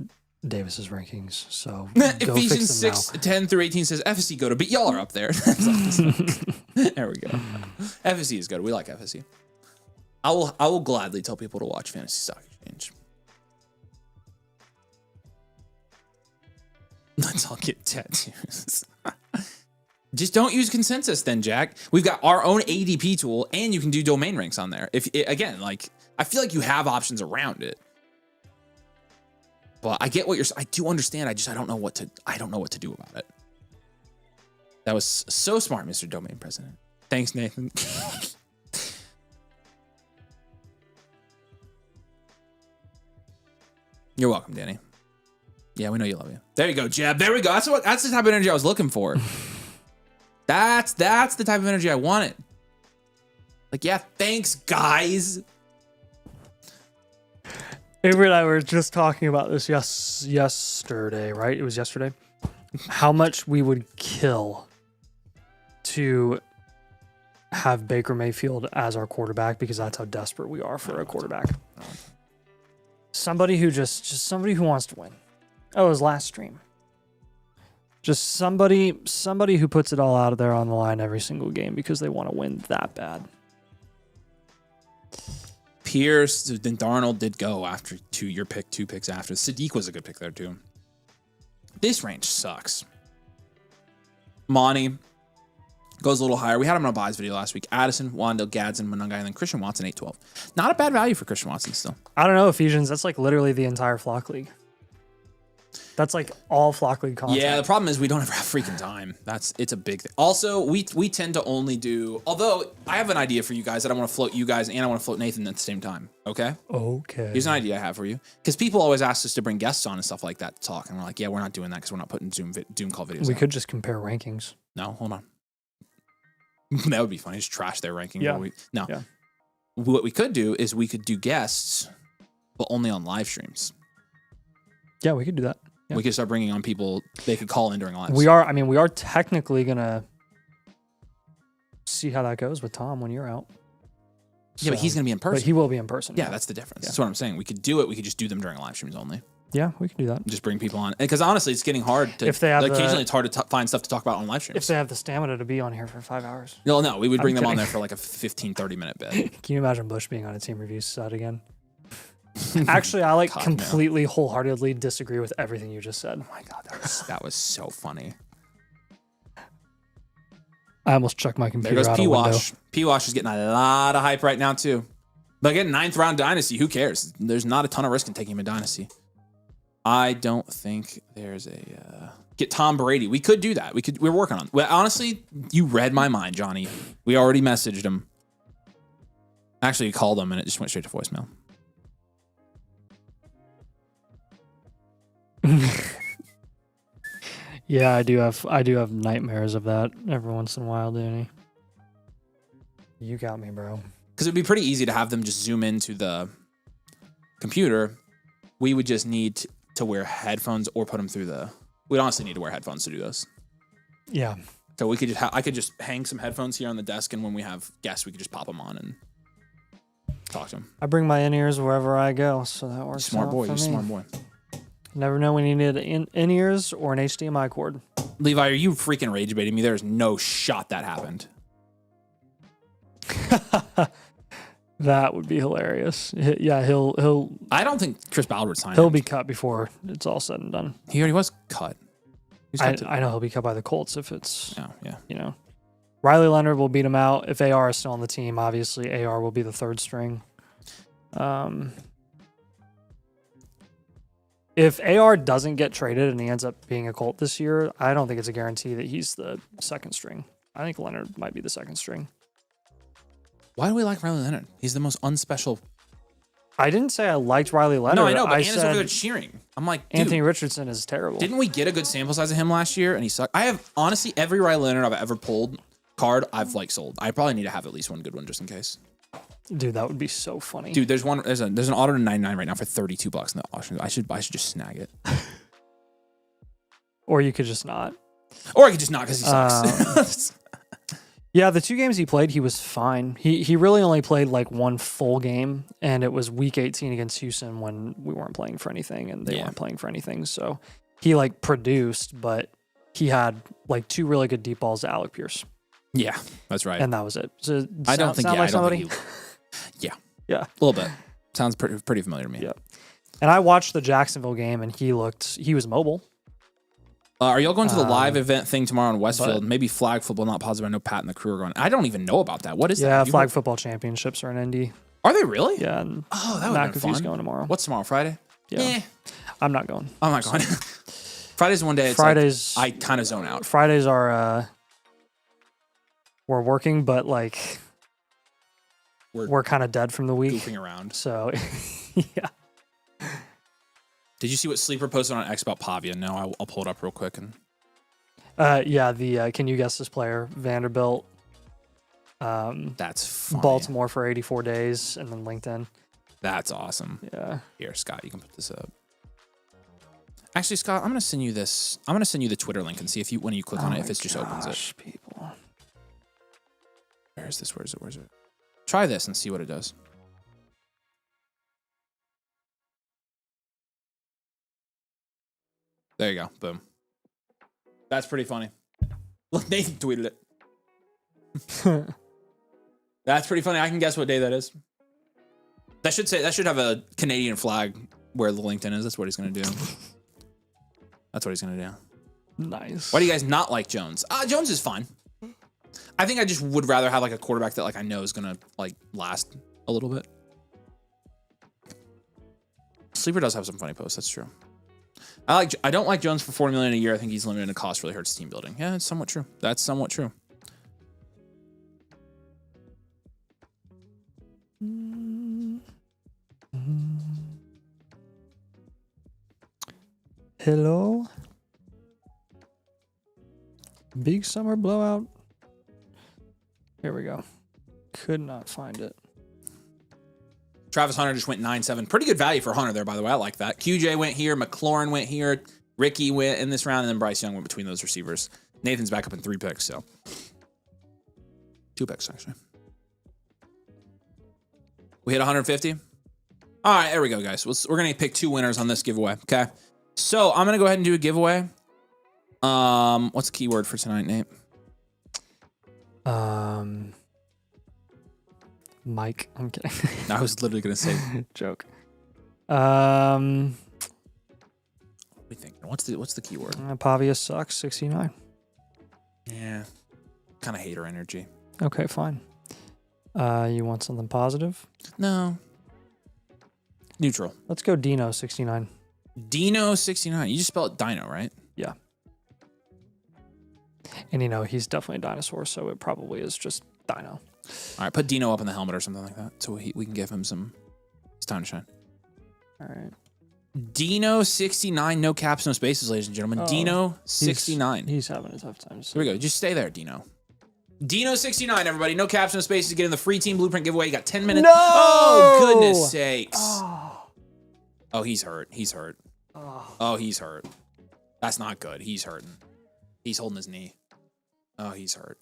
Davis's rankings. So Ephesians 6:10-18 says FSC go to, but y'all are up there. There we go. FSC is good. We like FSC. I will gladly tell people to watch Fantasy Stock Exchange. Let's all get tattoos. Just don't use consensus then, Jack. We've got our own ADP tool and you can do domain ranks on there. Again, like I feel like you have options around it. But I get what I do understand. I don't know what to do about it. That was so smart, Mr. Domain President. Thanks, Nathan. You're welcome, Danny. Yeah, we know you love you. There you go, Jeb. There we go. That's the type of energy I was looking for. That's the type of energy I wanted. Like, yeah, thanks, guys. Avery and I were just talking about this yesterday, right? It was yesterday. How much we would kill to have Baker Mayfield as our quarterback because that's how desperate we are for a quarterback. Somebody who somebody who wants to win. Oh, his last stream. Just somebody who puts it all out there on the line every single game because they want to win that bad. Pierce, then Darnold did go after two picks after. Sadiq was a good pick there too. This range sucks. Monty goes a little higher. We had him on a buys video last week. Addison, Wandale, Gadsden, Monungai, and then Christian Watson, 8-12. Not a bad value for Christian Watson still. I don't know, Ephesians. That's like literally the entire Flock League. That's like all Flock League content. Yeah, the problem is we don't ever have freaking time. It's a big thing. Also, we tend to only do, although I have an idea for you guys that I want to float you guys and I want to float Nathan at the same time. Okay? Okay. Here's an idea I have for you. Because people always ask us to bring guests on and stuff like that to talk. And we're like, yeah, we're not doing that because we're not putting Zoom call videos We out. could just compare rankings. No, hold on. That would be funny. Just trash their ranking. Yeah. No. Yeah. What we could do is we could do guests, but only on live streams. Yeah, we could do that. Yeah. We could start bringing on people they could call in during lives. We are technically going to see how that goes with Tom when you're out. Yeah, but he's going to be in person. But he will be in person. Yeah, that's the difference. Yeah. That's what I'm saying. We could do it. We could just do them during live streams only. Yeah, we can do that. Just bring people on. Because honestly, it's getting hard to. Occasionally, it's hard to find stuff to talk about on live streams. If they have the stamina to be on here for 5 hours. No, we would bring them on there for like a 15, 30-minute bit. Can you imagine Bush being on a team review set again? Actually, I completely, wholeheartedly disagree with everything you just said. Oh my God, that was so funny. I almost chucked my computer there goes out a window. P-Wash is getting a lot of hype right now, too. But again, 9th round Dynasty, who cares? There's not a ton of risk in taking him in Dynasty. I don't think there's a... get Tom Brady. We could do that. We're working on it. Well, honestly, you read my mind, Johnny. We already messaged him. Actually, you called him, and it just went straight to voicemail. Yeah, I do have nightmares of that every once in a while, Danny. You got me, bro. Because it'd be pretty easy to have them just zoom into the computer. We would just need to wear headphones or put them through the. We'd honestly need to wear headphones to do this. Yeah. So we could just I could just hang some headphones here on the desk, and when we have guests, we could just pop them on and talk to them. I bring my in-ears wherever I go, so that works. Smart boy, for you me. smart boy. Never know when you need in-ears or an HDMI cord. Levi, are you freaking rage baiting me? There's no shot that happened. That would be hilarious. Yeah, he'll. I don't think Chris Ballard signed. He'll him. be cut before it's all said and done. He already was cut. I know he'll be cut by the Colts if it's. Oh, yeah. You know, Riley Leonard will beat him out if AR is still on the team. Obviously, AR will be the third string. If AR doesn't get traded and he ends up being a Colt this year, I don't think it's a guarantee that he's the second string. I think Leonard might be the second string. Why do we like Riley Leonard? He's the most unspecial. I didn't say I liked Riley Leonard. No, I know, but I Anna's over said there cheering. I'm like, dude, Anthony Richardson is terrible. didn't we get a good sample size of him last year and he sucked? I have, honestly, every Riley Leonard I've ever pulled card, I've like sold. I probably need to have at least one good one just in case. Dude, that would be so funny. Dude, there's an auto to 99 right now for $32 in the auction. I should just snag it. Or you could just not. Or I could just not because he sucks. Yeah, the 2 games he played, he was fine. He really only played like one full game, and it was week 18 against Houston when we weren't playing for anything and they weren't playing for anything. So he like produced, but he had like 2 really good deep balls to Alec Pierce. Yeah, that's right. And that was it. So I don't think like somebody. Yeah. Yeah. A little bit. Sounds pretty familiar to me. Yeah. And I watched the Jacksonville game, and he was mobile. Are y'all going to the live event thing tomorrow in Westfield? Maybe flag football, not positive. I know Pat and the crew are going. I don't even know about that. What is that? Yeah, flag football championships are in Indy. Are they really? Yeah. And Oh, that would be fun. going tomorrow. What's tomorrow? Friday? Yeah. I'm not going. I'm not going. Friday's one day. It's Fridays. like, I kind of zone out. Fridays are we're working, but like we're kind of dead from the week. Goofing around. So yeah. Did you see what Sleeper posted on X about Pavia? No, I'll pull it up real quick. And can you guess this player? Vanderbilt. That's funny. Baltimore for 84 days, and then LinkedIn. That's awesome. Yeah. Here, Scott, you can put this up. Actually, Scott, I'm gonna send you this. I'm gonna send you the Twitter link and see if when you click on it, if it just opens it. People. Where is this? Where is it? Try this and see what it does. There you go. Boom. That's pretty funny. Look, Nathan tweeted it. That's pretty funny. I can guess what day that is. That should have a Canadian flag where the LinkedIn is. That's what he's gonna do. That's what he's gonna do. Nice. Why do you guys not like Jones? Jones is fine. I think I just would rather have like a quarterback that like I know is gonna like last a little bit. Sleeper does have some funny posts. That's true. I don't like Jones for $40 million a year. I think he's limited in cost. Really hurts team building. Yeah, it's somewhat true. That's somewhat true. Hello. Big summer blowout. Here we go. Could not find it. Travis Hunter just went 9-7. Pretty good value for Hunter there, by the way. I like that. QJ went here. McLaurin went here. Ricky went in this round, and then Bryce Young went between those receivers. Nathan's back up in 3 picks, so 2 picks actually. We hit 150. All right, there we go, guys. We're gonna pick 2 winners on this giveaway. Okay, so I'm gonna go ahead and do a giveaway. What's the keyword for tonight, Nate? Mike. I'm kidding. I was literally gonna say Joke. What do you think? What's the keyword? Pavia sucks. 69. Yeah, kind of hater energy. Okay, fine. You want something positive? No. Neutral. Let's go Dino 69. Dino 69. You just spell it Dino, right? Yeah. And he's definitely a dinosaur, so it probably is just Dino. All right, put Dino up in the helmet or something like that, so we can give him some. It's time to shine. All right. Dino 69, no caps, no spaces, ladies and gentlemen. Dino 69. He's having a tough time. Here we go. Just stay there, Dino. Dino 69, everybody. No caps, no spaces. Get in the free team blueprint giveaway. You got 10 minutes. No! Oh, goodness sakes. Oh, he's hurt. He's hurt. Oh, he's hurt. That's not good. He's hurting. He's holding his knee. Oh, he's hurt.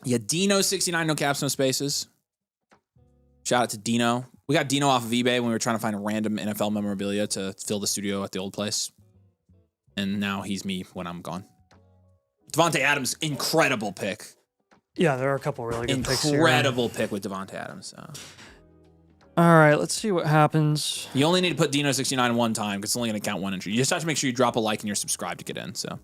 Yeah, Dino 69, no caps, no spaces. Shout out to Dino. We got Dino off of eBay when we were trying to find random NFL memorabilia to fill the studio at the old place. And now he's me when I'm gone. Devontae Adams, incredible pick. Yeah, there are a couple really good picks here. Incredible pick with Devontae Adams. All right, let's see what happens. You only need to put Dino 69 one time because it's only going to count one entry. You just have to make sure you drop a like and you're subscribed to get in. So,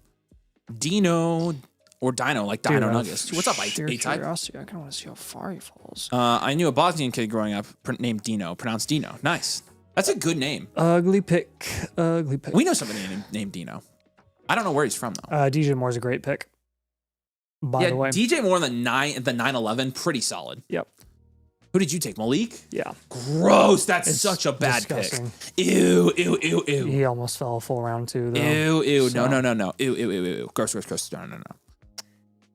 Dino or Dino, like Dino Nuggets. What's up, A-Type? Curiosity. I kind of want to see how far he falls. I knew a Bosnian kid growing up named Dino, pronounced Dino. Nice. That's a good name. Ugly pick. Ugly pick. We know somebody named Dino. I don't know where he's from, though. DJ Moore's a great pick. By the way. DJ Moore the 911, pretty solid. Yep. Who did you take, Malik? Yeah. Gross. That's such a bad disgusting. pick. Ew, ew, ew, ew. He almost fell a full round two, though. Ew, ew. So. No. Ew, ew, ew, ew. Gross. No.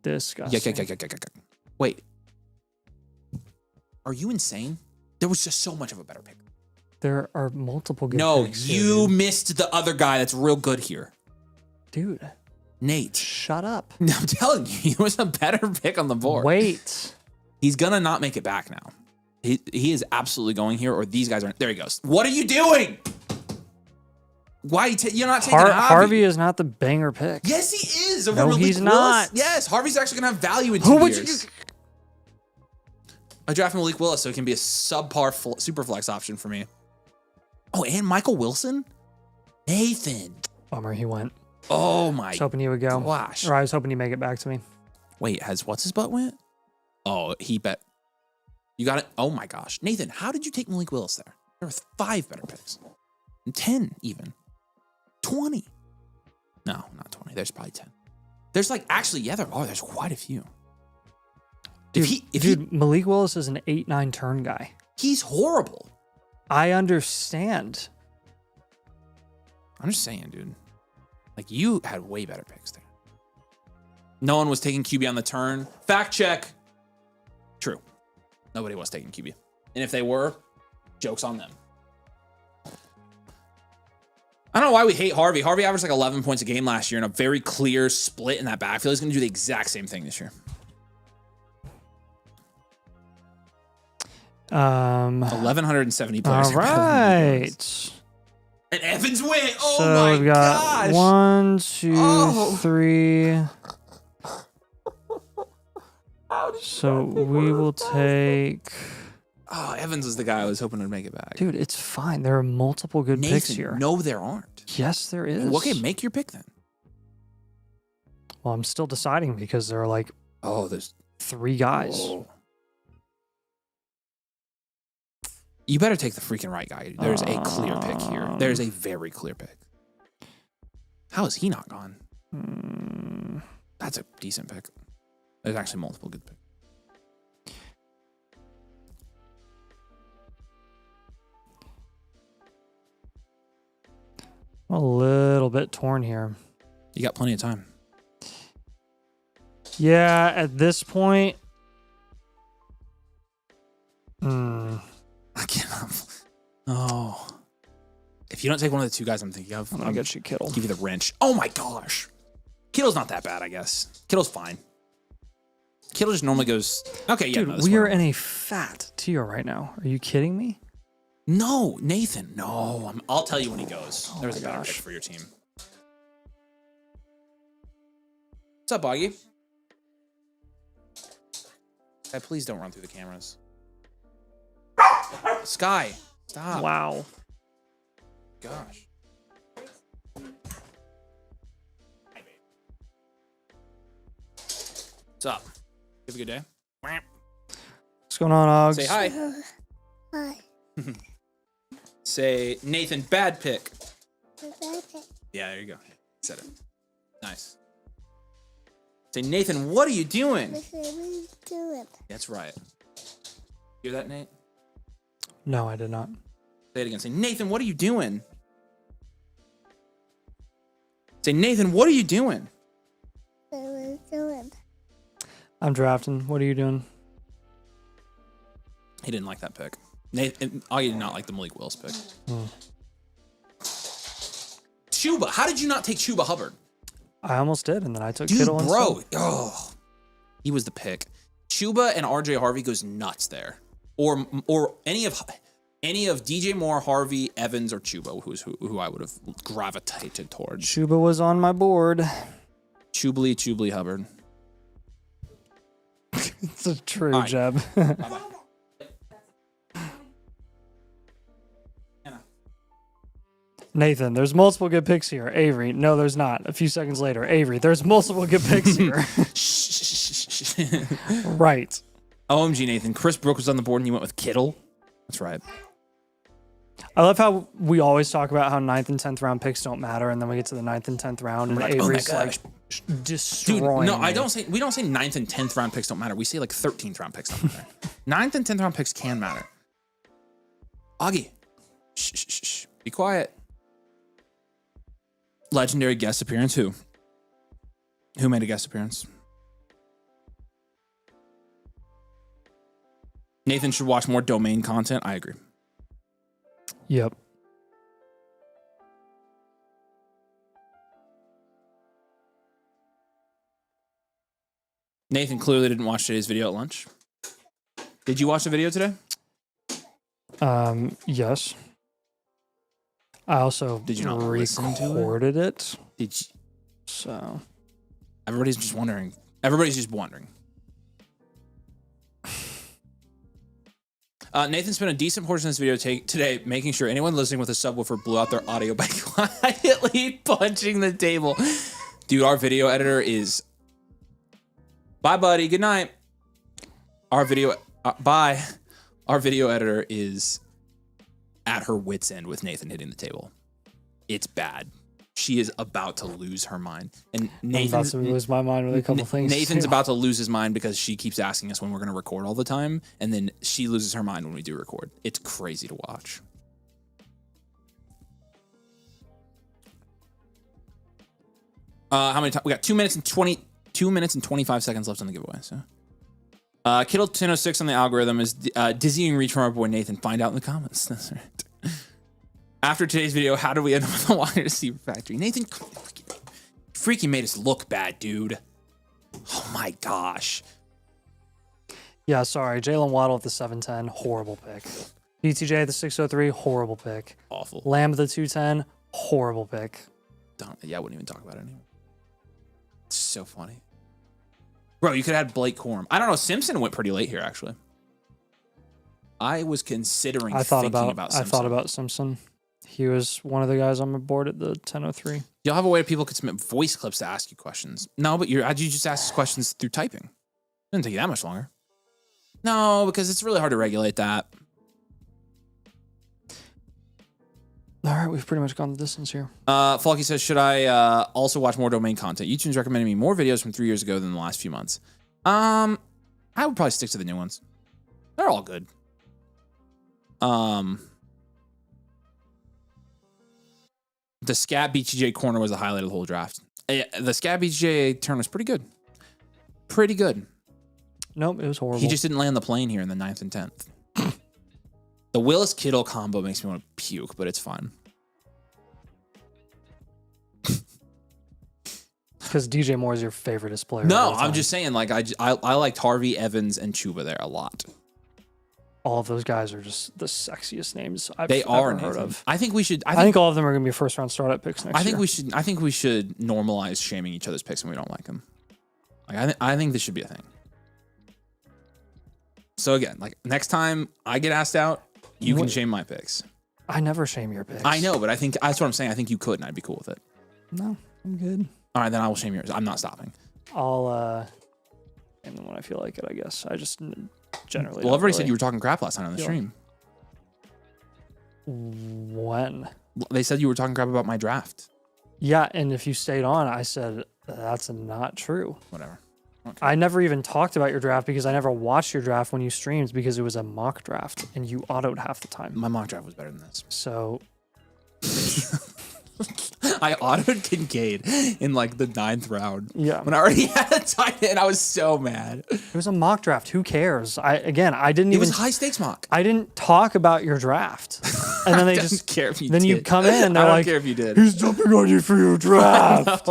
Disgusting. Wait. Are you insane? There was just so much of a better pick. There are multiple good picks. No, you missed the other guy that's real good here. Dude. Nate. Shut up. I'm telling you, he was a better pick on the board. Wait. He's going to not make it back now. He is absolutely going here, or these guys aren't. There he goes. What are you doing? Why you're not taking Harvey is not the banger pick. Yes, he is. No, he's not. Yes, Harvey's actually going to have value in 2 years. I drafted Malik Willis so he can be a subpar super flex option for me. Oh, and Michael Wilson? Nathan. Bummer he went. Oh, my I was hoping he would go. gosh. Or I was hoping he'd make it back to me. Wait, what's his butt went? Oh, he bet. You got it? Oh, my gosh. Nathan, how did you take Malik Willis there? There were 5 better picks. 10 even. 20. No, not 20. There's probably 10. There's like, actually, yeah, there's quite a few. Dude, Malik Willis is an 8-9 turn guy. He's horrible. I understand. I'm just saying, dude. Like, you had way better picks there. No one was taking QB on the turn. Fact check. True. Nobody was taking QB. And if they were, joke's on them. I don't know why we hate Harvey. Harvey averaged like 11 points a game last year in a very clear split in that backfield. He's going to do the exact same thing this year. 1,170 players. All right. And Evans went. Oh so my we've got gosh. 1, 2, 3. So we will take. Oh, Evans was the guy I was hoping would make it back. Dude, it's fine. There are multiple good picks here. No, there aren't. Yes, there is. Okay, make your pick then. Well, I'm still deciding because there are like there's 3 guys. Whoa. You better take the freaking right guy. There's a clear pick here. There's a very clear pick. How is he not gone? That's a decent pick. There's actually multiple good picks. I'm a little bit torn here. You got plenty of time. Yeah, at this point. I cannot. Oh. If you don't take one of the 2 guys I'm thinking of, I'll get you Kittle. Give you the wrench. Oh my gosh. Kittle's not that bad, I guess. Kittle's fine. Kittle just normally goes, okay, yeah. Dude, no, we are in a fat tier right now. Are you kidding me? No, Nathan. No, I'll tell you when he goes. There's a better pick for your team. What's up, Boggy? Sky, please don't run through the cameras. Sky, stop. Wow. Gosh. What's up? You have a good day? What's going on, Oggs? Say hi. Hi. Say, Nathan, bad pick. Bad pick. Yeah, there you go. Said it. Nice. Say, Nathan, what are you doing? What are you doing? That's right. Hear that, Nate? No, I did not. Say it again. Say, Nathan, what are you doing? Say, Nathan, what are you doing? I'm drafting. What are you doing? He didn't like that pick. Nathan, Augie did not like the Malik Willis pick. Chuba, how did you not take Chuba Hubbard? I almost did, and then I took Dude, Kittle bro. instead. Oh, he was the pick. Chuba and RJ Harvey goes nuts there. Or any of DJ Moore, Harvey, Evans, or Chuba, who I would have gravitated towards. Chuba was on my board. Chubly Hubbard. It's a true right. Jeb. Nathan, there's multiple good picks here. Avery, no, there's not. A few seconds later, Avery, there's multiple good picks here. Right. OMG, Nathan. Chris Brook was on the board and you went with Kittle. That's right. I love how we always talk about how 9th and 10th round picks don't matter, and then we get to the 9th and 10th round, and like, Avery's oh my like gosh. destroying. Dude, no, me. we don't say 9th and 10th round picks don't matter. We say like 13th round picks don't matter. 9th and 10th round picks can matter. Augie. Shh. Be quiet. Legendary guest appearance. Who made a guest appearance? Nathan should watch more domain content. I agree. Yep. Nathan clearly didn't watch today's video at lunch. Did you watch the video today? Yes. I also Did you not listen to it? recorded it? Did you? So Everybody's just wondering. Everybody's just wondering. Nathan spent a decent portion of this video today making sure anyone listening with a subwoofer blew out their audio by quietly punching the table. Dude, our video editor is... Bye, buddy. Good night. Bye. Our video editor is at her wit's end with Nathan hitting the table. It's bad. She is about to lose her mind. And Nathan's about to lose my mind with a couple things. Nathan's too. about to lose his mind because she keeps asking us when we're going to record all the time. And then she loses her mind when we do record. It's crazy to watch. How many times? We got 2 minutes and 25 seconds left on the giveaway. So, Kittle 1006 on the algorithm is dizzying reach from our boy Nathan. Find out in the comments. That's right. After today's video, how do we end up with a wide receiver factory? Nathan, freaking made us look bad, dude. Oh my gosh. Yeah, sorry. Jalen Waddle at the 710, horrible pick. BTJ at the 603, horrible pick. Awful. Lamb at the 210, horrible pick. I wouldn't even talk about it anymore. It's so funny. Bro, you could have had Blake Corum. I don't know. Simpson went pretty late here, actually. I was considering thinking about Simpson. I thought about Simpson. He was one of the guys on my board at the 1003. You'll have a way that people could submit voice clips to ask you questions. No, but how'd you just ask questions through typing? Didn't take you that much longer. No, because it's really hard to regulate that. All right, we've pretty much gone the distance here. Falky says, should I also watch more domain content? YouTube's recommending me more videos from 3 years ago than the last few months. I would probably stick to the new ones. They're all good. The Scat BTJ corner was the highlight of the whole draft. The Scat BTJ turn was pretty good. Pretty good. Nope, it was horrible. He just didn't land the plane here in the 9th and 10th. The Willis Kittle combo makes me want to puke, but it's fine. Because DJ Moore is your favoriteest player. No, I'm just saying, like, I liked Harvey, Evans, and Chuba there a lot. All of those guys are just the sexiest names I've ever heard of. I think we should. I think all of them are going to be first round startup picks next year. I think we should normalize shaming each other's picks when we don't like them. Like, I think this should be a thing. So again, like, next time I get asked out, you can shame my picks. I never shame your picks. I know, but I think that's what I'm saying. I think you could, and I'd be cool with it. No, I'm good. All right, then I will shame yours. I'm not stopping. I'll shame them when I feel like it, I guess. I just generally. Well, everybody said you were talking crap last night on the stream. When? They said you were talking crap about my draft. Yeah, and if you stayed on, I said that's not true. Whatever. Okay. I never even talked about your draft because I never watched your draft when you streamed because it was a mock draft and you autoed half the time. My mock draft was better than this. So I autoed Kincaid in like the 9th round. yeah, When I already had a tight end, I was so mad. it was a mock draft. Who cares? I didn't It even. was high stakes mock. I didn't talk about your draft, and then they I don't just care if you then did. you come in and they're I don't like, care if you did. "He's jumping on you for your draft."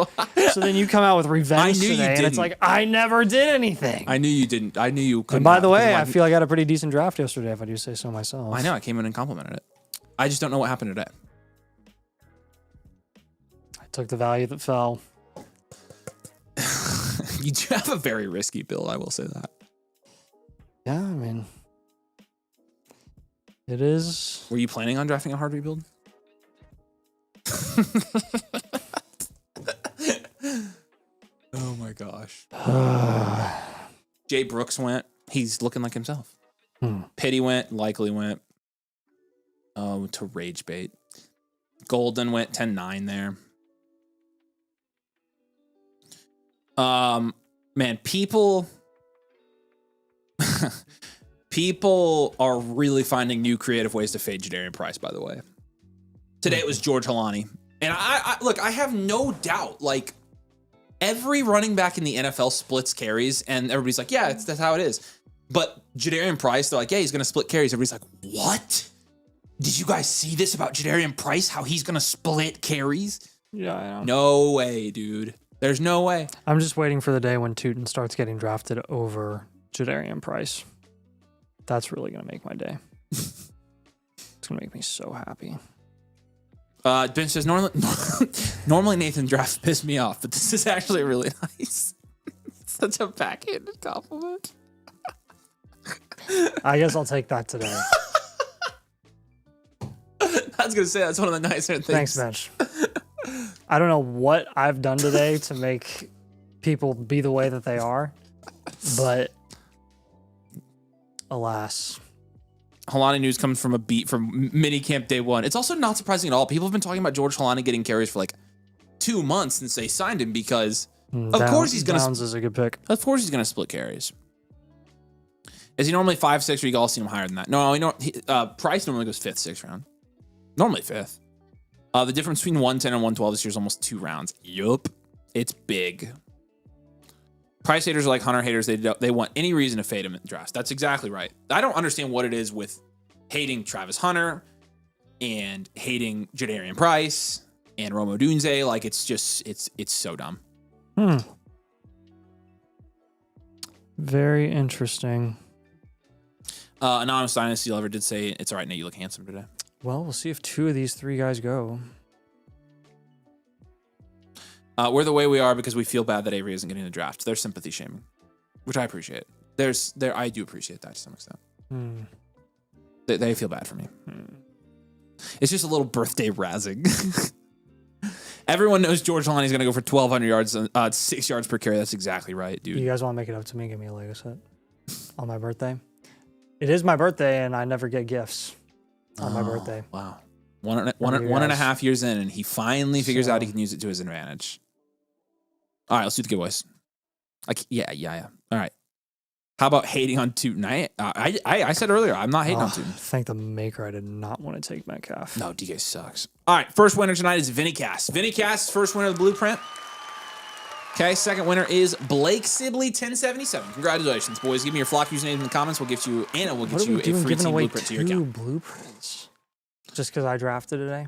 So then you come out with revenge knew you today, and it's didn't. like I never did anything. I knew you didn't. I knew you couldn't. And by the have, way, because, I like, feel like I had a pretty decent draft yesterday, if I do say so myself. I know. I came in and complimented it. I just don't know what happened today. I took the value that fell. You do have a very risky build. I will say that. Yeah, I mean, it is. Were you planning on drafting a hard rebuild? Oh my gosh. Jay Brooks went. He's looking like himself. Pity went. Likely went. Oh, to rage bait. Golden went 10-9 there. Man, people are really finding new creative ways to fade Jadarian Price, by the way. Today it was George Halani. And I look, I have no doubt, like, every running back in the NFL splits carries, and everybody's like, yeah, that's how it is. But Jadarian Price, they're like, yeah, he's going to split carries. Everybody's like, what? Did you guys see this about Jadarian Price, how he's going to split carries? Yeah, I know. No way, dude. There's no way. I'm just waiting for the day when Tootin starts getting drafted over Jadarian Price. That's really going to make my day. It's going to make me so happy. Ben says, normally Nathan drafts piss me off, but this is actually really nice. Such a backhanded compliment. I guess I'll take that today. I was going to say, that's one of the nicer things. Thanks, Bench. I don't know what I've done today to make people be the way that they are, but alas. Halani news comes from a beat from minicamp day one. It's also not surprising at all. People have been talking about George Halani getting carries for like 2 months since they signed him because of course he's going to. Downs is a good pick. Of course he's going to split carries. Is he normally 5-6 or you all seen him higher than that? No, Price normally goes 5th, 6th round. Normally 5th. The difference between 110 and 112 this year is almost 2 rounds. Yup. It's big. Price haters are like Hunter haters. They want any reason to fade him in drafts. That's exactly right. I don't understand what it is with hating Travis Hunter and hating Jadarian Price and Rome Odunze. Like, it's just, it's so dumb. Very interesting. Anonymous Dynasty Lover did say, it's all right, Nate, you look handsome today. Well, we'll see if 2 of these 3 guys go. We're the way we are because we feel bad that Avery isn't getting the draft. They're sympathy shaming, which I appreciate. I do appreciate that to some extent. They feel bad for me. It's just a little birthday razzing. Everyone knows George Halani is going to go for 1,200 yards, 6 yards per carry. That's exactly right, dude. You guys want to make it up to me? Give me a Lego set on my birthday. It is my birthday, and I never get gifts on my birthday. Wow. One and a half years in, and he finally figures out he can use it to his advantage. All right, let's do the giveaways. Yeah. All right. How about hating on Tootin? I said earlier, I'm not hating on Tootin. Thank the maker I did not want to take Metcalf. No, DK sucks. All right, first winner tonight is VinnyCast. VinnyCast, first winner of the blueprint. Okay, second winner is Blake Sibley 1077. Congratulations, boys. Give me your flock username in the comments. We'll give you, Anna will get you a free team blueprint to your account. Blueprints? Just because I drafted today?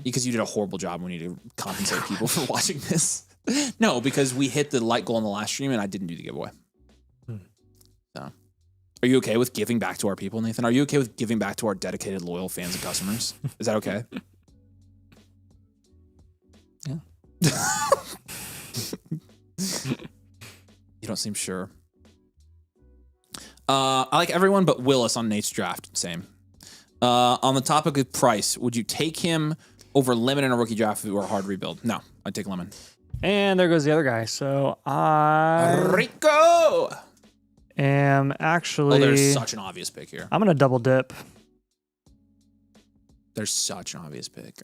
Because you did a horrible job. We need to compensate people for watching this. No, because we hit the like goal in the last stream and I didn't do the giveaway. So, are you okay with giving back to our people, Nathan? Are you okay with giving back to our dedicated, loyal fans and customers? Is that okay? Yeah. You don't seem sure. I like everyone but Willis on Nate's draft. Same. On the topic of Price, would you take him over Lemon in a rookie draft if it were a hard rebuild? No, I'd take Lemon. And there goes the other guy. So I Rico am actually. Oh, there's such an obvious pick here. I'm gonna double dip. There's such an obvious pick.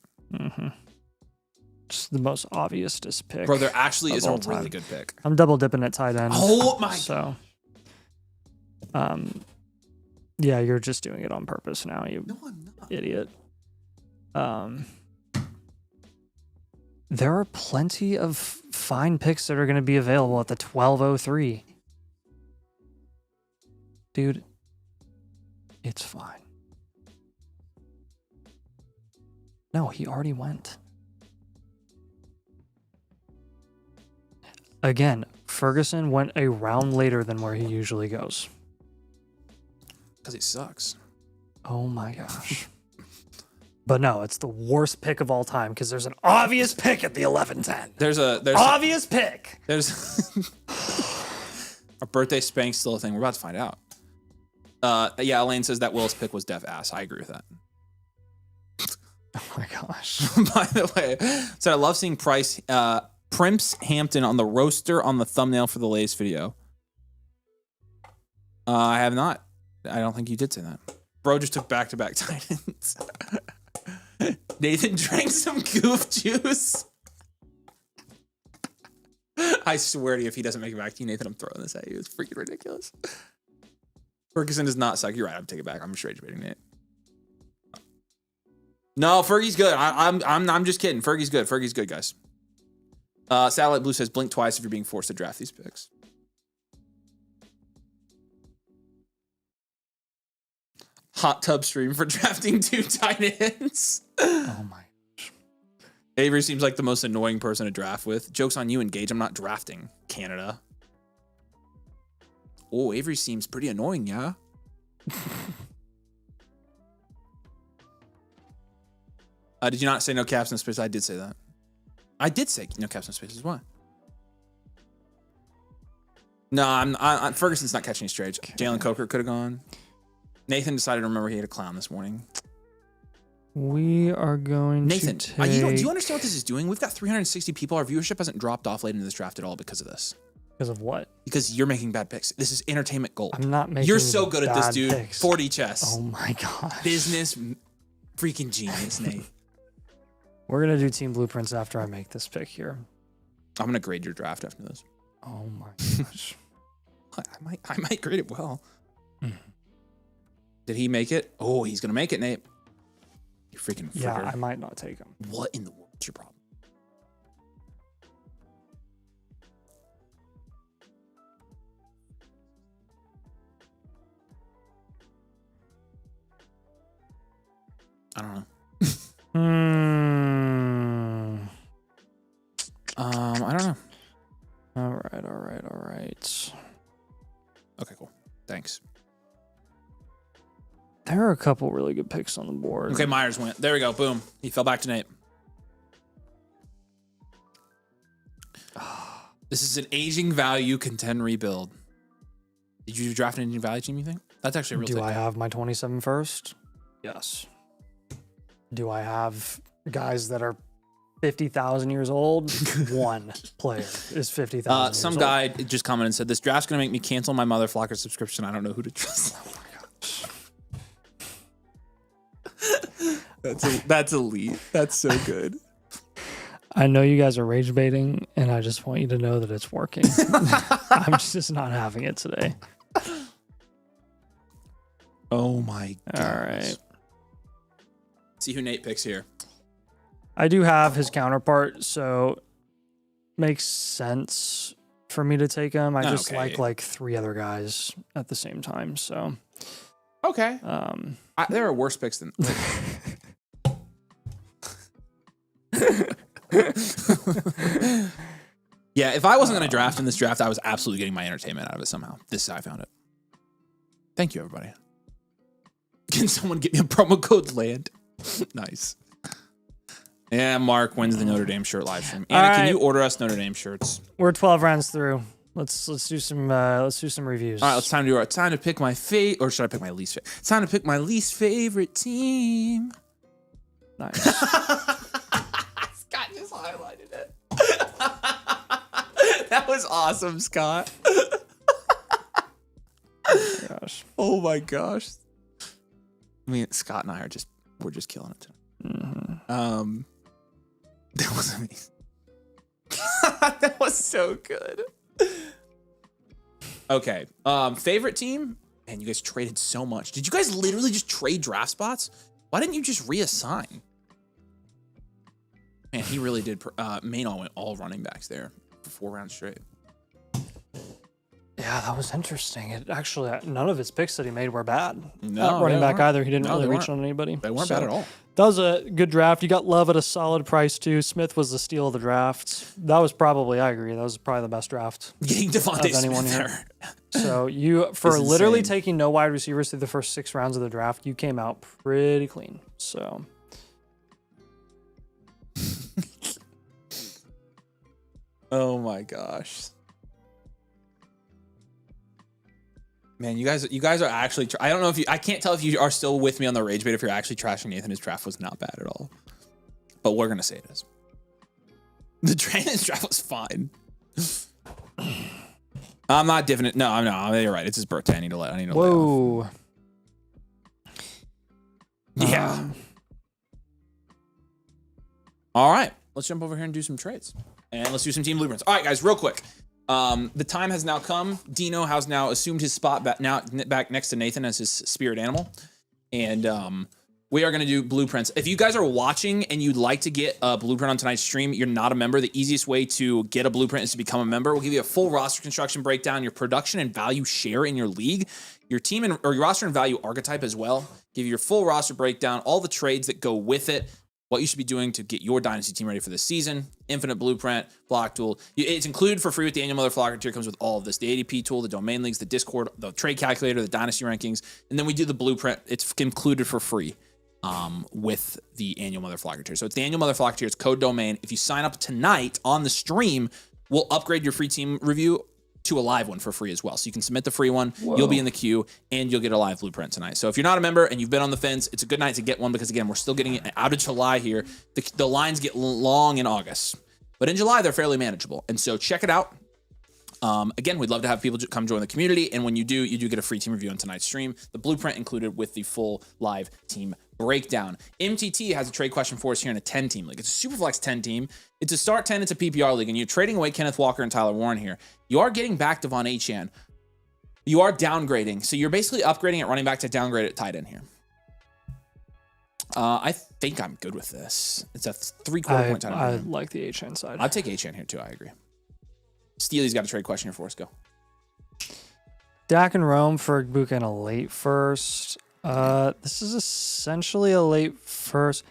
Just the most obvious pick. Bro, there actually is a all really time. good pick. I'm double dipping at tight end. Oh my So, yeah, you're just doing it on purpose now, you No, I'm not. idiot. There are plenty of fine picks that are going to be available at the 12:03. Dude, it's fine. No, he already went. Again, Ferguson went a round later than where he usually goes. Because he sucks. Oh my gosh. But no, it's the worst pick of all time because there's an obvious pick at the 11:10. There's Obvious pick. There's our birthday spank's still a thing. We're about to find out. Yeah, Elaine says that Will's pick was def ass. I agree with that. Oh my gosh. By the way, so I love seeing Primps Hampton on the roaster on the thumbnail for the latest video. I have not. I don't think you did say that. Bro just took back-to-back Titans. Nathan drank some goof juice. I swear to you, if he doesn't make it back to you, Nathan, I'm throwing this at you. It's freaking ridiculous. Ferguson is not suck. You're right. I'm taking it back. I'm straight debating Nate. No, Fergie's good. I'm just kidding. Fergie's good. Fergie's good, guys. Satellite Blue says blink twice if you're being forced to draft these picks. Hot tub stream for drafting 2 tight ends. Oh my gosh. Avery seems like the most annoying person to draft with. Joke's on you, Engage. I'm not drafting Canada. Oh, Avery seems pretty annoying, yeah? Did you not say no caps, no spaces? I did say that. I did say no caps, no spaces. What? No, I'm Ferguson's not catching straight. Okay. Jalen Coker could have gone. Nathan decided to remember he had a clown this morning. We are going Nathan, to take... do you understand what this is doing? We've got 360 people. Our viewership hasn't dropped off late into this draft at all because of this. Because of what? Because you're making bad picks. This is entertainment gold. I'm not making You're so good at this, bad dude. picks. 40 chess. Oh my gosh. Business freaking genius, Nate. We're going to do team blueprints after I make this pick here. I'm going to grade your draft after this. Oh my gosh. I might grade it well. Did he make it? Oh, he's going to make it, Nate. You freaking fricker. Yeah, I might not take him. What in the world's your problem? I don't know. I don't know. All right. Okay, cool. Thanks. There are a couple really good picks on the board. Okay, Myers went. There we go. Boom. He fell back to Nate. This is an aging value contend rebuild. Did you draft an aging value team, you think? That's actually a real Do I have my 27 first? Yes. Do I have guys that are 50,000 years old? One player is 50,000 years Some old. guy just commented and said, this draft's going to make me cancel my Mother Flocker subscription. I don't know who to trust. Oh my gosh. That's elite. That's so good. I know you guys are rage baiting, and I just want you to know that it's working. I'm just not having it today. Oh my god. All right. See who Nate picks here. I do have his counterpart, so makes sense for me to take him. I just Okay. like 3 other guys at the same time, so Okay. There are worse picks than. Yeah, if I wasn't going to draft in this draft, I was absolutely getting my entertainment out of it somehow. This is how I found it. Thank you, everybody. Can someone get me a promo code LAND? Nice. Yeah, Mark wins the Notre Dame shirt live stream. Anna, can you order us Notre Dame shirts? We're 12 rounds through. Let's do some reviews. All right, it's time to pick my or should I pick my least favorite? It's time to pick my least favorite team. Nice. Scott just highlighted it. That was awesome, Scott. Gosh. Oh my gosh. I mean, Scott and I we're just killing it tonight. Mm-hmm. That was amazing. That was so good. Okay. Favorite team? Man, you guys traded so much. Did you guys literally just trade draft spots? Why didn't you just reassign? Man, he really did. Maynard went all running backs there for 4 rounds straight. Yeah, that was interesting. It actually, none of his picks that he made were bad. No, Not running they back weren't. either. He didn't No, really they reach weren't. on anybody. They weren't bad at all. That was a good draft. You got Love at a solid price too. Smith was the steal of the draft. That was probably, I agree, that was probably the best draft Getting Devontae of anyone Smith here. there. So you, for That's literally insane. taking no wide receivers through the first 6 rounds of the draft, you came out pretty clean. So Oh my gosh. Man, you guys are actually. I don't know if you. I can't tell if you are still with me on the rage bait. If you're actually trashing Nathan, his draft was not bad at all. But we're gonna say it is. The his draft was fine. I'm not diving it. No, you're right. It's his birthday. I need to let. whoa. Yeah. All right. Let's jump over here and do some trades. And let's do some team blueprints. All right, guys, real quick. The time has now come. Dino has now assumed his spot back next to Nathan as his spirit animal. And we are going to do blueprints. If you guys are watching and you'd like to get a blueprint on tonight's stream, you're not a member, the easiest way to get a blueprint is to become a member. We'll give you a full roster construction breakdown, your production and value share in your league, your team or your roster and value archetype as well. Give you your full roster breakdown, all the trades that go with it, what you should be doing to get your Dynasty team ready for this season, infinite blueprint, block tool. It's included for free with the annual Mother Flocker tier. Comes with all of this, the ADP tool, the domain links, the Discord, the trade calculator, the Dynasty rankings, and then we do the blueprint. It's included for free with the annual Mother Flocker tier. So it's the annual Mother Flocker tier. It's code domain. If you sign up tonight on the stream, we'll upgrade your free team review to a live one for free as well. So you can submit the free one, you'll be in the queue, and you'll get a live blueprint tonight. So if you're not a member and you've been on the fence, it's a good night to get one because, again, we're still getting it out of July here. The lines get long in August, but in July, they're fairly manageable. And so check it out. Again, we'd love to have people come join the community, and when you do get a free team review on tonight's stream. The blueprint included with the full live team breakdown. MTT has a trade question for us here in a 10-team league. It's a Superflex 10 team. It's a start 10. It's a PPR league, and you're trading away Kenneth Walker and Tyler Warren here. You are getting back Devon Achane. You are downgrading, so you're basically upgrading at running back to downgrade at tight end here. I think I'm good with this. It's a 3/4 point tight end. I like the H-N side. I'd take Achane here too. I agree. Steely's got a trade question here for us. Go. Dak and Rome for Buka in a late first. This is essentially a late first.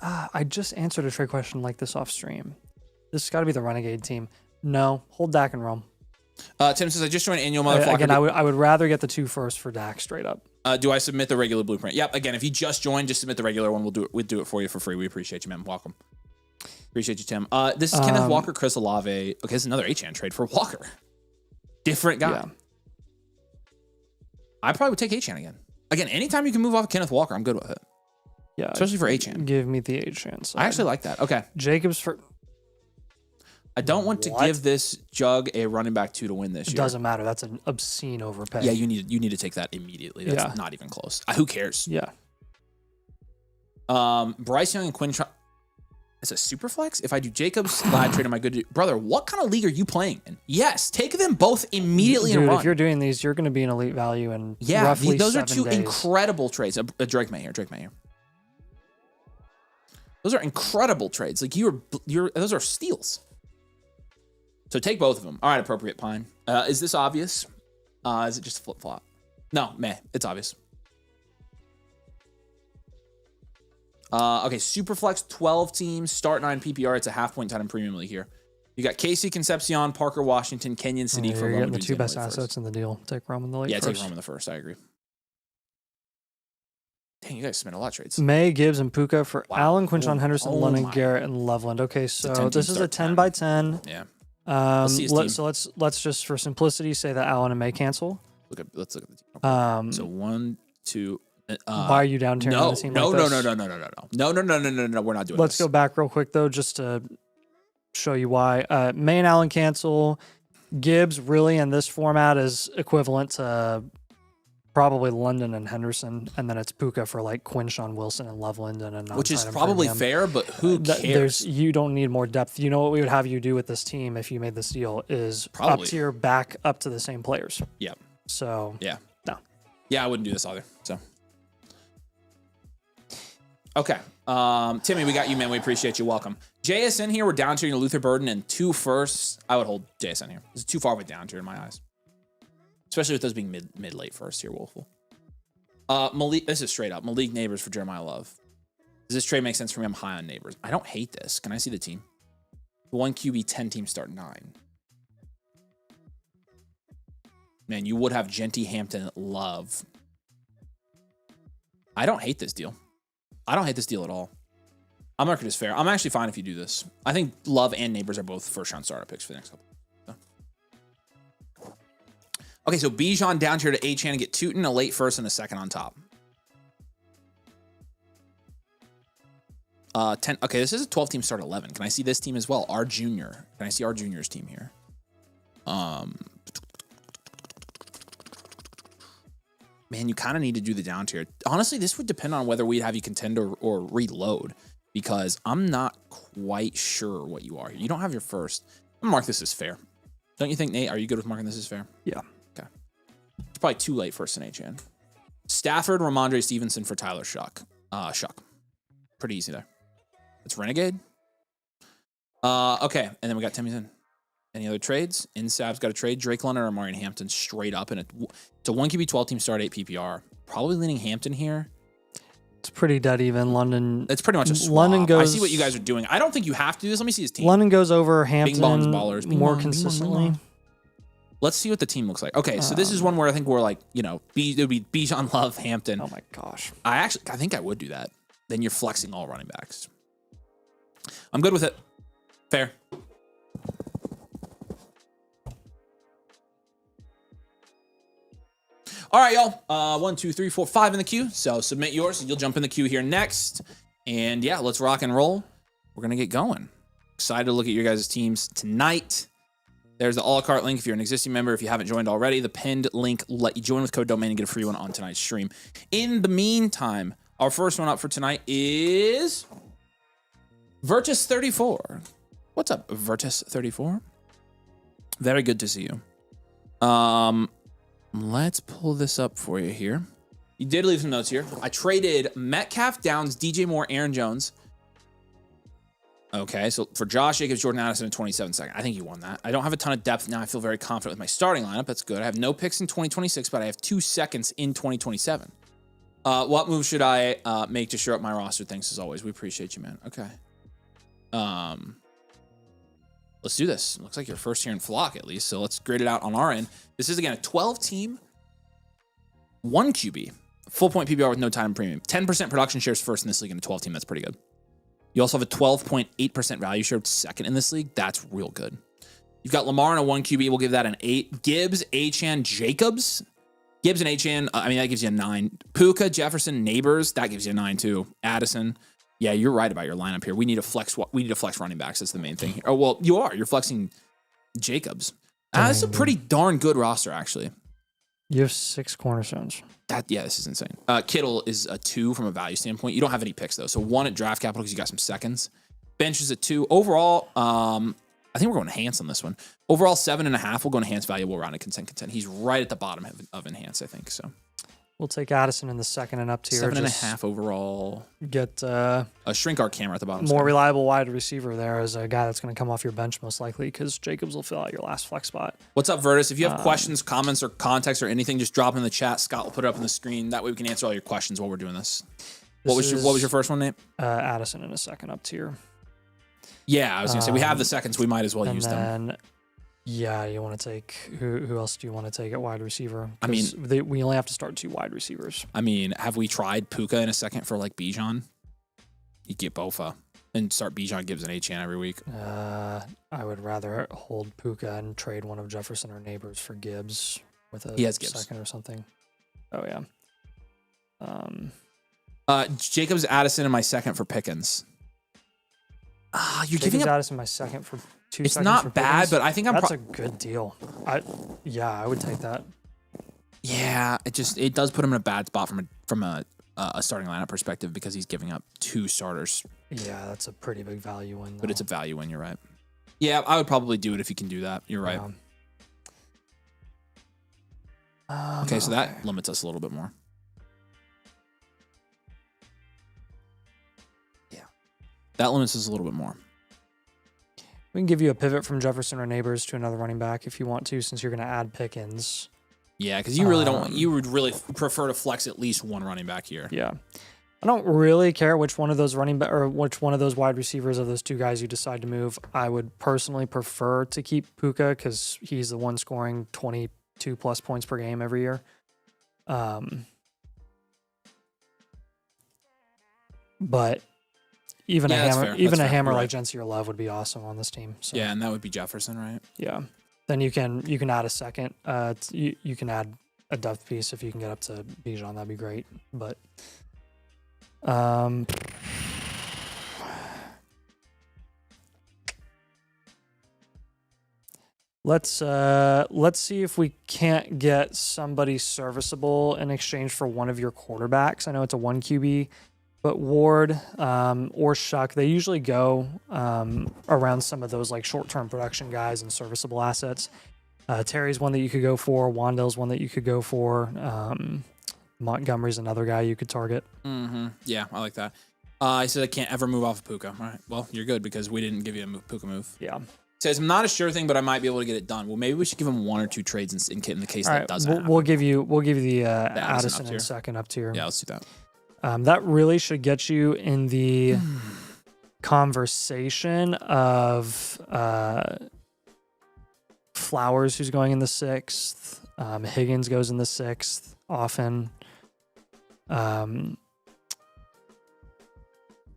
I just answered a trade question like this off stream. This has got to be the Renegade team. No, hold Dak and Rome. Tim says, I just joined annual Mother Flocker. Again, I would rather get the 2 first for Dak straight up. Do I submit the regular blueprint? Yep. Again, if you just joined, just submit the regular one. We'll do it for you for free. We appreciate you, man. Welcome. Appreciate you, Tim. This is Kenneth Walker, Chris Olave. Okay, this is another Achane trade for Walker. Different guy. Yeah. I probably would take Achane again. Again, anytime you can move off Kenneth Walker, I'm good with it. Yeah. Especially for Achane. Give me the H-N side. I actually like that. Okay. Jacobs for... I don't want to give this jug a running back 2 to win this year. It doesn't matter. That's an obscene overpay. Yeah, you need to take that immediately. That's not even close. Who cares? Yeah. Bryce Young and Quinn. It's a super flex. If I do Jacobs, Lad trade, am I good to do? Brother, what kind of league are you playing in? Yes, take them both immediately and run. If you're doing these, you're going to be in elite value in roughly those 7 are 2 days. incredible trades. Drake May here. Those are incredible trades. Like those are steals. So take both of them. All right, appropriate Pine. Is this obvious? Is it just flip flop? No, meh. It's obvious. Okay, Superflex 12 teams, start 9 PPR. It's a half-point tight end premium league here. You got Casey Concepcion, Parker Washington, Kenyon City for you're Loan getting the Dudes 2 in best late first. assets in the deal. Take Rome in the late Yeah, first. take Rome in the first. I agree. Dang, you guys submit a lot of trades. May, Gibbs, and Puka for Wow. Allen, Quinshon, Henderson, Oh Lennon, my. Garrett, and Loveland. Okay, so 10 this team is a start 10 10. by 10. Yeah. Let's see his team. So let's just for simplicity say that Allen and May cancel. Let's look at the team. So 1, 2. Why are you down tiering No, the team no, like no, this? no. We're not doing Let's this. go back real quick though, just to show you why. May and Allen cancel. Gibbs really in this format is equivalent to probably London and Henderson, and then it's Puka for like Quinshawn Wilson and Loveland and a Which is non-sign probably premium. fair, but who cares? You don't need more depth. You know what we would have you do with this team if you made this deal is Probably. up tier back up to the same players. Yeah. So Yeah. no. Yeah, I wouldn't do this either. So. Okay. Timmy, we got you, man. We appreciate you. Welcome. JSN here. We're down tiering Luther Burden and 2 firsts. I would hold JSN here. It's too far of a down tier in my eyes. Especially with those being mid-late first here, Wolful. Malik, this is straight up. Malik Neighbors for Jeremiah Love. Does this trade make sense for me? I'm high on Neighbors. I don't hate this. Can I see the team? 1 QB, 10 teams start 9. Man, you would have Genty, Hampton, Love. I don't hate this deal. I don't hate this deal at all. I'm marking this fair. I'm actually fine if you do this. I think Love and Neighbors are both first-round startup picks for the next couple. So. Okay, so Bijan down here to Achane and get Tootin, a late first and a second on top. 10. Okay, this is a 12-team start 11. Can I see this team as well? Our junior. Can I see our junior's team here? Man, you kind of need to do the down tier. Honestly, this would depend on whether we'd have you contend or reload, because I'm not quite sure what you are here. You don't have your first. I'm gonna mark this as fair. Don't you think, Nate? Are you good with marking this as fair? Yeah. Okay. It's probably too late first in HN. Stafford, Ramondre Stevenson for Tyler Shuck. Shuck. Pretty easy there. It's Renegade. Okay, and then we got Timmy's. Any other trades? Insab's got a trade. Drake London or Marion Hampton straight up. And it's a 1 QB 12 team start 8 PPR. Probably leaning Hampton here. It's pretty dead even. London. It's pretty much a swap. London goes, I see what you guys are doing. I don't think you have to do this. Let me see his team. London goes over Hampton Bing bongs, ballers. Bing more bong, consistently. bing bong, bing bong. Let's see what the team looks like. Okay, so this is one where I think we're like, it would be Bijan, Love, Hampton. Oh my gosh. I think I would do that. Then you're flexing all running backs. I'm good with it. Fair. All right, y'all. 1, 2, 3, 4, 5 in the queue. So submit yours, and you'll jump in the queue here next. And yeah, let's rock and roll. We're gonna get going. Excited to look at your guys' teams tonight. There's the a la carte link if you're an existing member. If you haven't joined already, the pinned link will let you join with code domain and get a free one on tonight's stream. In the meantime, our first one up for tonight is Virtus34. What's up, Virtus34? Very good to see you. Let's pull this up for you here. You did leave some notes here. I traded Metcalf, Downs, DJ Moore, Aaron Jones. Okay, so for Josh Jacobs, Jordan Addison in 27 seconds. I think you won that. I don't have a ton of depth now. I feel very confident with my starting lineup. That's good. I have no picks in 2026, but I have 2 seconds in 2027. What move should I make to shore up my roster? Thanks as always. We appreciate you, man. Okay. Let's do this. Looks like you're first here in Flock, at least. So let's grade it out on our end. This is, again, a 12-team, 1 QB, full point PPR with no time premium. 10% production shares first in this league in a 12-team. That's pretty good. You also have a 12.8% value share second in this league. That's real good. You've got Lamar in a 1 QB. We'll give that an 8. Gibbs, Achane, Jacobs. Gibbs and Achane, that gives you a 9. Puka, Jefferson, Neighbors. That gives you a 9, too. Addison. Yeah, you're right about your lineup here. We need to flex running backs. That's the main thing here. Oh, well, you are. You're flexing Jacobs. That's a pretty darn good roster, actually. You have 6 cornerstones. This is insane. Kittle is a 2 from a value standpoint. You don't have any picks, though. So 1 at draft capital because you got some seconds. Bench is a 2. Overall, I think we're going enhance on this one. Overall, 7.5. We'll go enhance valuable rounded consent. He's right at the bottom of enhance, I think. So we'll take Addison in the second and up tier. 7.5 overall. Get shrink our camera at the bottom. More reliable wide receiver there as a guy that's going to come off your bench most likely because Jacobs will fill out your last flex spot. What's up, Virtus? If you have questions, comments, or context or anything, just drop them in the chat. Scott will put it up on the screen. That way we can answer all your questions while we're doing this. What was your first one, Nate? Addison in a second up tier. Yeah, I was going to say, we have the seconds. We might as well use them. Yeah, you want to take who else do you want to take at wide receiver? I mean, we only have to start 2 wide receivers. I mean, have we tried Puka in a second for like Bijan? You get Bofa and start Bijan, Gibbs, and Achane every week. I would rather hold Puka and trade one of Jefferson or Neighbors for Gibbs with a second or something. Oh yeah. Jacobs, Addison in my second for Pickens. You're giving up Addison my second for 2 seconds. It's not bad, but I think that's a good deal. I would take that. Yeah, it does put him in a bad spot from a starting lineup perspective because he's giving up 2 starters. Yeah, that's a pretty big value win. But it's a value win. You're right. Yeah, I would probably do it if you can do that. You're right. Okay, so that limits us a little bit more. Yeah, that limits us a little bit more. We can give you a pivot from Jefferson or Neighbors to another running back if you want to, since you're going to add Pickens. Yeah, because you really don't. You would really prefer to flex at least one running back here. Yeah, I don't really care which one of those which one of those wide receivers of those 2 guys you decide to move. I would personally prefer to keep Puka because he's the one scoring 22 plus points per game every year. But even a hammer like Gensier Love would be awesome on this team. So. Yeah, and that would be Jefferson, right? Yeah. Then you can add a second. You can add a depth piece if you can get up to Bijan. That'd be great. But let's see if we can't get somebody serviceable in exchange for one of your quarterbacks. I know it's a 1 QB. But Ward or Shuck, they usually go around some of those like short-term production guys and serviceable assets. Terry's one that you could go for. Wandell's one that you could go for. Montgomery's another guy you could target. Mm-hmm. Yeah, I like that. I said I can't ever move off of Puka. All right, well, you're good because we didn't give you a Puka move. Yeah. Says, I'm not a sure thing, but I might be able to get it done. Well, maybe we should give him 1 or 2 trades in the case that doesn't happen. We'll give you the Addison in second up tier. Yeah, let's do that. That really should get you in the conversation of Flowers, who's going in the 6th. Higgins goes in the 6th often.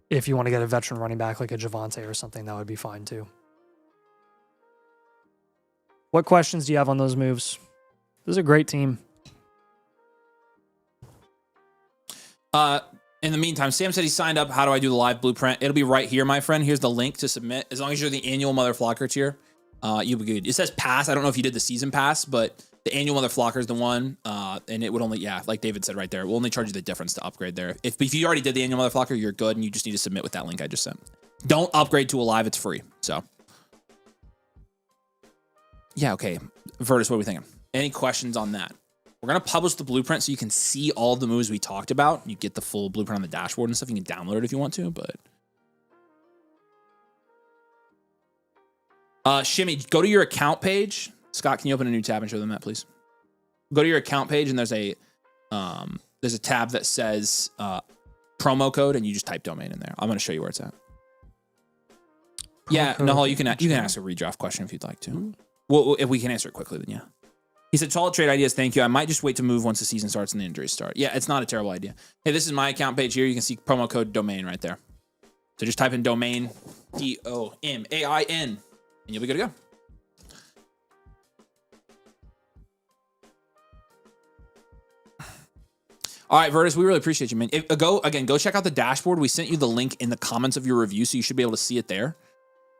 If you want to get a veteran running back like a Javonte or something, that would be fine too. What questions do you have on those moves? This is a great team. In the meantime, Sam said he signed up. How do I do the live blueprint? It'll be right here, my friend. Here's the link to submit. As long as you're the annual Mother Flocker tier, you'll be good. It says pass. I don't know if you did the season pass, but the annual Mother Flocker is the one. And it would only, like David said right there, it will only charge you the difference to upgrade there. If you already did the annual Mother Flocker, you're good, and you just need to submit with that link I just sent. Don't upgrade to a live. It's free. So, yeah, okay. Vertus, what are we thinking? Any questions on that? We're going to publish the blueprint so you can see all of the moves we talked about. You get the full blueprint on the dashboard and stuff. You can download it if you want to, but... Shimmy, go to your account page. Scott, can you open a new tab and show them that, please? Go to your account page, and there's a tab that says promo code, and you just type domain in there. I'm going to show you where it's at. Yeah, Nahal, you can ask a redraft question if you'd like to. Well, if we can answer it quickly, then yeah. He said, solid trade ideas, thank you. I might just wait to move once the season starts and the injuries start. Yeah, it's not a terrible idea. Hey, this is my account page here. You can see promo code domain right there. So just type in domain, DOMAIN, and you'll be good to go. All right, Vertus, we really appreciate you, man. Go check out the dashboard. We sent you the link in the comments of your review, so you should be able to see it there.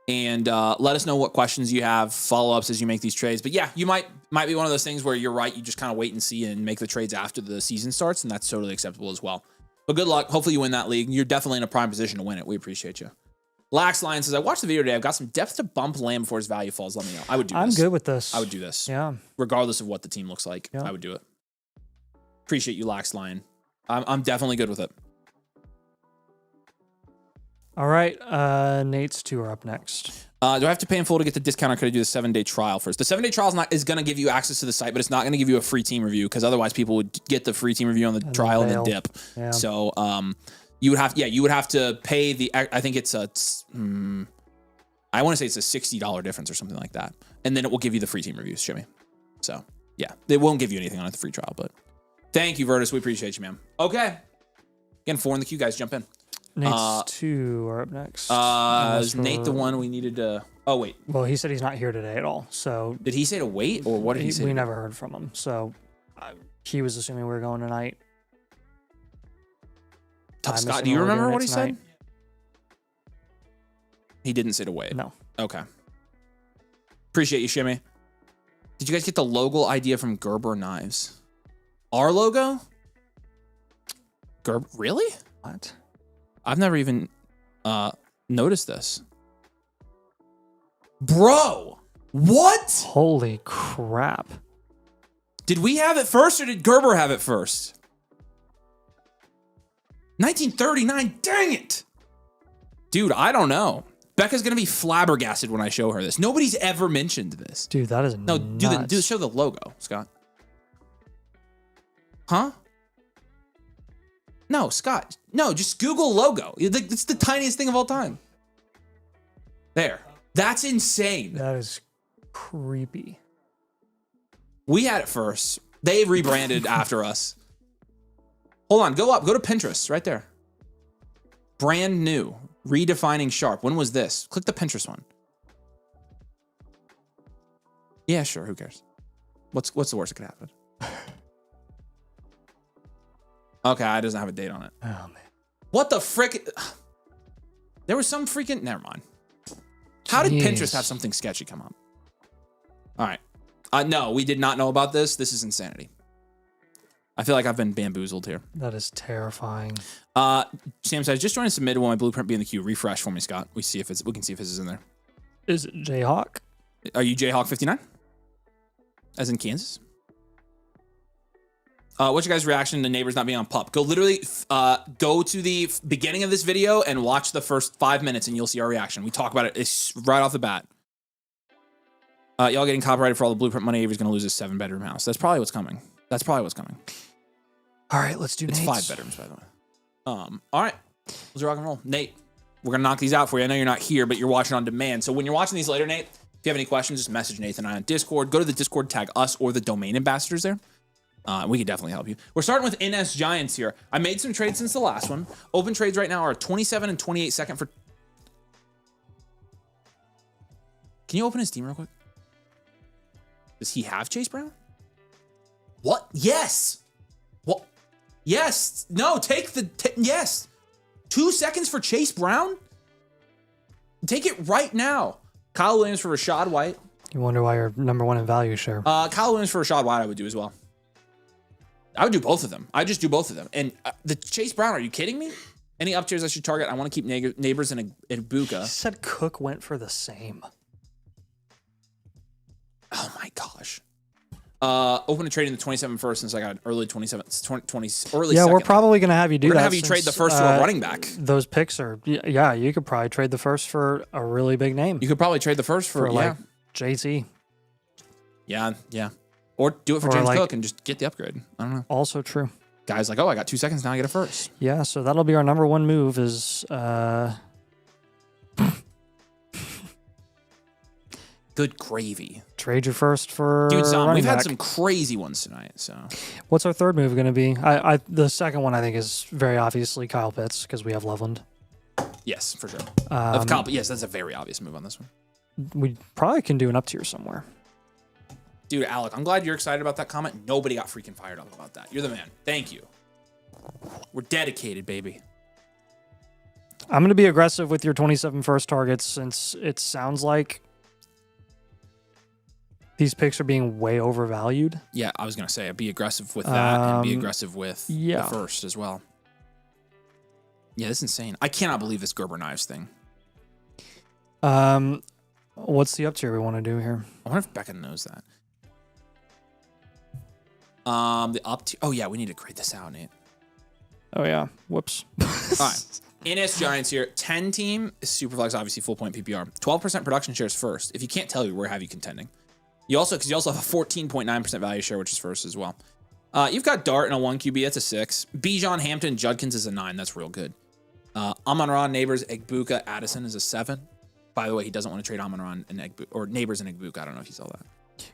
And let us know what questions you have, follow-ups as you make these trades. But yeah, you might be one of those things where you're right. You just kind of wait and see and make the trades after the season starts, and that's totally acceptable as well. But good luck. Hopefully you win that league. You're definitely in a prime position to win it. We appreciate you. Lax Lion says, I watched the video today. I've got some depth to bump Lamb before his value falls. Let me know. I would do this. I'm good with this. I would do this. Yeah. Regardless of what the team looks like, I would do it. Appreciate you, Lax Lion. I'm definitely good with it. All right. Nate's 2 are up next. Do I have to pay in full to get the discount, or could I do the 7-day trial first? The 7-day trial is going to give you access to the site, but it's not going to give you a free team review, because otherwise people would get the free team review on the trial and then dip. Yeah. So you would have to pay the. I think it's I want to say it's a $60 difference or something like that, and then it will give you the free team reviews, Jimmy. So yeah, it won't give you anything on the free trial, but thank you, Vertus. We appreciate you, man. Okay, again, 4 in the queue, guys. Jump in. Nate's 2 are up next. Is Nate the one we needed to... Oh, wait. Well, he said he's not here today at all, so... Did he say to wait, or what did he say? We never heard from him, so he was assuming we were going tonight. Tough Scott, do you remember what he said? He didn't say to wait. No. Okay. Appreciate you, Shimmy. Did you guys get the logo idea from Gerber Knives? Our logo? Really? What? I've never even noticed this. Bro, what? Holy crap. Did we have it first or did Gerber have it first? 1939, dang it. Dude, I don't know. Becca's gonna be flabbergasted when I show her this. Nobody's ever mentioned this. Dude, that is No, nuts. show the logo, Scott. Huh? No, Scott. No, just Google logo. It's the tiniest thing of all time. There. That's insane. That is creepy. We had it first. They rebranded after us. Hold on, go up. Go to Pinterest right there. Brand new. Redefining Sharp. When was this? Click the Pinterest one. Yeah, sure. Who cares? What's the worst that could happen? Okay, it doesn't have a date on it. Oh, man. What the frick? There was some freaking... Never mind. How did Pinterest have something sketchy come up? All right. No, we did not know about this. This is insanity. I feel like I've been bamboozled here. That is terrifying. Sam says, just join and submit. Will my blueprint be in the queue? Refresh for me, Scott. We can see if his is in there. Is it Jayhawk? Are you Jayhawk59? As in Kansas? What's your guys' reaction to neighbors not being on pup? Go literally go to the beginning of this video and watch the first 5 minutes and you'll see our reaction. We talk about it it's right off the bat. Y'all getting copyrighted for all the blueprint money. Avery's going to lose his 7-bedroom house. That's probably what's coming. All right, let's do It's Nate's. 5 bedrooms, by the way. All right. Let's rock and roll. Nate, we're going to knock these out for you. I know you're not here, but you're watching on demand. So when you're watching these later, Nate, if you have any questions, just message Nathan and I on Discord. Go to the Discord, tag us or the domain ambassadors there. We could definitely help you. We're starting with NS Giants here. I made some trades since the last one. Open trades right now are 27 and 28 second for... Can you open his team real quick? Does he have Chase Brown? What? Yes. What? Yes. No, take the... yes. 2 seconds for Chase Brown? Take it right now. Kyle Williams for Rashad White. You wonder why you're #1 in value share. Kyle Williams for Rashad White I would do as well. I would do both of them. I just do both of them. And the Chase Brown, are you kidding me? Any up tiers I should target? I want to keep neighbors in Ibuka. He said Cook went for the same. Oh my gosh. Open a trade in the 27 first since I got early 27, 20 early Yeah, second. we're probably going to have you do We're that. gonna have you trade the first to a running back. Those picks are, yeah, you could probably trade the first for a really big name. You could probably trade the first for like JT. Yeah. Or do it for Or James like- Cook and just get the upgrade. I don't know. Also true. Guys like, oh, I got 2 seconds, now I get a first. Yeah, so that'll be our #1 move is Good gravy. trade your first for Dude, Zom, running we've had back. some crazy ones tonight, so. What's our third move going to be? The second one I think is very obviously Kyle Pitts because we have Loveland. Yes, for sure. Um, Yes, that's a very obvious move on this one. We probably can do an up tier somewhere. Dude, Alec, I'm glad you're excited about that comment. Nobody got freaking fired up about that. You're the man. Thank you. We're dedicated, baby. I'm going to be aggressive with your 27 first targets since it sounds like these picks are being way overvalued. Yeah, I was going to say, be aggressive with that and be aggressive with the first as well. Yeah, this is insane. I cannot believe this Gerber Knives thing. What's the up tier we want to do here? I wonder if Becca knows that. The up tier. Oh, yeah, we need to grade this out, Nate. Oh, yeah. Whoops. All right. NS Giants here. 10 team is Superflex, obviously full point PPR. 12% production shares first. If you can't tell, where have you contending? Because you also have a 14.9% value share, which is first as well. You've got Dart in a 1 QB. That's a 6. Bijan, Hampton, Judkins is a 9. That's real good. Amon-Ra, Neighbors, Egbuka, Addison is a 7. By the way, he doesn't want to trade Amon-Ra and or Neighbors and Egbuka. I don't know if you saw that.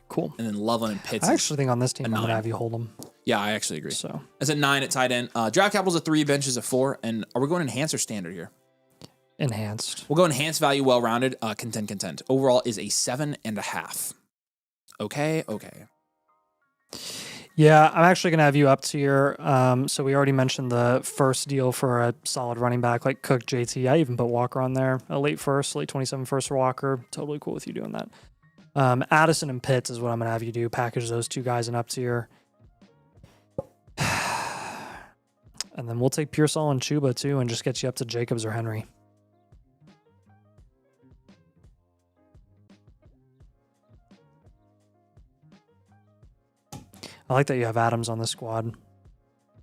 Cool. And then Loveland and Pitts. I actually think on this team I'm going to 9. have you hold them. Yeah, I actually agree. So as a 9 at tight end. Draft capital's a 3, bench is a 4. And are we going enhanced or standard here? enhanced. We'll go enhanced value, well-rounded, content. Overall is a 7.5. Okay. Yeah, I'm actually going to have you up tier. So we already mentioned the first deal for a solid running back like Cook, JT. I even put Walker on there. A late 27 first for Walker. Totally cool with you doing that. Addison and Pitts is what I'm going to have you do. Package those 2 guys in up tier. And then we'll take Pearsall and Chuba too and just get you up to Jacobs or Henry. I like that you have Adams on the squad.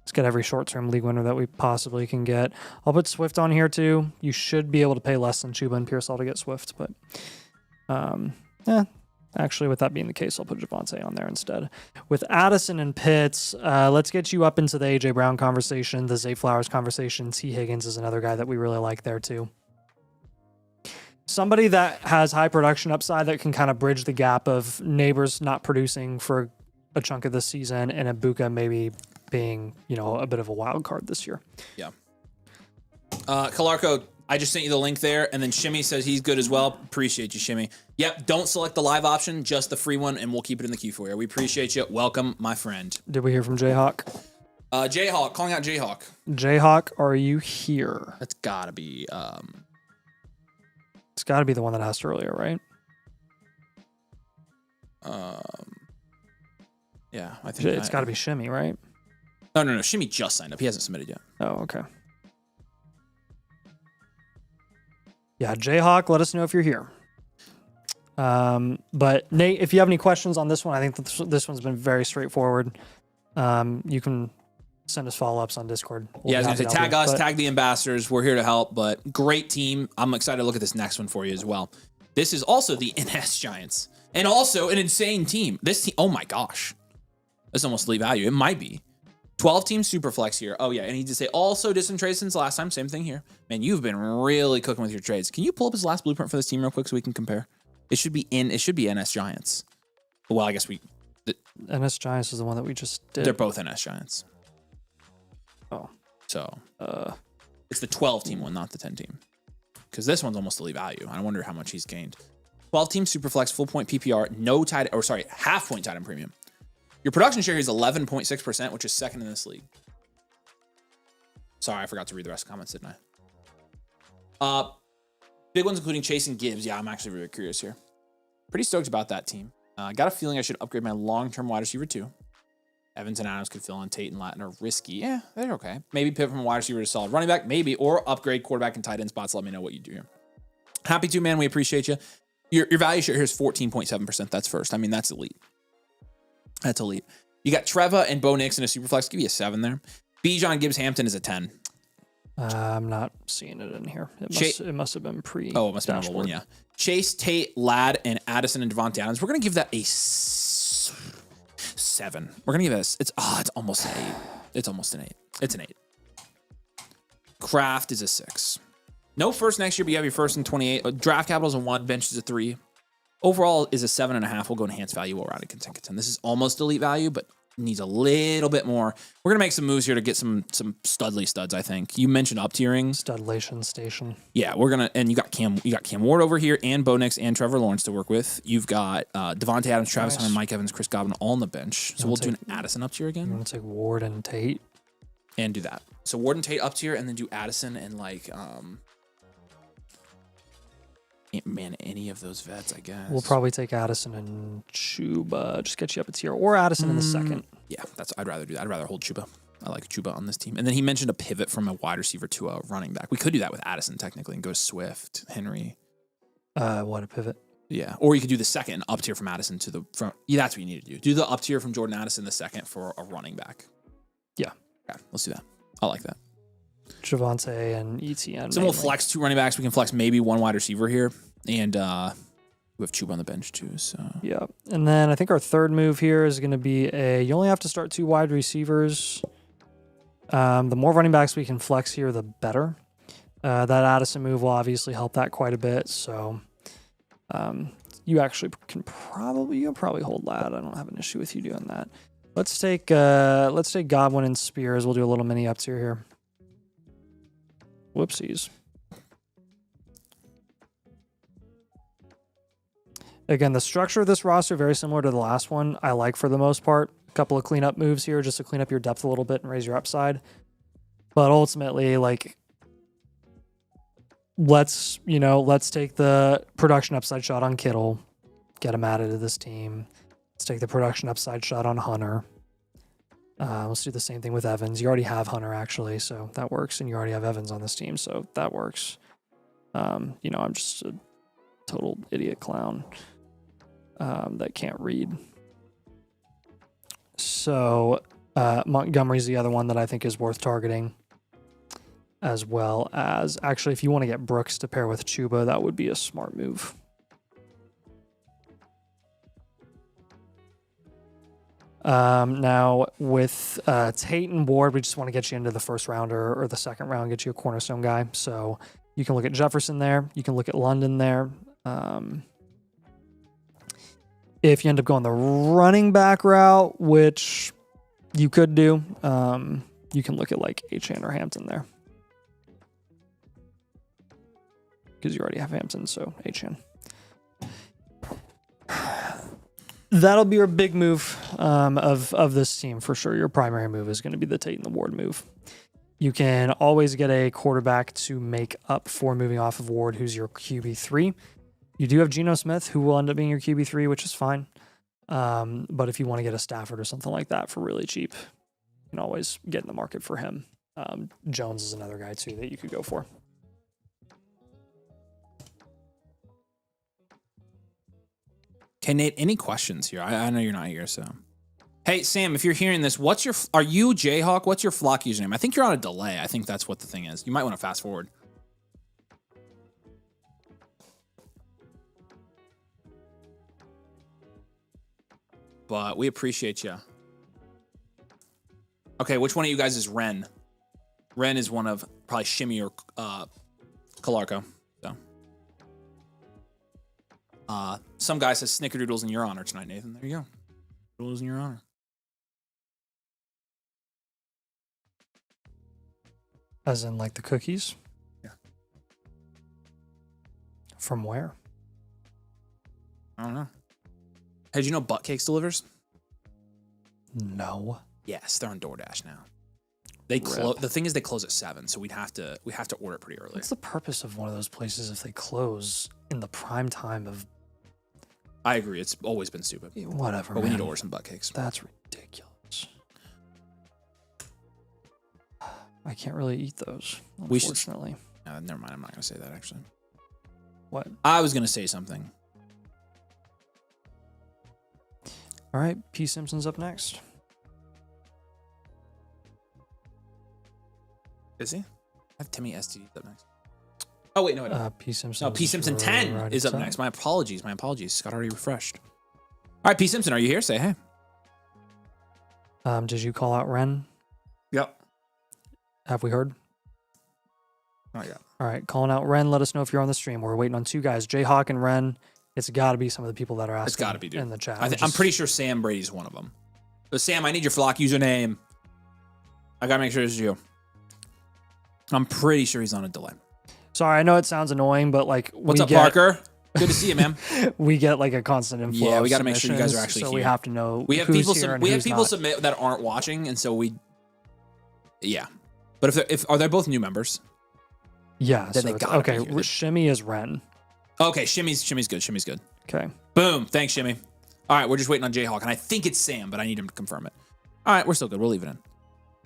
Let's get every short-term league winner that we possibly can get. I'll put Swift on here too. You should be able to pay less than Chuba and Pearsall to get Swift, but actually, with that being the case, I'll put Javonte on there instead. With Addison and Pitts, let's get you up into the A.J. Brown conversation, the Zay Flowers conversation. T. Higgins is another guy that we really like there too. Somebody that has high production upside that can kind of bridge the gap of Neighbors not producing for a chunk of the season and Ibuka maybe being, a bit of a wild card this year. Yeah. Kalarko, I just sent you the link there, and then Shimmy says he's good as well. Appreciate you, Shimmy. Yep, don't select the live option, just the free one, and we'll keep it in the queue for you. We appreciate you. Welcome, my friend. Did we hear from Jayhawk? Jayhawk, calling out Jayhawk. Jayhawk, are you here? That's gotta be It's got to be the one that asked earlier, right? Yeah, I think It's got to be Shimmy, right? No. Shimmy just signed up. He hasn't submitted yet. Oh, okay. Yeah, Jayhawk, let us know if you're here. But Nate, if you have any questions on this one, I think this one's been very straightforward. You can send us follow-ups on Discord. I was going to say, tag us, tag the ambassadors. We're here to help, but great team. I'm excited to look at this next one for you as well. This is also the NS Giants, and also an insane team. This team, oh my gosh. That's almost elite value. It might be. 12-team Superflex here. Oh, yeah, and he did say also did some trades since last time. Same thing here. Man, you've been really cooking with your trades. Can you pull up his last blueprint for this team real quick so we can compare? It should be NS Giants. Well, I guess NS Giants is the one that we just did. They're both NS Giants. Oh. So, it's the 12-team one, not the 10-team. Because this one's almost elite value. I wonder how much he's gained. 12-team Superflex, full point PPR, half point tight end premium. Your production share is 11.6%, which is second in this league. Sorry, I forgot to read the rest of the comments, didn't I? Big ones including Chase and Gibbs. Yeah, I'm actually really curious here. Pretty stoked about that team. I got a feeling I should upgrade my long-term wide receiver too. Evans and Adams could fill in. Tate and Latin are risky. Yeah, they're okay. Maybe pivot from a wide receiver to solid running back, maybe, or upgrade quarterback and tight end spots. Let me know what you do here. Happy to, man. We appreciate you. Your value share here is 14.7%. That's first. I mean, that's elite. That's elite. You got Treva and Bo Nix in a Superflex. Give you a 7 there. Bijan Gibbs Hampton is a 10. I'm not seeing it in here. It must have been pre. Oh, it must have been one, yeah. Chase, Tate, Ladd, and Addison and Devontae Adams. We're going to give that a 7. We're going to give it it's almost an 8. It's almost an 8. It's an 8. Kraft is a 6. No first next year, but you have your first in 28. Draft capital is a 1. Bench is a 3. Overall is a 7.5. We'll go enhanced value. We'll round it to 10. This is almost elite value, but needs a little bit more. We're gonna make some moves here to get some studly studs. I think you mentioned up tiering. Studlation station. Yeah, we're gonna, and you got Cam Ward over here, and Bo Nix and Trevor Lawrence to work with. You've got Devontae Adams, Travis Hunter, Mike Evans, Chris Godwin all on the bench. So we'll do an Addison up tier again. You want to take Ward and Tate and do that. So Ward and Tate up tier, and then do Addison and any of those vets, I guess. We'll probably take Addison and Chuba. Just get you up a tier. Or Addison in the second. Yeah, I'd rather do that. I'd rather hold Chuba. I like Chuba on this team. And then he mentioned a pivot from a wide receiver to a running back. We could do that with Addison, technically, and go Swift, Henry. What a pivot. Yeah. Or you could do the second up tier from Addison to the front. Yeah, that's what you need to do. Do the up tier from Jordan Addison, the second for a running back. Yeah. Yeah, let's do that. I like that. Javonte and ETN. So we'll flex 2 running backs. We can flex maybe 1 wide receiver here. And we have Chuba on the bench too. So yeah. And then I think our third move here is going to be you only have to start 2 wide receivers. The more running backs we can flex here, the better. That Addison move will obviously help that quite a bit. So you actually you'll probably hold Ladd. I don't have an issue with you doing that. Let's take Godwin and Spears. We'll do a little mini up tier here. Whoopsies. Again, the structure of this roster very similar to the last one. I like for the most part. A couple of cleanup moves here just to clean up your depth a little bit and raise your upside. But ultimately, let's take the production upside shot on Kittle, get him added to this team. Let's take the production upside shot on Hunter. Let's do the same thing with Evans. You already have Hunter, actually, so that works. And you already have Evans on this team, so that works. I'm just a total idiot clown that can't read. So Montgomery's the other one that I think is worth targeting, as well as, actually, if you want to get Brooks to pair with Chuba, that would be a smart move. Now with Tate and Ward, we just want to get you into the first round or the second round, get you a cornerstone guy. So you can look at Jefferson there. You can look at London there. If you end up going the running back route, which you could do, you can look at like Achane or Hampton there. Because you already have Hampton, so Achane. That'll be your big move of this team for sure. Your primary move is going to be the Tate and the Ward move. You can always get a quarterback to make up for moving off of Ward, who's your QB3. You do have Geno Smith, who will end up being your QB3, which is fine. But if you want to get a Stafford or something like that for really cheap, you can always get in the market for him. Jones is another guy, too, that you could go for. Okay, Nate, any questions here? I know you're not here, so. Hey, Sam, if you're hearing this, are you Jayhawk? What's your flock username? I think you're on a delay. I think that's what the thing is. You might want to fast forward. But we appreciate you. Okay, which one of you guys is Ren? Ren is one of probably Shimmy or Kalarko. So, some guy says snickerdoodles in your honor tonight, Nathan. There you go. Doodles in your honor. As in, like, the cookies? Yeah. From where? I don't know. Hey, did you know Butt Cakes delivers? No. Yes, they're on DoorDash now. They the thing is they close at 7, so we have to order it pretty early. What's the purpose of one of those places if they close in the prime time of... I agree. It's always been stupid. Whatever, But we need to order some Butt Cakes. That's ridiculous. I can't really eat those, unfortunately. Never mind. I'm not going to say that, actually. What? I was going to say something. All right, P. Simpson's up next. Is he? I have Timmy STD up next. Oh, wait, no, I don't. P. Simpson. No, P. Simpson 10 is up next. My apologies. Scott already refreshed. All right, P. Simpson, are you here? Say hey. Did you call out Ren? Yep. Have we heard? Not yet. All right, calling out Ren. Let us know if you're on the stream. We're waiting on two guys, Jayhawk and Ren. It's got to be some of the people that are asking. It's got to be, dude. In the chat. I'm pretty sure Sam Brady's one of them. So, Sam, I need your flock username. I got to make sure it's you. I'm pretty sure he's on a delay. Sorry, I know it sounds annoying, but like, what's up, Parker? Good to see you, man. We get like a constant inflow. Yeah, we got to make sure you guys are actually here. So we have to know. We have people. We have people submit that aren't watching, and so we. Yeah, but if are they both new members? Yeah, then they got okay. Shimmy is Ren. Okay, Shimmy's good. Shimmy's good. Okay. Boom. Thanks, Shimmy. All right, we're just waiting on Jayhawk, and I think it's Sam, but I need him to confirm it. All right, we're still good. We'll leave it in.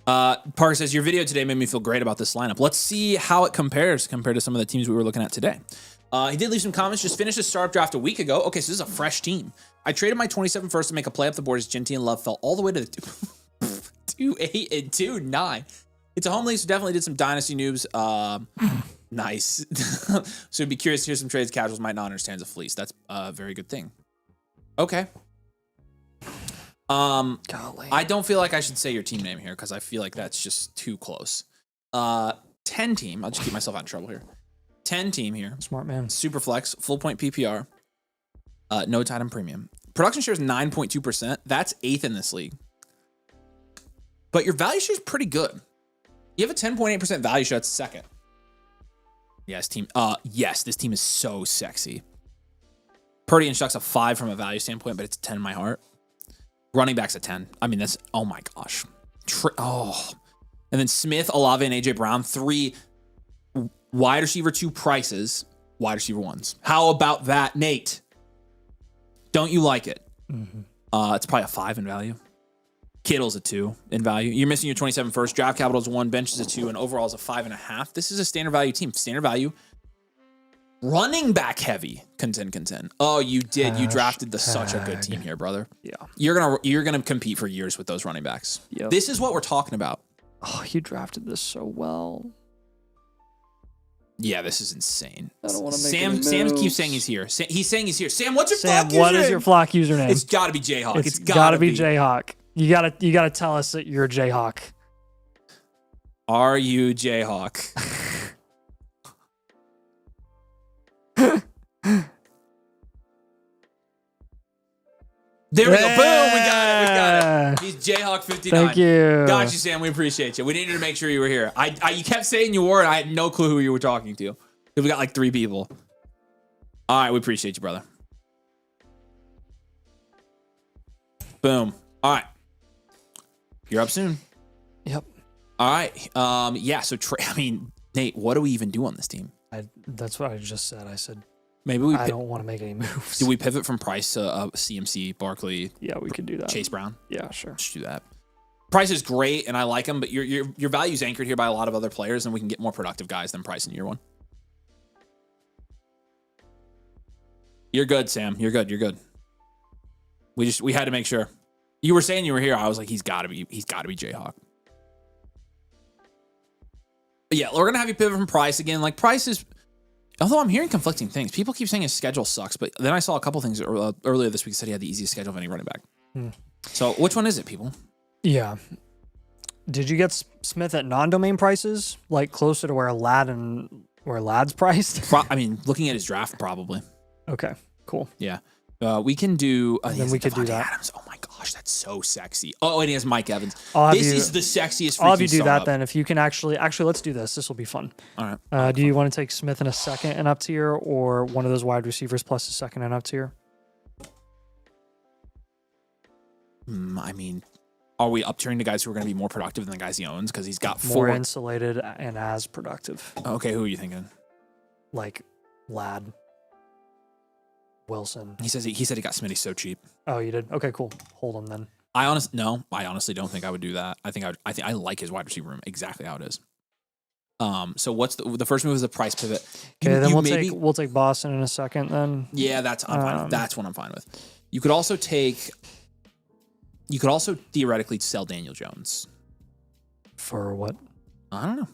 Parker says, your video today made me feel great about this lineup. Let's see how it compares to some of the teams we were looking at today. He did leave some comments. Just finished a startup draft a week ago. Okay, so this is a fresh team. I traded my 27 first to make a play up the board as Genty and Love fell all the way to the 2-8 and 2-9. It's a home league, so definitely did some Dynasty noobs. Nice. So I'd be curious to hear some trades casuals might not understand as a fleece. That's a very good thing. Okay. Golly. I don't feel like I should say your team name here because I feel like that's just too close. 10 team. I'll just keep myself out of trouble here. 10 team here. Smart man. Super flex, full point PPR. No tight end premium. Production share is 9.2%. That's 8th in this league. But your value share is pretty good. You have a 10.8% value share. That's second. Yes, team. Yes, this team is so sexy. Purdy and Shuck's a 5 from a value standpoint, but it's a 10 in my heart. Running back's a 10. I mean, that's, oh my gosh. And then Smith, Olave, and AJ Brown, 3 wide receiver 2 prices, wide receiver 1s. How about that, Nate? Don't you like it? Mm-hmm. It's probably a 5 in value. Kittle's a 2 in value. You're missing your 27 first. Draft capital's 1. Bench is a 2. And overall is a 5.5. This is a standard value team. Standard value. Running back heavy. Contend. Oh, you did. You drafted such a good team here, brother. Yeah. You're gonna compete for years with those running backs. Yep. This is what we're talking about. Oh, you drafted this so well. Yeah, this is insane. I don't want to make Sam keeps saying he's here. He's saying he's here. Sam, what's your Sam, flock username? what is your flock username? It's got to be Jayhawk. It's gotta be Jayhawk. You gotta tell us that you're a Jayhawk. Are you Jayhawk? There we go. Boom. We got it. He's Jayhawk 59. Thank you. Got you, Sam. We appreciate you. We needed to make sure you were here. You kept saying you were, and I had no clue who you were talking to. We got like 3 people. All right. We appreciate you, brother. Boom. All right. You're up soon. Yep. All right. Yeah. So, Nate, what do we even do on this team? That's what I just said. I said, Maybe I don't want to make any moves. Do we pivot from Price to CMC, Barkley? Yeah, we could do that. Chase Brown? Yeah, sure. Let's do that. Price is great, and I like him, but your value's anchored here by a lot of other players, and we can get more productive guys than Price in year 1. You're good, Sam. You're good. We had to make sure. You were saying you were here. I was like, he's got to be Jayhawk. But yeah, we're gonna have you pivot from Price again. Like Price is. Although I'm hearing conflicting things. People keep saying his schedule sucks, but then I saw a couple things earlier this week that said he had the easiest schedule of any running back. So which one is it, people? Yeah. Did you get Smith at non-domain prices, like closer to where Lad's priced? Looking at his draft, probably. Okay, cool. Yeah. We can do. Then we could do that. Adams. Oh my gosh, that's so sexy. Oh, and he has Mike Evans. This is the sexiest. I'll have you do that startup. then. If you can actually, let's do this. This will be fun. All right. Do you want to take Smith in a second and up tier, or one of those wide receivers plus a second and up tier? Are we up tiering the guys who are going to be more productive than the guys he owns? Because he's got 4 more insulated and as productive. Okay, who are you thinking? Like Lad, Wilson. He said he got Smitty so cheap. Oh, you did? Okay, cool. Hold him then. I honestly don't think I would do that. I think I like his wide receiver room exactly how it is. So what's the first move is a price pivot. Okay, then we'll take Boston in a second then. Yeah, I'm fine with. That's what I'm fine with. You could also theoretically sell Daniel Jones. For what? I don't know.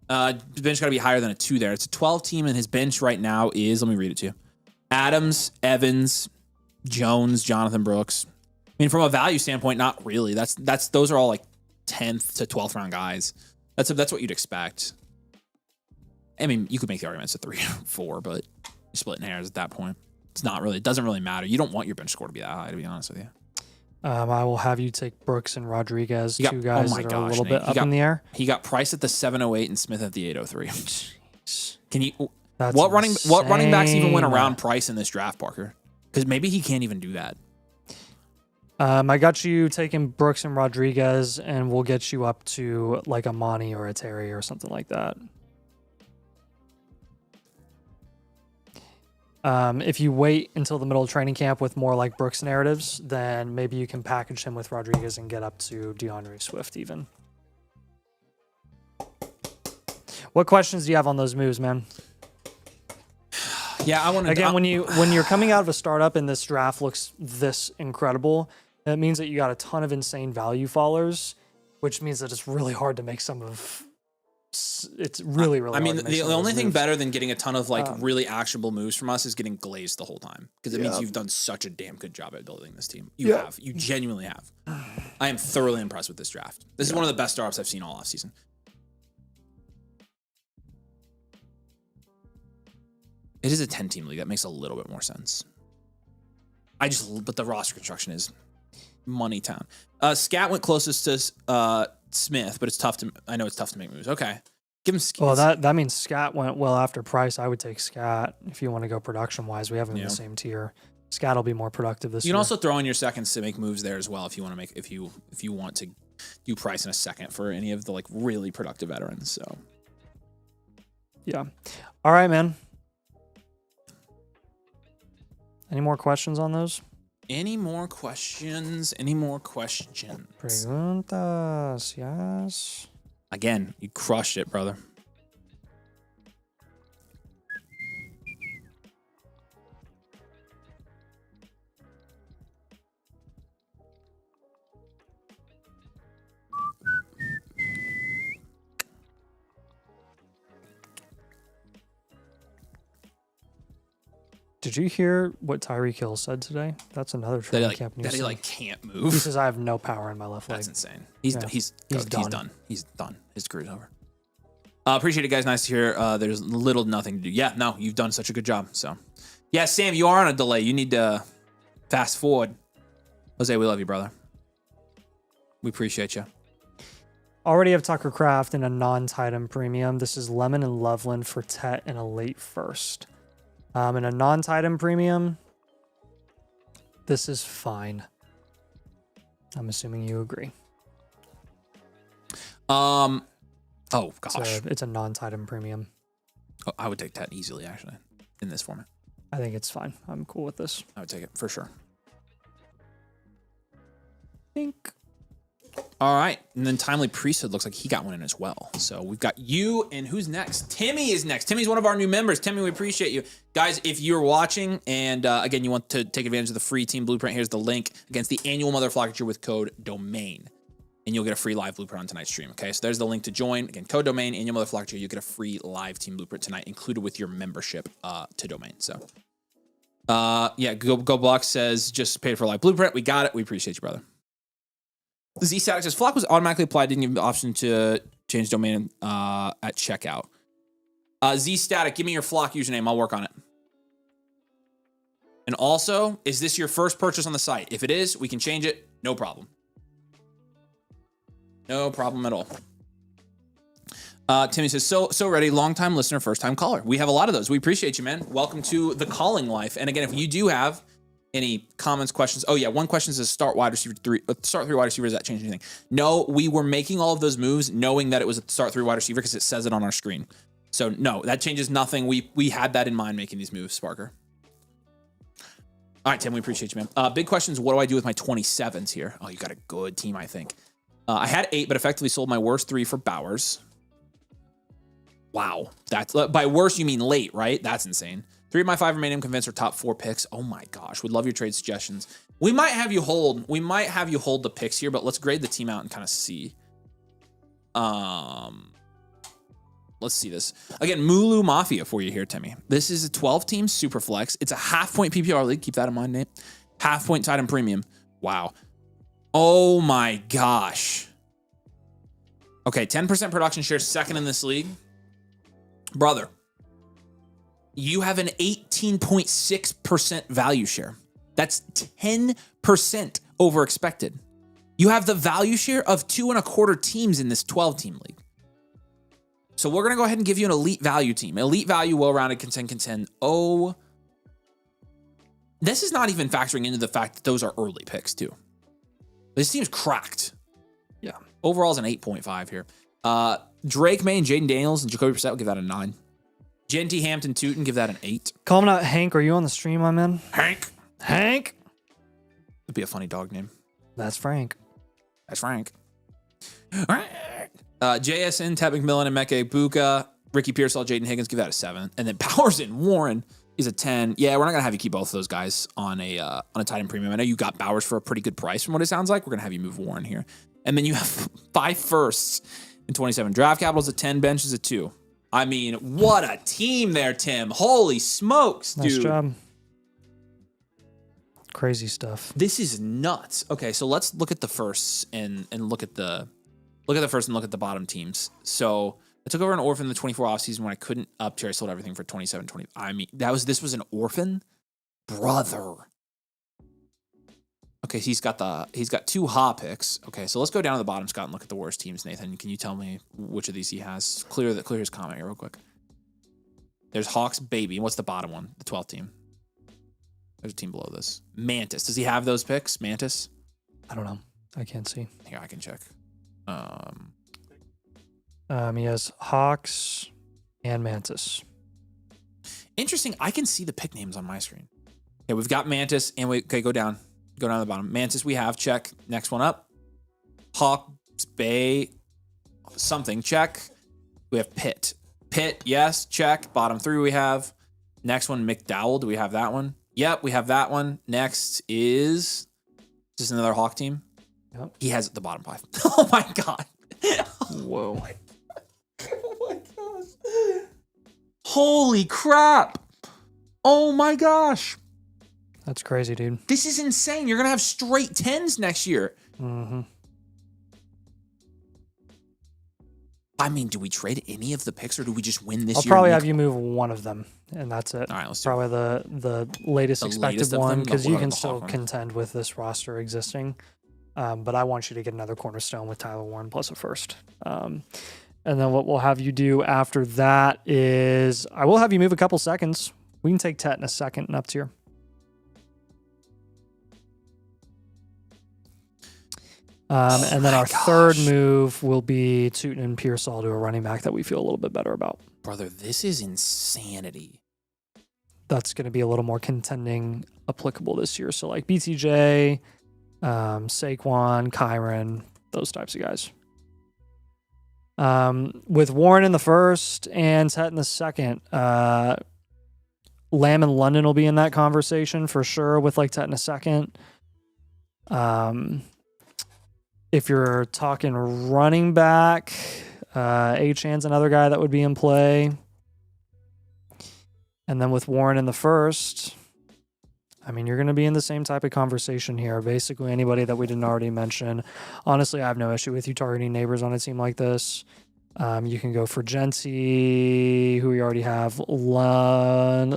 Bench got to be higher than a 2 there. It's a 12 team, and his bench right now is, let me read it to you. Adams, Evans, Jones, Jonathan Brooks. From a value standpoint, not really. Those are all like 10th to 12th round guys. That's what you'd expect. You could make the argument it's a 3 or 4, but you're splitting hairs at that point. It doesn't really matter. You don't want your bench score to be that high, to be honest with you. I will have you take Brooks and Rodriguez, two guys that are a little bit up in the air. He got Price at the 708 and Smith at the 803. Can you? That's what running backs even went around Price in this draft, Parker? Because maybe he can't even do that. I got you taking Brooks and Rodriguez, and we'll get you up to like a Monty or a Terry or something like that. If you wait until the middle of training camp with more like Brooks narratives, then maybe you can package him with Rodriguez and get up to DeAndre Swift even. What questions do you have on those moves, man? Yeah, I want to. Again, when you're coming out of a startup and this draft looks this incredible, that means that you got a ton of insane value fallers, which means that it's really hard to make some of. It's really hard to make the some of only those thing moves. better than getting a ton of really actionable moves from us is getting glazed the whole time, because it means you've done such a damn good job at building this team. You genuinely have. I am thoroughly impressed with this draft. This is one of the best startups I've seen all offseason. It is a 10-team league. That makes a little bit more sense. But the roster construction is money town. Scat went closest to Smith, but I know it's tough to make moves. Okay. Give him skis. Well, that means Scat went well after Price. I would take Scat if you want to go production-wise. We have him in the same tier. Scat will be more productive this year. You can also throw in your seconds to make moves there as well if you want to if you want to do Price in a second for any of the really productive veterans. So yeah. All right, man. Any more questions on those? Any more questions? Any more questions? Preguntas, yes. Again, you crushed it, brother. Did you hear what Tyreek Hill said today? That's another training camp news. That he thing. like can't move. He says I have no power in my left leg. That's insane. He's Yeah. he's He's done. He's done. His career's over. Appreciate it, guys. Nice to hear. There's little to nothing to do. Yeah, no, you've done such a good job. So, yeah, Sam, you are on a delay. You need to fast forward. Jose, we love you, brother. We appreciate you. Already have Tucker Craft in a non-tight end premium. This is Lemon and Loveland for Tet in a late first. In a non-tight end premium, this is fine. I'm assuming you agree. Oh gosh, It's a non-tight end premium. Oh, I would take that easily, actually, in this format. I think it's fine. I'm cool with this. I would take it for sure. Think. All right, and then Timely Priesthood looks like he got one in as well. So we've got you, and who's next? Timmy is next. Timmy's one of our new members. Timmy, we appreciate you. Guys, if you're watching, and again, you want to take advantage of the free team blueprint, here's the link against the annual Mother Flockature with code DOMAIN, and you'll get a free live blueprint on tonight's stream, okay? So there's the link to join. Again, code DOMAIN, annual Mother Flockature, you get a free live team blueprint tonight, included with your membership to Domain. So, yeah, Go Block says, just paid for a live blueprint. We got it. We appreciate you, brother. Z Static says Flock was automatically applied, didn't give the option to change domain at checkout. Z Static, give me your Flock username. I'll work on it. And also, is this your first purchase on the site? If it is, we can change it. No problem. No problem at all. Timmy says, so ready, long-time listener, first-time caller. We have a lot of those. We appreciate you, man. Welcome to the calling life. And again, if you do have any comments, questions? Oh yeah, one question says start wide receiver three. Start three wide receiver. Does that change anything? No, we were making all of those moves knowing that it was a start three wide receiver because it says it on our screen. So no, that changes nothing. We had that in mind making these moves, Sparker. All right, Tim, we appreciate you, man. Big questions. What do I do with my 27s here? Oh, you got a good team, I think. I had 8, but effectively sold my worst 3 for Bowers. Wow, that's by worst you mean late, right? That's insane. 3 of my 5 remaining convinced are top 4 picks. Oh my gosh, we'd love your trade suggestions. We might have you hold the picks here, but let's grade the team out and kind of see. Let's see this. Again, Mulu Mafia for you here, Timmy. This is a 12-team super flex. It's a half-point PPR league. Keep that in mind, Nate. Half-point tight end premium. Wow. Oh my gosh. Okay, 10% production share, second in this league. Brother, you have an 18.6% value share. That's 10% over expected. You have the value share of 2.25 teams in this 12-team league. So we're going to go ahead and give you an elite value team. Elite value, well-rounded, contend. Oh, this is not even factoring into the fact that those are early picks, too. This team's cracked. Yeah. Overall is an 8.5 here. Drake May and Jaden Daniels and Jacoby Brissett will give that a 9. Genty Hampton Tootin give that an 8. Calling out Hank. Are you on the stream, my man? Hank. It'd be a funny dog name. That's Frank. JSN, Ted McMillan, and Meke Buka. Ricky Pearsall, Jaden Higgins give that a 7. And then Powers and Warren is a 10. Yeah, we're not going to have you keep both of those guys on a tight end premium. I know you got Bowers for a pretty good price from what it sounds like. We're going to have you move Warren here. And then you have 5 firsts and 27. Draft capital is a 10. Bench is a 2. I mean, what a team there, Tim. Holy smokes, dude. Nice job. Crazy stuff. This is nuts. Okay, so let's look at the firsts and look at the first and look at the bottom teams. So I took over an orphan in the 24 offseason when I couldn't up tier. I sold everything for 27, 20. I mean, this was an orphan? Brother. Okay, he's got 2 Ha picks. Okay, so let's go down to the bottom, Scott, and look at the worst teams. Nathan, can you tell me which of these he has? Clear his comment here real quick. There's Hawks Baby. What's the bottom one? The 12th team. There's a team below this. Mantis. Does he have those picks? Mantis? I don't know. I can't see. Here, I can check. He has Hawks and Mantis. Interesting. I can see the pick names on my screen. Okay, we've got Mantis, and go down to the bottom. Mantis, we have check. Next one up, Hawks Bay, something check. We have Pitt, yes, check. Bottom 3 we have. Next one, McDowell. Do we have that one? Yep, we have that one. Next is this another Hawk team? Yep. He has the bottom 5. Oh my god. Whoa. Oh my gosh. Holy crap. Oh my gosh. That's crazy, dude. This is insane. You're going to have straight 10s next year. Mm-hmm. I mean, do we trade any of the picks or do we just win this year? I'll probably have you move one of them, and that's it. All right, let's do probably the latest expected one, because you can still contend with this roster existing. But I want you to get another cornerstone with Tyler Warren plus a first. And then what we'll have you do after that is I will have you move a couple seconds. We can take Tet in a second and up tier. And then our third move will be Tootin and Pearsall to a running back that we feel a little bit better about. Brother, this is insanity. That's going to be a little more contending applicable this year. So like BTJ, Saquon, Kyron, those types of guys. With Warren in the first and Tet in the second, Lamb and London will be in that conversation for sure with like Tet in a second. If you're talking running back, Achan's another guy that would be in play. And then with Warren in the first, I mean, you're going to be in the same type of conversation here. Basically, anybody that we didn't already mention. Honestly, I have no issue with you targeting neighbors on a team like this. You can go for Genty, who we already have. Love.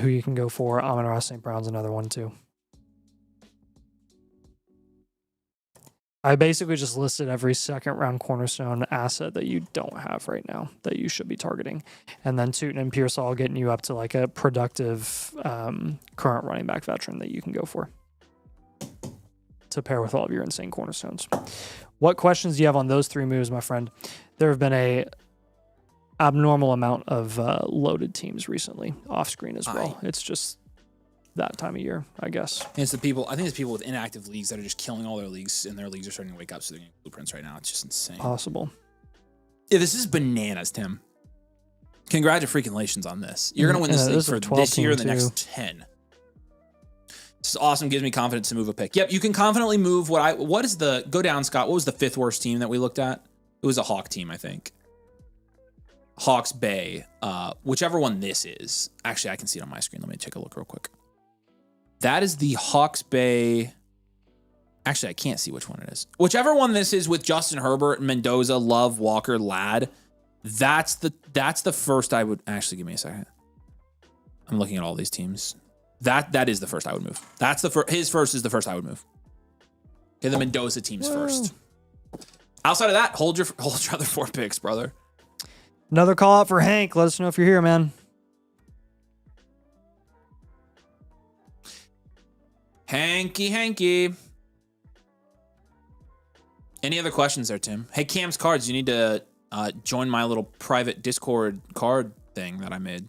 Who you can go for. Amon-Ra St. Brown's another one, too. I basically just listed every second round cornerstone asset that you don't have right now that you should be targeting. And then Tootin and Pearsall getting you up to like a productive current running back veteran that you can go for to pair with all of your insane cornerstones. What questions do you have on those 3 moves, my friend? There have been a abnormal amount of loaded teams recently off screen as well. It's just that time of year, I guess. And it's the people, I think it's people with inactive leagues that are just killing all their leagues, and their leagues are starting to wake up, so they're getting blueprints right now. It's just insane. Possible. Yeah, this is bananas, Tim. Congratulations on this. You're going to win this league for this year and the next 10. This is awesome. Gives me confidence to move a pick. Yep, you can confidently move go down, Scott. What was the 5th worst team that we looked at? It was a Hawk team, I think. Hawks Bay, whichever one this is. Actually, I can see it on my screen. Let me take a look real quick. That is the Hawks Bay. Actually, I can't see which one it is. Whichever one this is with Justin Herbert, Mendoza, Love, Walker, Ladd. That's the first I would actually give me a second. I'm looking at all these teams. That is the first I would move. That's his first is the first I would move. Okay, the Mendoza team's first. Outside of that, hold your other 4 picks, brother. Another call out for Hank. Let us know if you're here, man. Hanky. Any other questions there, Tim? Hey, Cam's Cards, you need to join my little private Discord card thing that I made.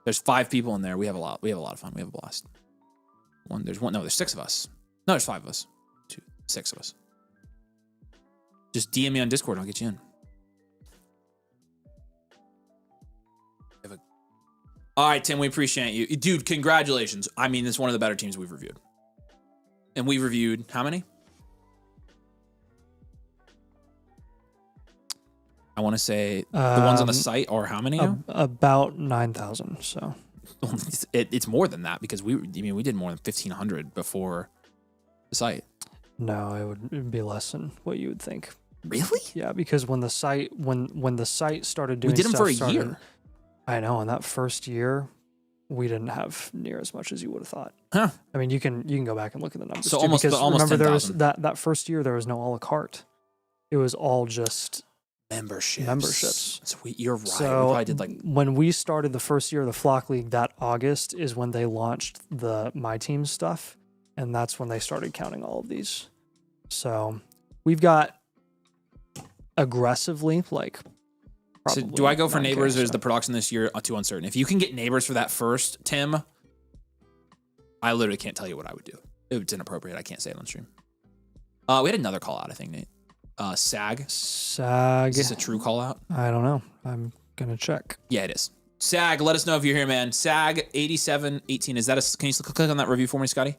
There's 5 people in there. We have a lot of fun. We have a blast. There's 6 of us. No, there's 5 of us. 6 of us. Just DM me on Discord. I'll get you in. All right, Tim, we appreciate you. Dude, congratulations. I mean, this is one of the better teams we've reviewed. And we reviewed how many? I want to say the ones on the site are how many? About 9,000. So it's more than that because we did more than 1,500 before the site. No, it would be less than what you would think. Really? Yeah, because when the site started doing, we did them for a year. I know. In that first year, we didn't have near as much as you would have thought. Huh. I mean, you can go back and look at the numbers. So too, almost remember 10,000. there was that first year there was no a la carte. It was all just memberships. Sweet, you're right. So we probably did when we started the first year of the Flock League, that August is when they launched the My Team stuff, and that's when they started counting all of these. So we've got aggressively So Probably do I go for 9K, Neighbors, or is so. the production this year too uncertain? If you can get Neighbors for that first, Tim, I literally can't tell you what I would do. It's inappropriate. I can't say it on stream. We had another call out, I think, Nate. Sag. Sag. Is this a true call out? I don't know. I'm gonna check. Yeah, it is. Sag, let us know if you're here, man. Sag 8718. Is that a? Can you click on that review for me, Scotty?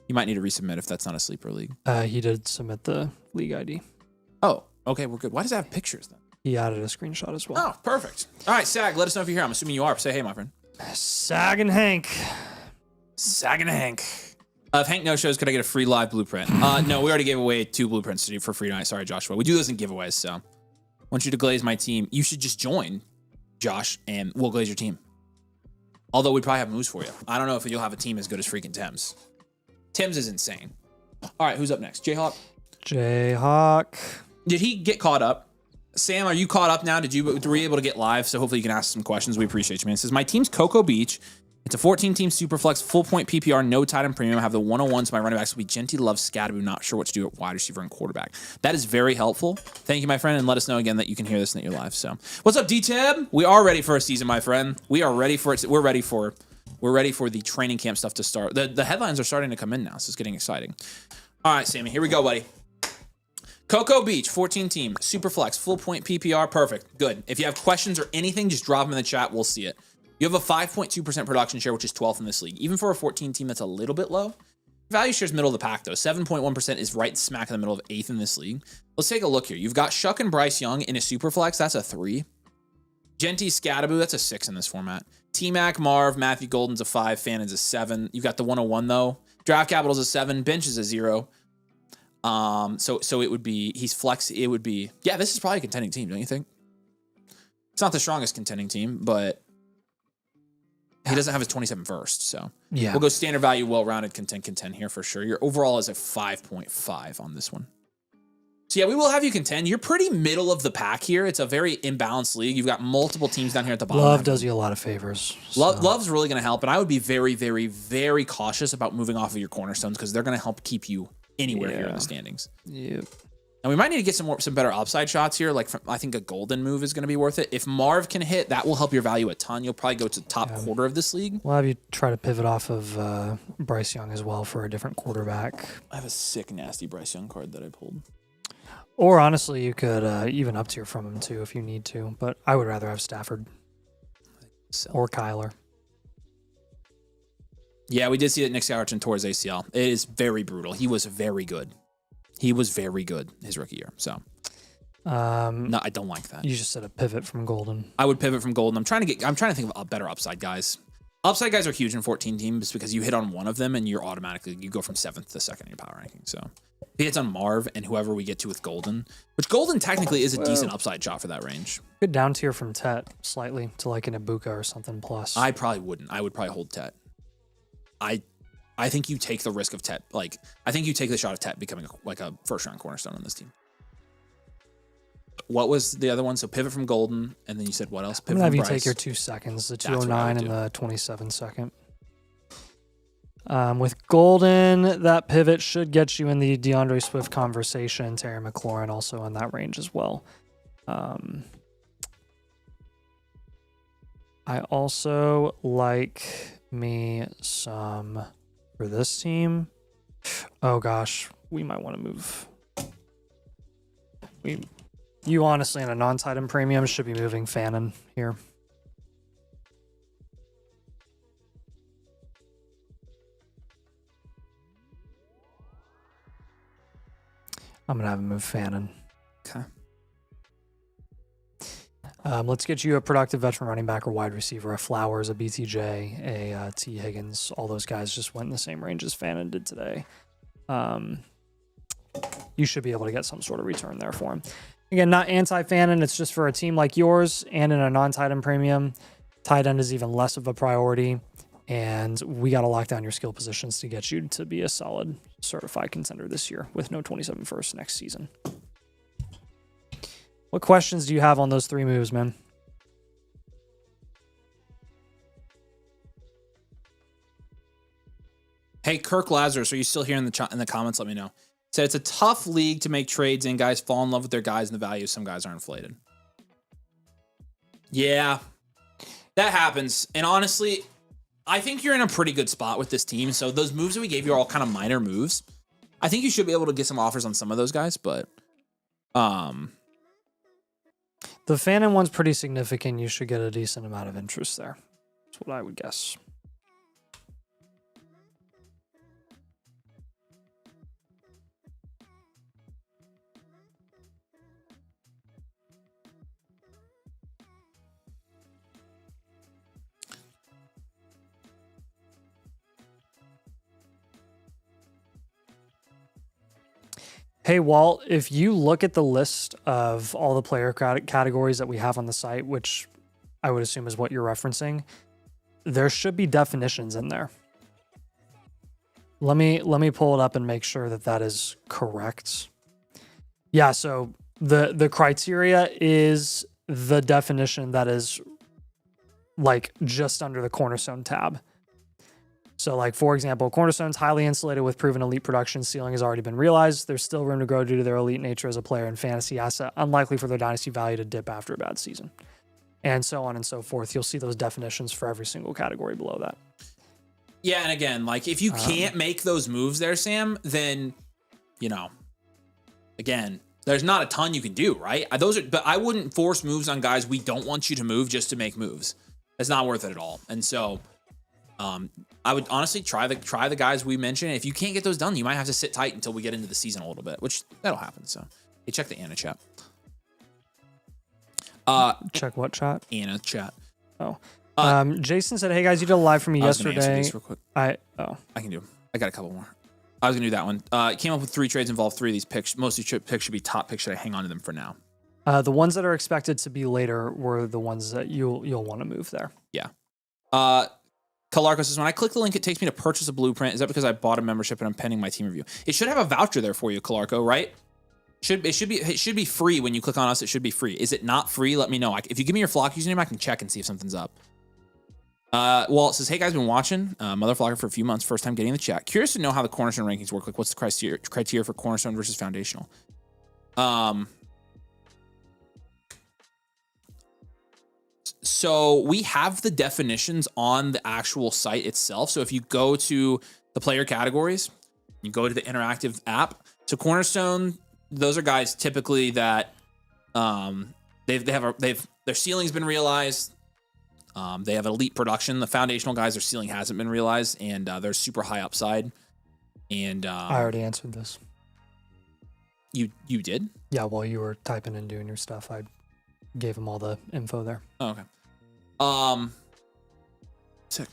You might need to resubmit if that's not a sleeper league. He did submit the league ID. Oh, okay, we're good. Why does it have pictures then? He added a screenshot as well. Oh, perfect. All right, Sag, let us know if you're here. I'm assuming you are. Say hey, my friend. Sag and Hank. Sag and Hank. If Hank no shows, could I get a free live blueprint? No, we already gave away 2 blueprints for free tonight. Sorry, Joshua. We do those in giveaways, so I want you to glaze my team. You should just join, Josh, and we'll glaze your team. Although we probably have moves for you. I don't know if you'll have a team as good as freaking Tim's. Tim's is insane. All right, who's up next? Jayhawk? Jayhawk. Did he get caught up? Sam, are you caught up now? Were you able to get live? So hopefully you can ask some questions. We appreciate you, man. It says, my team's Cocoa Beach. It's a 14-team Superflex, full point PPR, no tight end premium. I have the 101s. My running backs will be Genty, Love, Scadaboo. Not sure what to do at wide receiver and quarterback. That is very helpful. Thank you, my friend, and let us know again that you can hear this and that you're live. So, what's up, D-Tab? We are ready for a season, my friend. We are ready for it. We're ready for the training camp stuff to start. The headlines are starting to come in now, so it's getting exciting. All right, Sammy, here we go, buddy. Cocoa Beach, 14-team, Superflex, full point PPR, perfect, good. If you have questions or anything, just drop them in the chat. We'll see it. You have a 5.2% production share, which is 12th in this league. Even for a 14 team, that's a little bit low. Value share is middle of the pack, though. 7.1% is right smack in the middle of 8th in this league. Let's take a look here. You've got Shuck and Bryce Young in a Superflex. That's a 3. Genty, Scadaboo, that's a 6 in this format. T-Mac, Marv, Matthew Golden's a 5. Fannon's a 7. You've got the 101, though. Draft Capital's a 7. Bench is a 0. So it would be, he's flex. It would be, yeah, this is probably a contending team, don't you think? It's not the strongest contending team, but he doesn't have his 27 first, so Yeah. we'll go standard value, well-rounded, contend here for sure. Your overall is a 5.5 on this one. So yeah, we will have you contend. You're pretty middle of the pack here. It's a very imbalanced league. You've got multiple teams down here at the bottom. Love does you a lot of favors. So. Love's really going to help, and I would be very, very, very cautious about moving off of your cornerstones because they're going to help keep you anywhere here in the standings. Yep. And we might need to get some better upside shots here. Like I think a golden move is going to be worth it. If Marv can hit, that will help your value a ton. You'll probably go to the top quarter of this league. We'll have you try to pivot off of Bryce Young as well for a different quarterback. I have a sick, nasty Bryce Young card that I pulled. Or honestly, you could even up tier from him too if you need to. But I would rather have Stafford or Kyler. Yeah, we did see that Nick Scourgeon tore his ACL. It is very brutal. He was very good. He was very good his rookie year. So, no, I don't like that. You just said a pivot from Golden. I would pivot from Golden. I'm trying to think of a better upside guys. Upside guys are huge in 14 teams because you hit on one of them and you go from 7th to 2nd in your power ranking. So if he hits on Marv and whoever we get to with Golden, which Golden technically is a decent upside shot for that range. Good down tier from Tet slightly to like an Ibuka or something plus. I probably wouldn't. I would probably hold Tet. I think you take the risk of Tet. Like, I think you take the shot of Tet becoming a first-round cornerstone on this team. What was the other one? So pivot from Golden, and then you said what else? I'm Pivot going to have from you Bryce. take your 2 seconds, the That's what I 209 would and the 27 second. With Golden, that pivot should get you in the DeAndre Swift conversation. Terry McLaurin also in that range as well. I also like me some for this team. Oh gosh, we might want to move. You honestly in a non-tight end premium should be moving Fannin here. I'm gonna have him move Fannin. Okay. Let's get you a productive veteran running back or wide receiver, a Flowers, a BTJ, a T. Higgins. All those guys just went in the same range as Fannin did today. You should be able to get some sort of return there for him. Again, not anti-Fannin. It's just for a team like yours and in a non-tight end premium. Tight end is even less of a priority. And we got to lock down your skill positions to get you to be a solid certified contender this year with no 27 first next season. What questions do you have on those 3 moves, man? Hey, Kirk Lazarus, are you still here in the comments? Let me know. Said it's a tough league to make trades in. Guys fall in love with their guys and the value of some guys are inflated. Yeah, that happens. And honestly, I think you're in a pretty good spot with this team. So those moves that we gave you are all kind of minor moves. I think you should be able to get some offers on some of those guys, but The Phantom one's pretty significant. You should get a decent amount of interest there. That's what I would guess. Hey, Walt, if you look at the list of all the player categories that we have on the site, which I would assume is what you're referencing, there should be definitions in there. Let me pull it up and make sure that that is correct. Yeah, so the criteria is the definition that is like just under the Cornerstone tab. So, like, for example, Cornerstone's highly insulated with proven elite production. Ceiling has already been realized. There's still room to grow due to their elite nature as a player and fantasy asset, unlikely for their dynasty value to dip after a bad season. And so on and so forth. You'll see those definitions for every single category below that. yeah, and again, like if you can't make those moves there, Sam, then, you know, again, there's not a ton you can do, right? But I wouldn't force moves on guys we don't want you to move just to make moves. It's not worth it at all. And so, I would honestly try the guys we mentioned. If you can't get those done, you might have to sit tight until we get into the season a little bit, which that'll happen. So, hey, check the Anna chat. Check what chat? Anna chat. Oh. Jason said, "Hey guys, you did a live for me yesterday." These real quick. I can do them. I got a couple more. I was gonna do that one. Came up with 3 trades, involved 3 of these picks. Most of these picks should be top picks. Should I hang on to them for now? The ones that are expected to be later were the ones that you'll want to move there. Yeah. Kalarko says, when I click the link, it takes me to purchase a blueprint. Is that because I bought a membership and I'm pending my team review? It should have a voucher there for you, Kalarko, right? It should be free when you click on us. It should be free. Is it not free? Let me know. If you give me your Flock username, I can check and see if something's up. Well, it says, hey guys, been watching Mother Flocker for a few months. First time getting in the chat. Curious to know how the Cornerstone rankings work. Like, what's the criteria for Cornerstone versus Foundational? So we have the definitions on the actual site itself. So if you go to the player categories, you go to the interactive app. So Cornerstone, those are guys typically that their ceiling's been realized. They have elite production. The foundational guys, their ceiling hasn't been realized, and they're super high upside. And I already answered this. You did? Yeah, while you were typing and doing your stuff, I gave him all the info there. Oh, okay. Sick.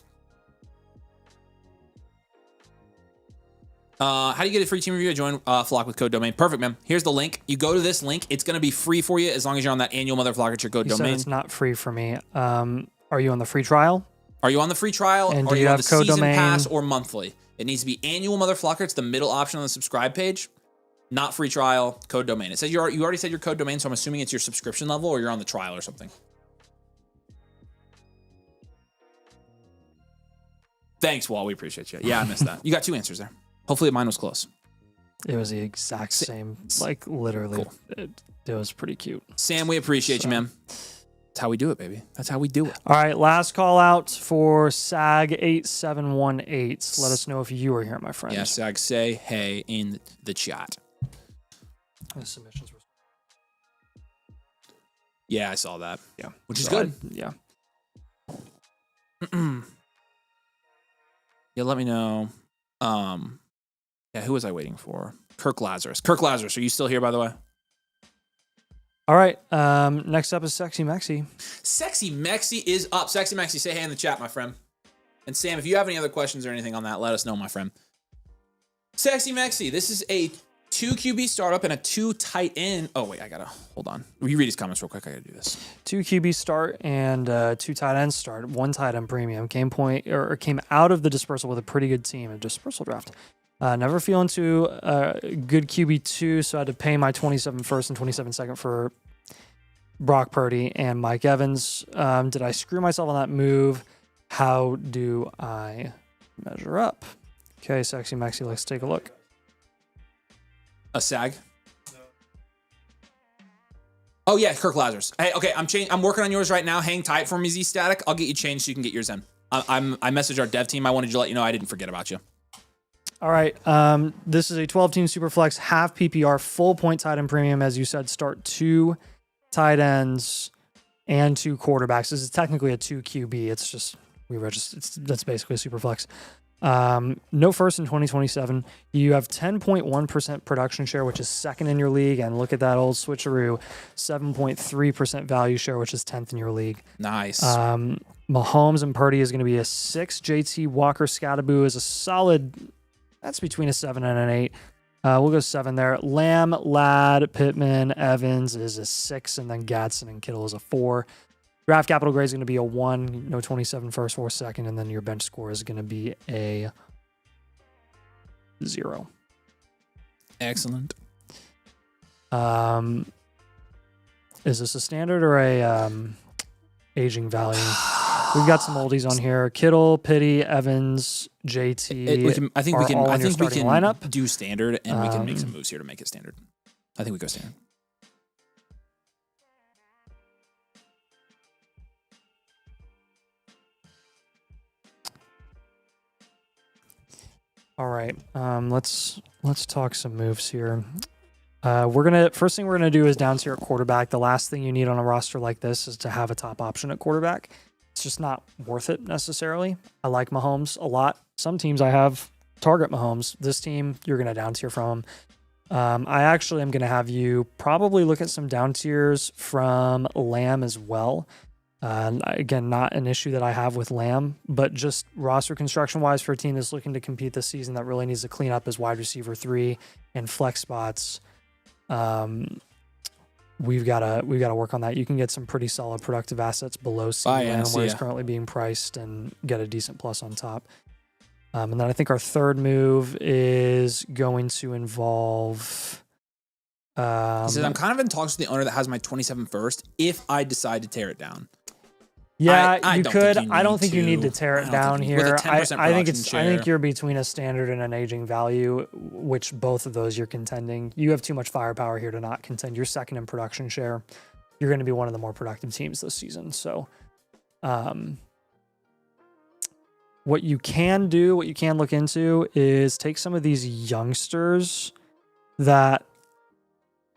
How do you get a free team review? I join Flock with code domain. Perfect, man. Here's the link. You go to this link. It's going to be free for you as long as you're on that annual Mother Flock at your code domain. It's not free for me. Are you on the free trial? Are you on the free trial? And are do you on have the code season domain? pass or monthly? It needs to be annual Mother Flocker. It's the middle option on the subscribe page. Not free trial, code domain. It says you already said your code domain, so I'm assuming it's your subscription level or you're on the trial or something. Thanks, Wall. We appreciate you. Yeah, I missed that. You got 2 answers there. Hopefully mine was close. It was the exact same, like literally. Cool. It was pretty cute. Sam, we appreciate you, man. That's how we do it, baby. That's how we do it. All right, last call out for SAG8718. Let us know if you are here, my friend. Yeah, Sag, say hey in the chat. The submissions were... Yeah, I saw that. Yeah. Which is good. Yeah. Yeah, let me know. Yeah, who was I waiting for? Kirk Lazarus. Kirk Lazarus, are you still here, by the way? All right. Next up is Sexy Mexi. Sexy Mexi is up. Sexy Mexi, say hey in the chat, my friend. And Sam, if you have any other questions or anything on that, let us know, my friend. Sexy Mexi, this is a 2 QB startup and a 2 tight end. Oh, wait, I gotta, hold on. You read his comments real quick. I gotta do this. 2 QB start and 2 tight end start. 1 tight end premium. Came out of the dispersal with a pretty good team, a dispersal draft. Never feel into a good QB2, so I had to pay my 27 first and 27 second for Brock Purdy and Mike Evans. Did I screw myself on that move? How do I measure up? Okay, Sexy Mexi, let's take a look. A Sag? Oh yeah, Kirk Lazarus. Hey, okay, I'm working on yours right now. Hang tight for me, Z Static. I'll get you changed so you can get yours in. I messaged our dev team. I wanted to let you know I didn't forget about you. All right. This is a 12-team Superflex, half PPR, full point tight end premium. As you said, start 2 tight ends and 2 quarterbacks. This is technically a 2 QB. It's just that's basically a Superflex. No first in 2027. You have 10.1% production share, which is second in your league. And look at that old switcheroo, 7.3% value share, which is 10th in your league. Nice. Mahomes and Purdy is going to be a 6. JT Walker Scattaboo is a solid. That's between a 7 and an 8. We'll go 7 there. Lamb, Ladd, Pittman, Evans is a 6, and then Gadsden and Kittle is a 4. Draft capital grade is going to be a 1, no 27 first, 4 second, and then your bench score is going to be a 0. Excellent. Is this a standard or a aging value? We've got some oldies on here. Kittle, Pitty, Evans, JT. I think we can lineup. do standard, and we can make some moves here to make it standard. I think we go standard. All right. Let's talk some moves here. First thing we're gonna do is down tier at quarterback. The last thing you need on a roster like this is to have a top option at quarterback. It's just not worth it necessarily. I like Mahomes a lot. Some teams I have target Mahomes. This team, you're going to down tier from him. I actually am going to have you probably look at some down tiers from Lamb as well. Again, not an issue that I have with Lamb, but just roster construction wise for a team that's looking to compete this season that really needs to clean up his wide receiver 3 and flex spots. We've got to work on that. You can get some pretty solid productive assets below CDM where it's currently being priced and get a decent plus on top. And then I think our third move is going to involve. He says, I'm kind of in talks with the owner that has my 27 first if I decide to tear it down. Yeah, you could. I don't think you need to tear it down here. I think you're between a standard and an aging value, which both of those you're contending. You have too much firepower here to not contend. You're second in production share. You're going to be one of the more productive teams this season. So, what you can look into is take some of these youngsters that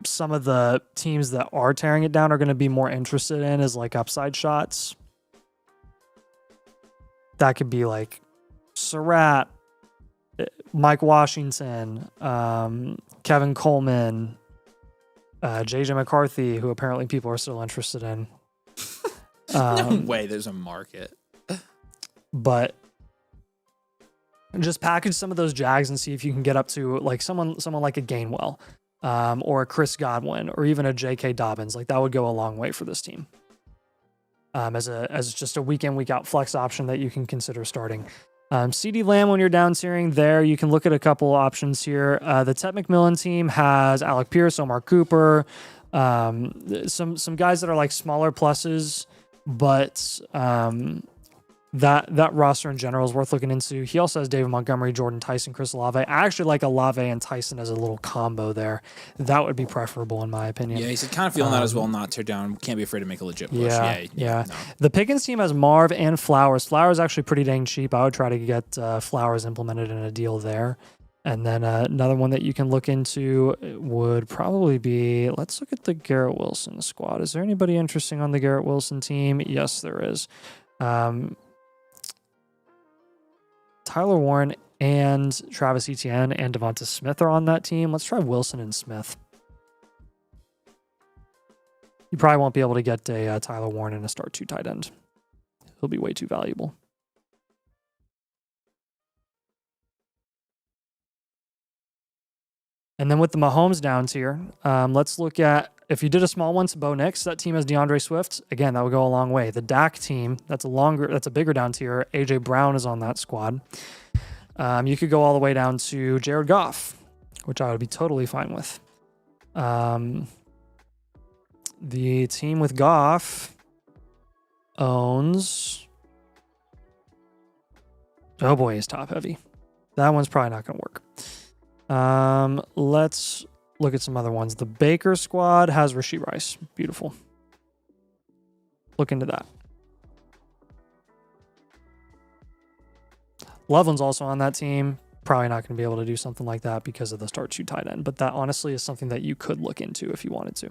some of the teams that are tearing it down are going to be more interested in as like upside shots. That could be like Surratt, Mike Washington, Kevin Coleman, JJ McCarthy, who apparently people are still interested in. No way there's a market. But just package some of those Jags and see if you can get up to like someone like a Gainwell, or a Chris Godwin, or even a J.K. Dobbins. Like that would go a long way for this team. As just a week in, week out flex option that you can consider starting. CD Lamb, when you're down tiering there, you can look at a couple options here. The Ted McMillan team has Alec Pierce, Omar Cooper, some guys that are like smaller pluses, but that roster in general is worth looking into. He also has David Montgomery, Jordan Tyson, Chris Olave. I actually like Olave and Tyson as a little combo there. That would be preferable in my opinion. Yeah, he's kind of feeling that as well. Not tear down. Can't be afraid to make a legit push. Yeah. No. The Pickens team has Marv and Flowers. Flowers actually pretty dang cheap. I would try to get Flowers implemented in a deal there. And then another one that you can look into would probably be, let's look at the Garrett Wilson squad. Is there anybody interesting on the Garrett Wilson team? Yes, there is. Tyler Warren and Travis Etienne and Devonta Smith are on that team. Let's try Wilson and Smith. You probably won't be able to get a Tyler Warren in a start 2 tight end. He'll be way too valuable. And then with the Mahomes down tier, let's look at, if you did a small one to Bo Nix, that team has DeAndre Swift. Again, that would go a long way. The Dak team, that's a bigger down tier. AJ Brown is on that squad. You could go all the way down to Jared Goff, which I would be totally fine with. The team with Goff owns, oh boy, is top heavy. That one's probably not going to work. Let's look at some other ones. The Baker squad has Rashee Rice. Beautiful. Look into that. Loveland's also on that team. Probably not going to be able to do something like that because of the start 2 tight end, but that honestly is something that you could look into if you wanted to.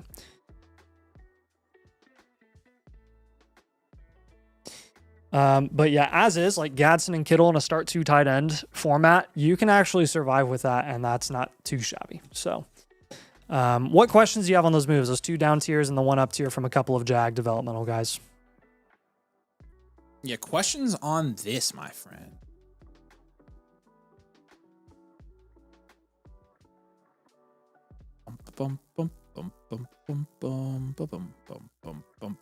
But yeah, as is, like Gadsden and Kittle in a start 2 tight end format, you can actually survive with that, and that's not too shabby. So what questions do you have on those moves? Those 2 down tiers and the 1 up tier from a couple of Jag developmental guys. Yeah, questions on this, my friend. Bum, bum, bum, bum, bum, bum, bum, bum, bum, bum, bum.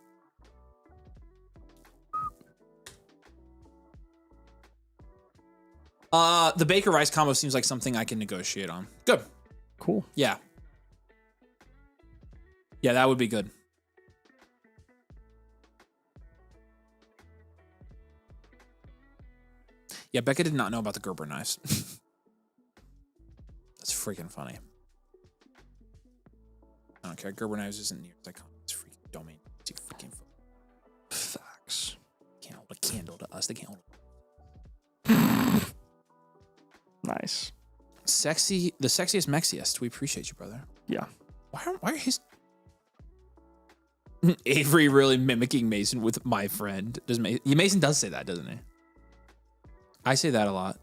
The Baker Rice combo seems like something I can negotiate on. Good. Cool. Yeah. Yeah, that would be good. Yeah, Becca did not know about the Gerber knives. That's freaking funny. I don't care. Gerber knives isn't near as iconic. It's freaking domain. It's freaking Facts. can't hold a candle to us. They can't hold. Nice. Sexy, the sexiest mexiest. We appreciate you, brother. Yeah. Why are his Avery really mimicking Mason with my friend? Mason does say that, doesn't he? I say that a lot.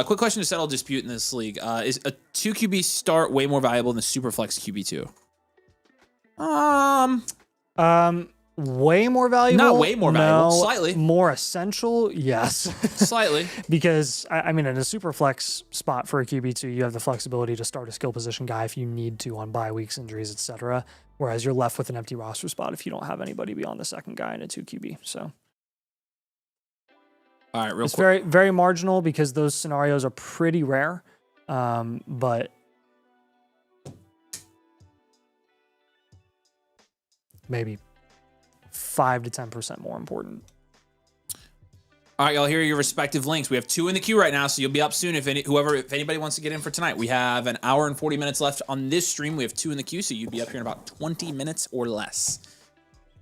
Quick question to settle dispute in this league. Is a 2 QB start way more valuable than the Superflex QB2? Way more valuable? Not way more valuable. No. Slightly. More essential? Yes. Slightly. Because, I mean, in a super flex spot for a QB2, you have the flexibility to start a skill position guy if you need to on bye weeks, injuries, etc. Whereas you're left with an empty roster spot if you don't have anybody beyond the second guy in a 2 QB. So All right, real it's quick. very, very marginal because those scenarios are pretty rare. But maybe 5 to 10% more important. All right, y'all, here are your respective links. We have 2 in the queue right now, so you'll be up soon if anybody wants to get in for tonight. We have an hour and 40 minutes left on this stream. We have 2 in the queue, so you'd be up here in about 20 minutes or less.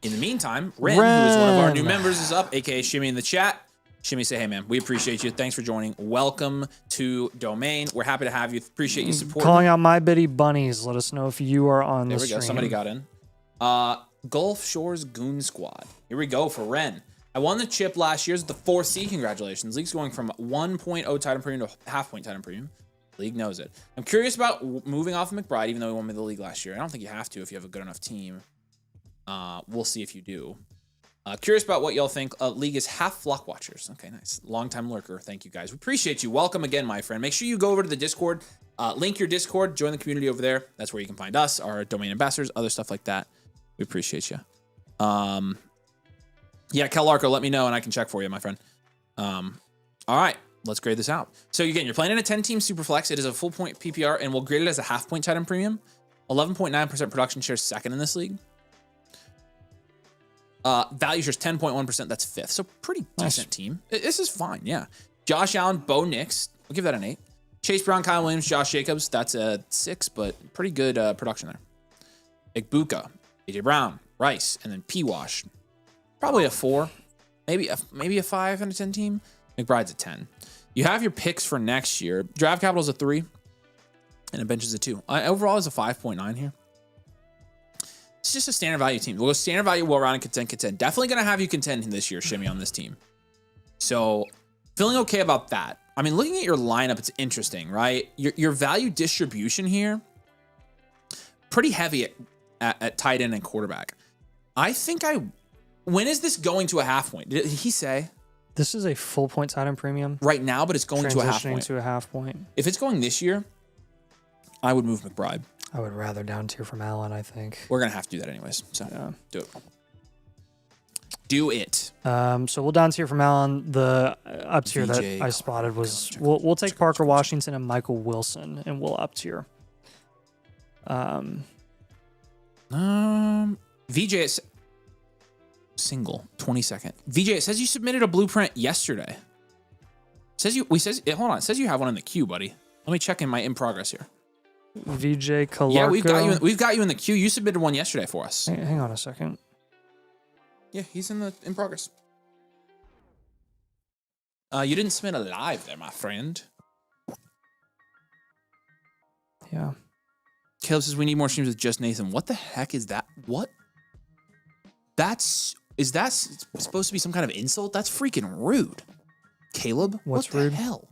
In the meantime, Ren, who is one of our new members, is up, aka Shimmy in the chat. Shimmy, say, hey, man, we appreciate you. Thanks for joining. Welcome to Domain. We're happy to have you. Appreciate you supporting. Calling out my bitty bunnies. Let us know if you are on the stream. There we go. Somebody got in. Gulf Shores Goon Squad. Here we go for Ren. I won the chip last year as the 4th seed. Congratulations. League's going from 1.0 Titan Premium to half-point Titan Premium. League knows it. I'm curious about moving off of McBride, even though he won me the league last year. I don't think you have to if you have a good enough team. We'll see if you do. Curious about what y'all think. League is half Flock Watchers. Okay, nice. Long-time lurker. Thank you, guys. We appreciate you. Welcome again, my friend. Make sure you go over to the Discord. Link your Discord. Join the community over there. That's where you can find us, our domain ambassadors, other stuff like that. We appreciate you. Yeah, Kel Larko, let me know and I can check for you, my friend. All right, let's grade this out. So again, you're playing in a 10-team Superflex. It is a full point PPR, and we'll grade it as a half-point Titan Premium. 11.9% production share, second in this league. Value shares 10.1%. That's 5th. So pretty decent team. This is fine, yeah. Josh Allen, Bo Nix. We'll give that an 8. Chase Brown, Kyle Williams, Josh Jacobs. That's a 6, but pretty good production there. Igbuka, AJ Brown, Rice, and then P-Wash. Probably a 4. Maybe a 5 and a 10 team. McBride's a 10. You have your picks for next year. Draft capital is a 3. And a bench is a 2. Overall is a 5.9 here. It's just a standard value team. We'll go standard value, well-rounded, contend. Definitely going to have you contend this year, Shimmy, on this team. So feeling okay about that. I mean, looking at your lineup, it's interesting, right? Your value distribution here, pretty heavy at tight end and quarterback. I think when is this going to a half point? Did he say? This is a full point Titan Premium. Right now, but it's going to a half point. Transitioning to a half point. If it's going this year, I would move McBride. I would rather down tier from Allen, I think. We're going to have to do that anyways. So Yeah. do it. Do it. So we'll down tier from Allen. The up tier that I spotted was we'll take Parker Washington and Michael Wilson, and we'll up tier. VJ is single 22nd. VJ, it says you submitted a blueprint yesterday. It says hold on. It says you have one in the queue, buddy. Let me check in progress here. VJ Calarco. Yeah, we've got you in the queue. You submitted one yesterday for us. Hang on a second. Yeah, he's in progress. You didn't submit a live there, my friend. Yeah. Caleb says we need more streams with just Nathan. What the heck is that? What? Is that supposed to be some kind of insult? That's freaking rude. Caleb, What's what the rude? hell?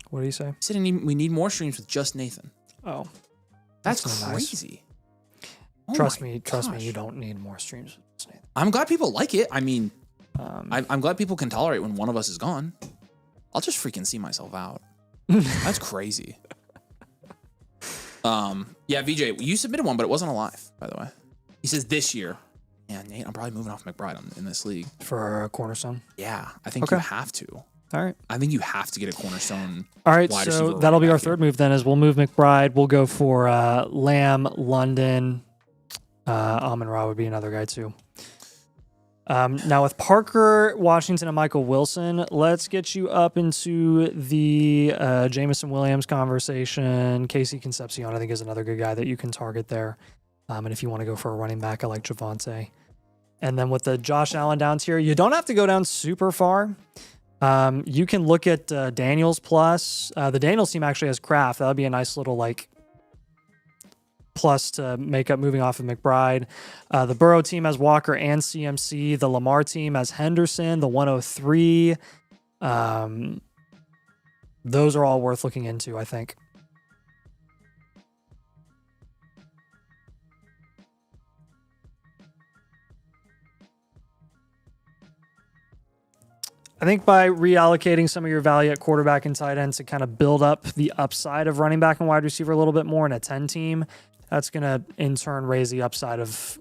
What do you say? He said we need more streams with just Nathan. Oh. That's nice. crazy. Oh Trust my me, gosh. you don't need more streams. I'm glad people like it. I mean, I'm glad people can tolerate when one of us is gone. I'll just freaking see myself out. That's crazy. Yeah, VJ, you submitted one, but it wasn't a live, by the way. He says this year. Yeah, Nate, I'm probably moving off McBride in this league. For a cornerstone? Yeah, I think you have to. All right. I think you have to get a cornerstone. All right, wide so receiver that'll be running our back here. third move then, is we'll move McBride. We'll go for Lamb, London. Amon-Ra would be another guy too. Now with Parker Washington and Michael Wilson, let's get you up into the Jamison Williams conversation. Casey Concepcion, I think, is another good guy that you can target there. And if you want to go for a running back, I like Javonte. And then with the Josh Allen down tier, you don't have to go down super far. You can look at Daniels plus. The Daniels team actually has Kraft. That would be a nice little plus to make up moving off of McBride. The Burrow team has Walker and CMC. The Lamar team has Henderson, the 103. Those are all worth looking into, I think. I think by reallocating some of your value at quarterback and tight end to kind of build up the upside of running back and wide receiver a little bit more in a 10 team, that's going to in turn raise the upside of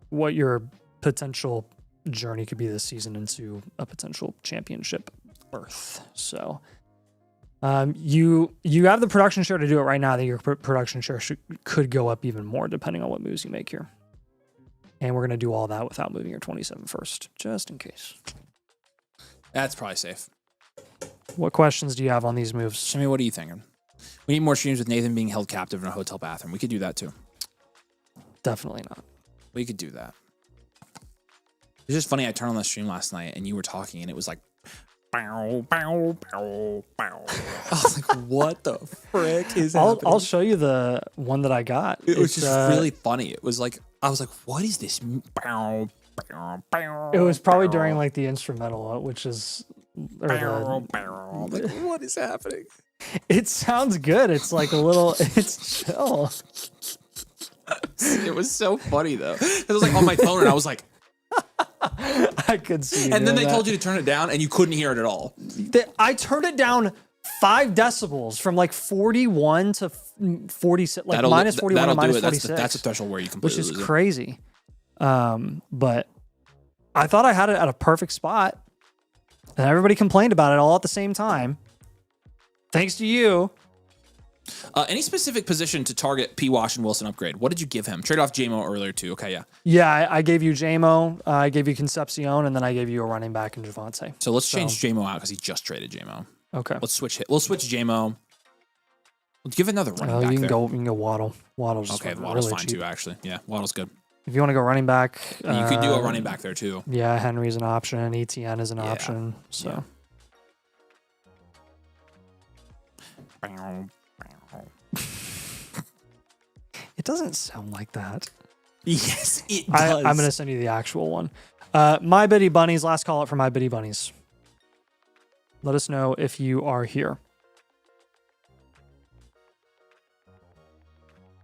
what your potential journey could be this season into a potential championship berth. So you have the production share to do it right now. I think your production share could go up even more depending on what moves you make here. And we're going to do all that without moving your 27 first, just in case. That's probably safe. What questions do you have on these moves? Jimmy, what are you thinking? We need more streams with Nathan being held captive in a hotel bathroom. We could do that too. Definitely not. We could do that. It's just funny. I turned on the stream last night and you were talking and it was like, bow, bow, bow, bow. I was like, what the frick is happening? I'll show you the one that I got. It was just really funny. It was like, I was like, what is this? Bow, bow, bow, It was probably bow, during like the instrumental, which is. bow, bow. I'm like, what is happening? It sounds good. It's like a little. It's chill. It was so funny though. It was like on my phone and I was like, I could see. and then they told you to turn it down and you couldn't hear it at all. I turned it down 5 decibels from like 41 to 46, like minus 41 to minus 46. That's a threshold where you completely which is lose it. crazy. But I thought I had it at a perfect spot, and everybody complained about it all at the same time. Thanks to you. Any specific position to target P. Wash and Wilson upgrade? What did you give him? Trade off JMO earlier too. Okay, yeah. Yeah, I gave you JMO, I gave you Concepcion, and then I gave you a running back in Javonte. So let's change JMO out because he just traded JMO. Okay. Let's switch it. We'll switch JMO. We'll give another running back you can there. go. You can go Waddle. Waddle's just Okay, Waddle's really fine cheap. too. Actually, yeah, Waddle's good. If you want to go running back, You could do a running back there too. Yeah, Henry's an option. ETN is an Yeah. option. So. Yeah. It doesn't sound like that. Yes, it does. I'm going to send you the actual one. My Bitty Bunnies, last call out for My Bitty Bunnies. Let us know if you are here.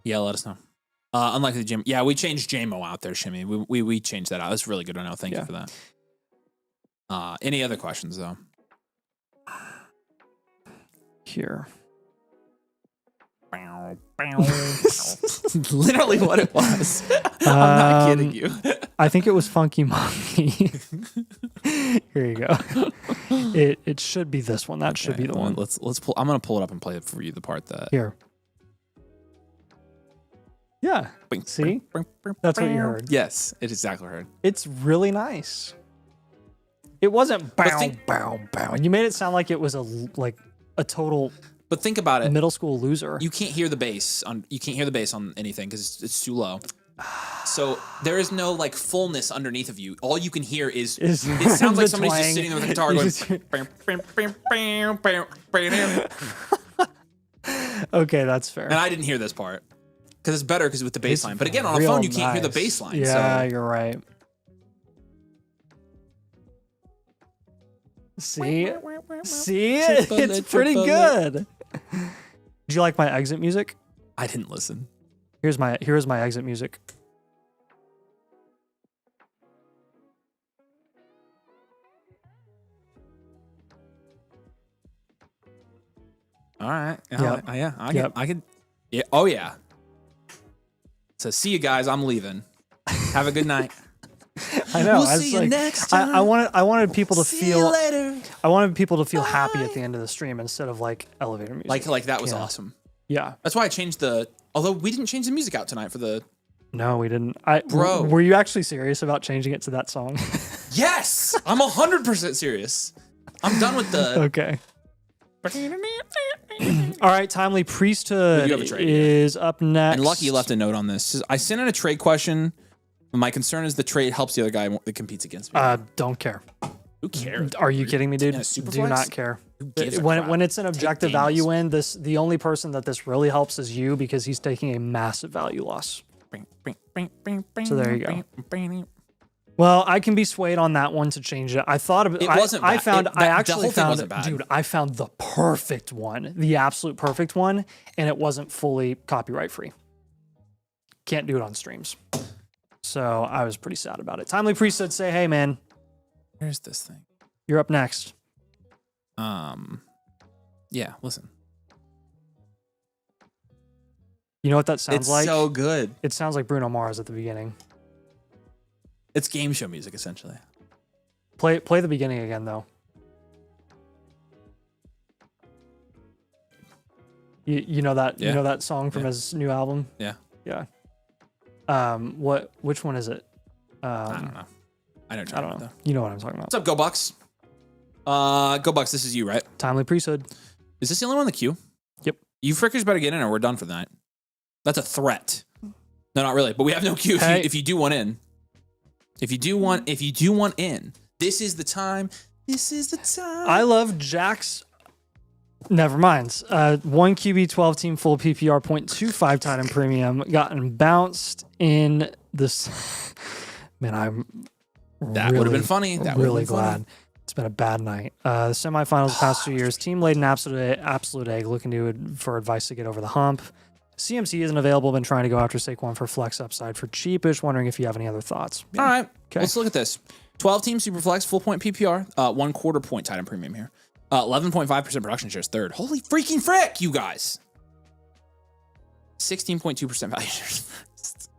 Yeah, let us know. Unlike the gym. Yeah, we changed JMO out there, Shimmy. We changed that out. That's really good to know. Thank you for that. Any other questions though? Here. Literally what it was. I'm not kidding you. I think it was Funky Monkey. Here you go. It should be this one. That should be the one. Let's pull. I'm gonna pull it up and play it for you. The part that here. Yeah. See? That's what you heard. Yes, it's exactly what I heard. It's really nice. It wasn't bow, bow, bow. And you made it sound like it was a total But think about it. Middle school loser. You can't hear the bass on anything because it's too low. So there is no like fullness underneath of you. All you can hear is it sounds like somebody's just sitting there with a guitar going. Okay, that's fair. And I didn't hear this part because it's better because with the bass line. But again, on a phone you can't hear the bass line. Yeah, so. you're right. See, it's pretty good. Do you like my exit music? I didn't listen. Here's my exit music. All right. Yep. I could. Yeah. Oh yeah. So see you guys. I'm leaving. Have a good night. I know. We'll see you next time. I wanted people to See you feel. later. I wanted people to feel happy at the end of the stream instead of like elevator music. Like that was Yeah. awesome. Yeah. That's why I changed the. Although we didn't change the music out tonight for the. No, we didn't. Bro. Were you actually serious about changing it to that song? Yes, I'm 100% serious. I'm done with the. Okay. All right, Timely Priesthood We do have a trade is up next. And Lucky left a note on this. I sent in a trade question. My concern is the trade helps the other guy that competes against me. Don't care. Who cares? Are you kidding me, dude? Yeah, Superflex? Do not care. Who gives a crap? When it's an objective Daniels. value win, the only person that this really helps is you because he's taking a massive value loss. So there you go. Well, I can be swayed on that one to change it. I thought of it. It wasn't bad. I The actually whole thing found, wasn't bad. dude, I found the perfect one, the absolute perfect one, and it wasn't fully copyright free. Can't do it on streams. So I was pretty sad about it. Timely Priesthood say, hey man, Here's this thing. you're up next. Yeah, listen. You know what that sounds It's like? so good. It sounds like Bruno Mars at the beginning. It's game show music, essentially. Play the beginning again though. You know that Yeah. you know that song from Yeah. his new album? Yeah. Yeah. Which one is it? I don't know. I don't know. Though. You know what I'm talking about. What's up, Go Bucks? Go Bucks, this is you, right? Timely Priesthood. Is this the only one in the queue? Yep. You frickers better get in or we're done for the night. That's a threat. No, not really. But we have no queue Hey. if you do want in. If you do want in, this is the time. This is the time. I love Jack's. Never mind. 1 QB 12 team full PPR 0.25 Titan premium gotten bounced in this. Man, I'm That would have been funny. That would have really been funny. glad. It's been a bad night. The semifinals the past 2 years. Team laid an absolute egg, looking for advice to get over the hump. CMC isn't available. Been trying to go after Saquon for flex upside for cheapish. Wondering if you have any other thoughts. All right. Okay. Let's look at this. 12 team super flex, full point PPR, 1/4 point Titan premium here. 11.5% production shares third. Holy freaking frick, you guys. 16.2% value shares first.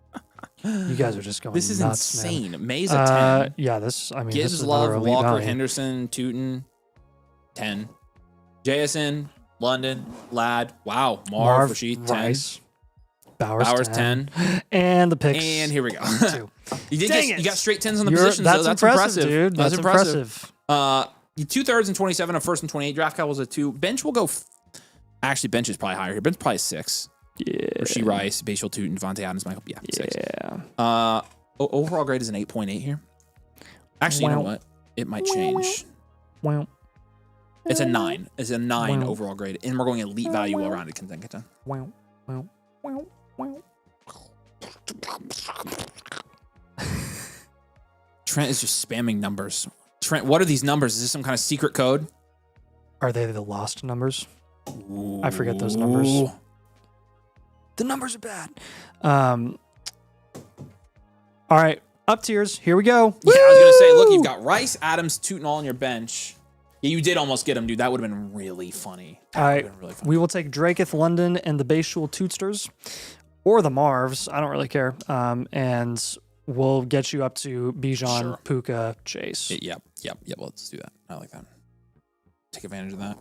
You guys are just going. This is nuts, insane. Man. May's a 10. Yeah, this. I mean, this Gibbs, is another Love, elite Walker, value. Henderson, Tootin, 10. JSN, London, Ladd. Wow. Marv, Rashid, 10. Rice, Bowers 10. And the picks. And here we go. Two. You got straight 10s on the You're- positions, though. That's impressive, dude. That's impressive. 2/3 and 27, a first and 28. Draft capital was a 2. Bench will go. Actually, bench is probably higher here. Bench probably 6. Yeah. Rasheed Rice, Bashal Tootin, Devontae Adams, Michael. Yeah, 6. Yeah. Overall grade is an 8.8 here. Actually, you know Wow. what? It might change. Well. It's a 9. It's a 9 Wow. overall grade. And we're going elite value well rounded content. Wow. Wow. Wow. Wow. Trent is just spamming numbers. Trent, what are these numbers? Is this some kind of secret code? Are they the lost numbers? I forget those numbers. Ooh. The numbers are bad. All right. Up tiers. Here we go. Yeah, I was going to say, look, you've got Rice, Adams, Tootin all on your bench. Yeah, you did almost get him, dude. That would have been really funny. All right. Really funny. We will take Draketh London and the Bayshul Tootsters or the Marvs. I don't really care. And we'll get you up to Bijan, Sure. Puka, Chase. Yep. Well, let's do that. I like that. Take advantage of that.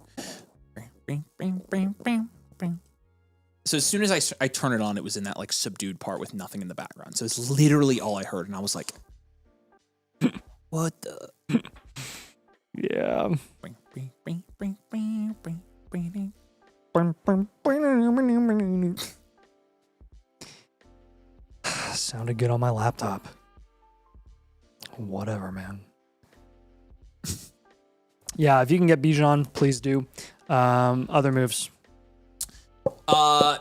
So as soon as I turn it on, it was in that like subdued part with nothing in the background. So it's literally all I heard, and I was like, "What the?" Yeah. Sounded good on my laptop. Whatever, man. Yeah, if you can get Bijan, please do. Other moves. We'll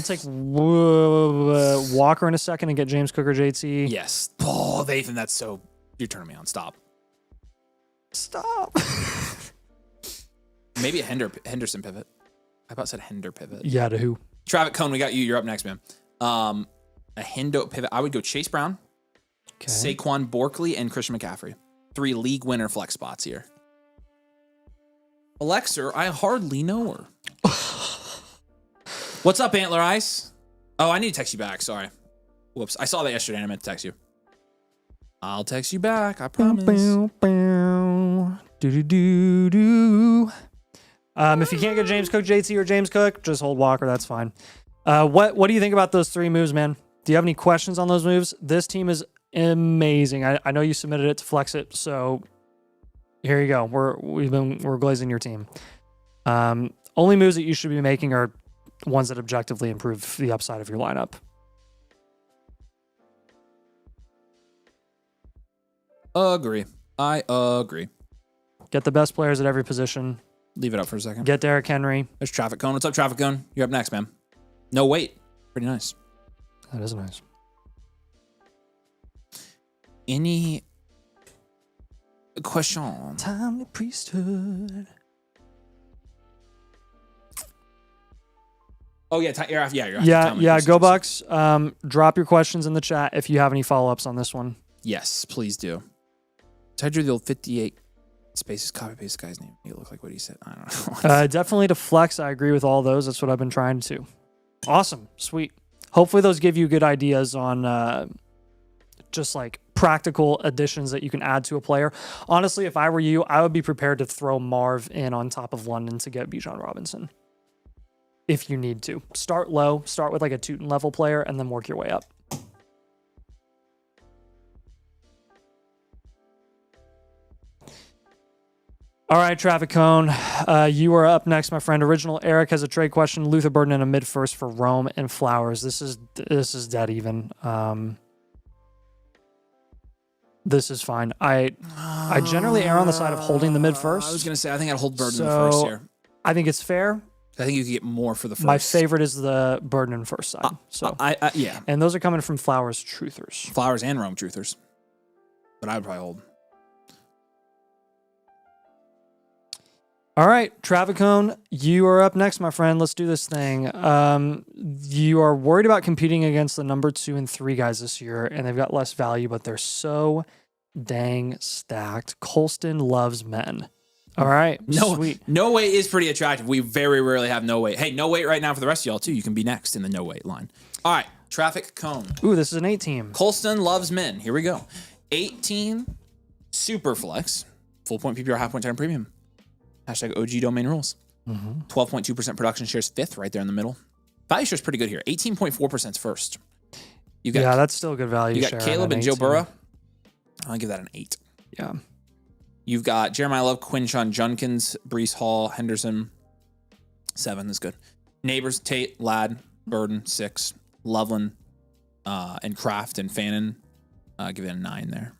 take Walker in a second and get James Cook or JT. Yes. Oh, Nathan, that's so. You're turning me on. Stop. Maybe a Henderson pivot. I about said Hender pivot. Yeah, to who? Travis Cone, we got you. You're up next, man. A Hendo pivot. I would go Chase Brown, Saquon Barkley, and Christian McCaffrey. 3 league winner flex spots here. Alexa, I hardly know her. What's up, Antler Ice? Oh, I need to text you back. Sorry. Whoops. I saw that yesterday and I meant to text you. I'll text you back. I promise. If you can't get James Cook, JT, or James Cook, just hold Walker. That's fine. What do you think about those 3 moves, man? Do you have any questions on those moves? This team is amazing. I know you submitted it to Flex It, so here you go. We're glazing your team. Only moves that you should be making are ones that objectively improve the upside of your lineup. Agree. I agree. Get the best players at every position. Leave it up for a second. Get Derrick Henry. There's Traffic Cone. What's up, Traffic Cone? You're up next, man. No wait. Pretty nice. That is nice. Any question? Timely priesthood. Oh yeah, you're off. Yeah. Go Bucks. Drop your questions in the chat if you have any follow-ups on this one. Yes, please do. I drew the old 58 spaces, copy paste guy's name. Make it look like what he said. I don't know. Definitely to flex. I agree with all those. That's what I've been trying to. Awesome. Sweet. Hopefully those give you good ideas on just like practical additions that you can add to a player. Honestly, if I were you, I would be prepared to throw Marv in on top of London to get Bijan Robinson. If you need to. Start low. Start with like a Tootin level player and then work your way up. All right, Traffic Cone, you are up next, my friend. Original Eric has a trade question. Luther Burden in a mid first for Rome and Flowers. This is dead even. This is fine. I generally err on the side of holding the mid first. I was gonna say I think I'd hold Burden in the first here. I think it's fair. I think you could get more for the first. My favorite is the Burden in first side. Yeah. And those are coming from Flowers Truthers. Flowers and Rome Truthers. But I would probably hold. All right, Travicone, you are up next, my friend. Let's do this thing. You are worried about competing against the number 2 and 3 guys this year, and they've got less value, but they're so dang stacked. Colston loves men. All right, sweet. No weight is pretty attractive. We very rarely have no weight. Hey, no weight right now for the rest of y'all, too. You can be next in the no weight line. All right, Traffic Cone. Ooh, this is an 8-team. Colston loves men. Here we go. 18 super flex, full point PPR, half point time premium. Hashtag OG domain rules. 12.2% production shares 5th right there in the middle. Value share's pretty good here. 18.4% is first. Yeah, that's still a good value share. You got Caleb and Joe Burrow. I'll give that an 8. Yeah. You've got Jeremiah Love, Quinshon Judkins, Breece Hall, Henderson. 7 is good. Neighbors, Tate, Ladd, Burden, 6. Loveland, and Kraft and Fannin. Give it a 9 there.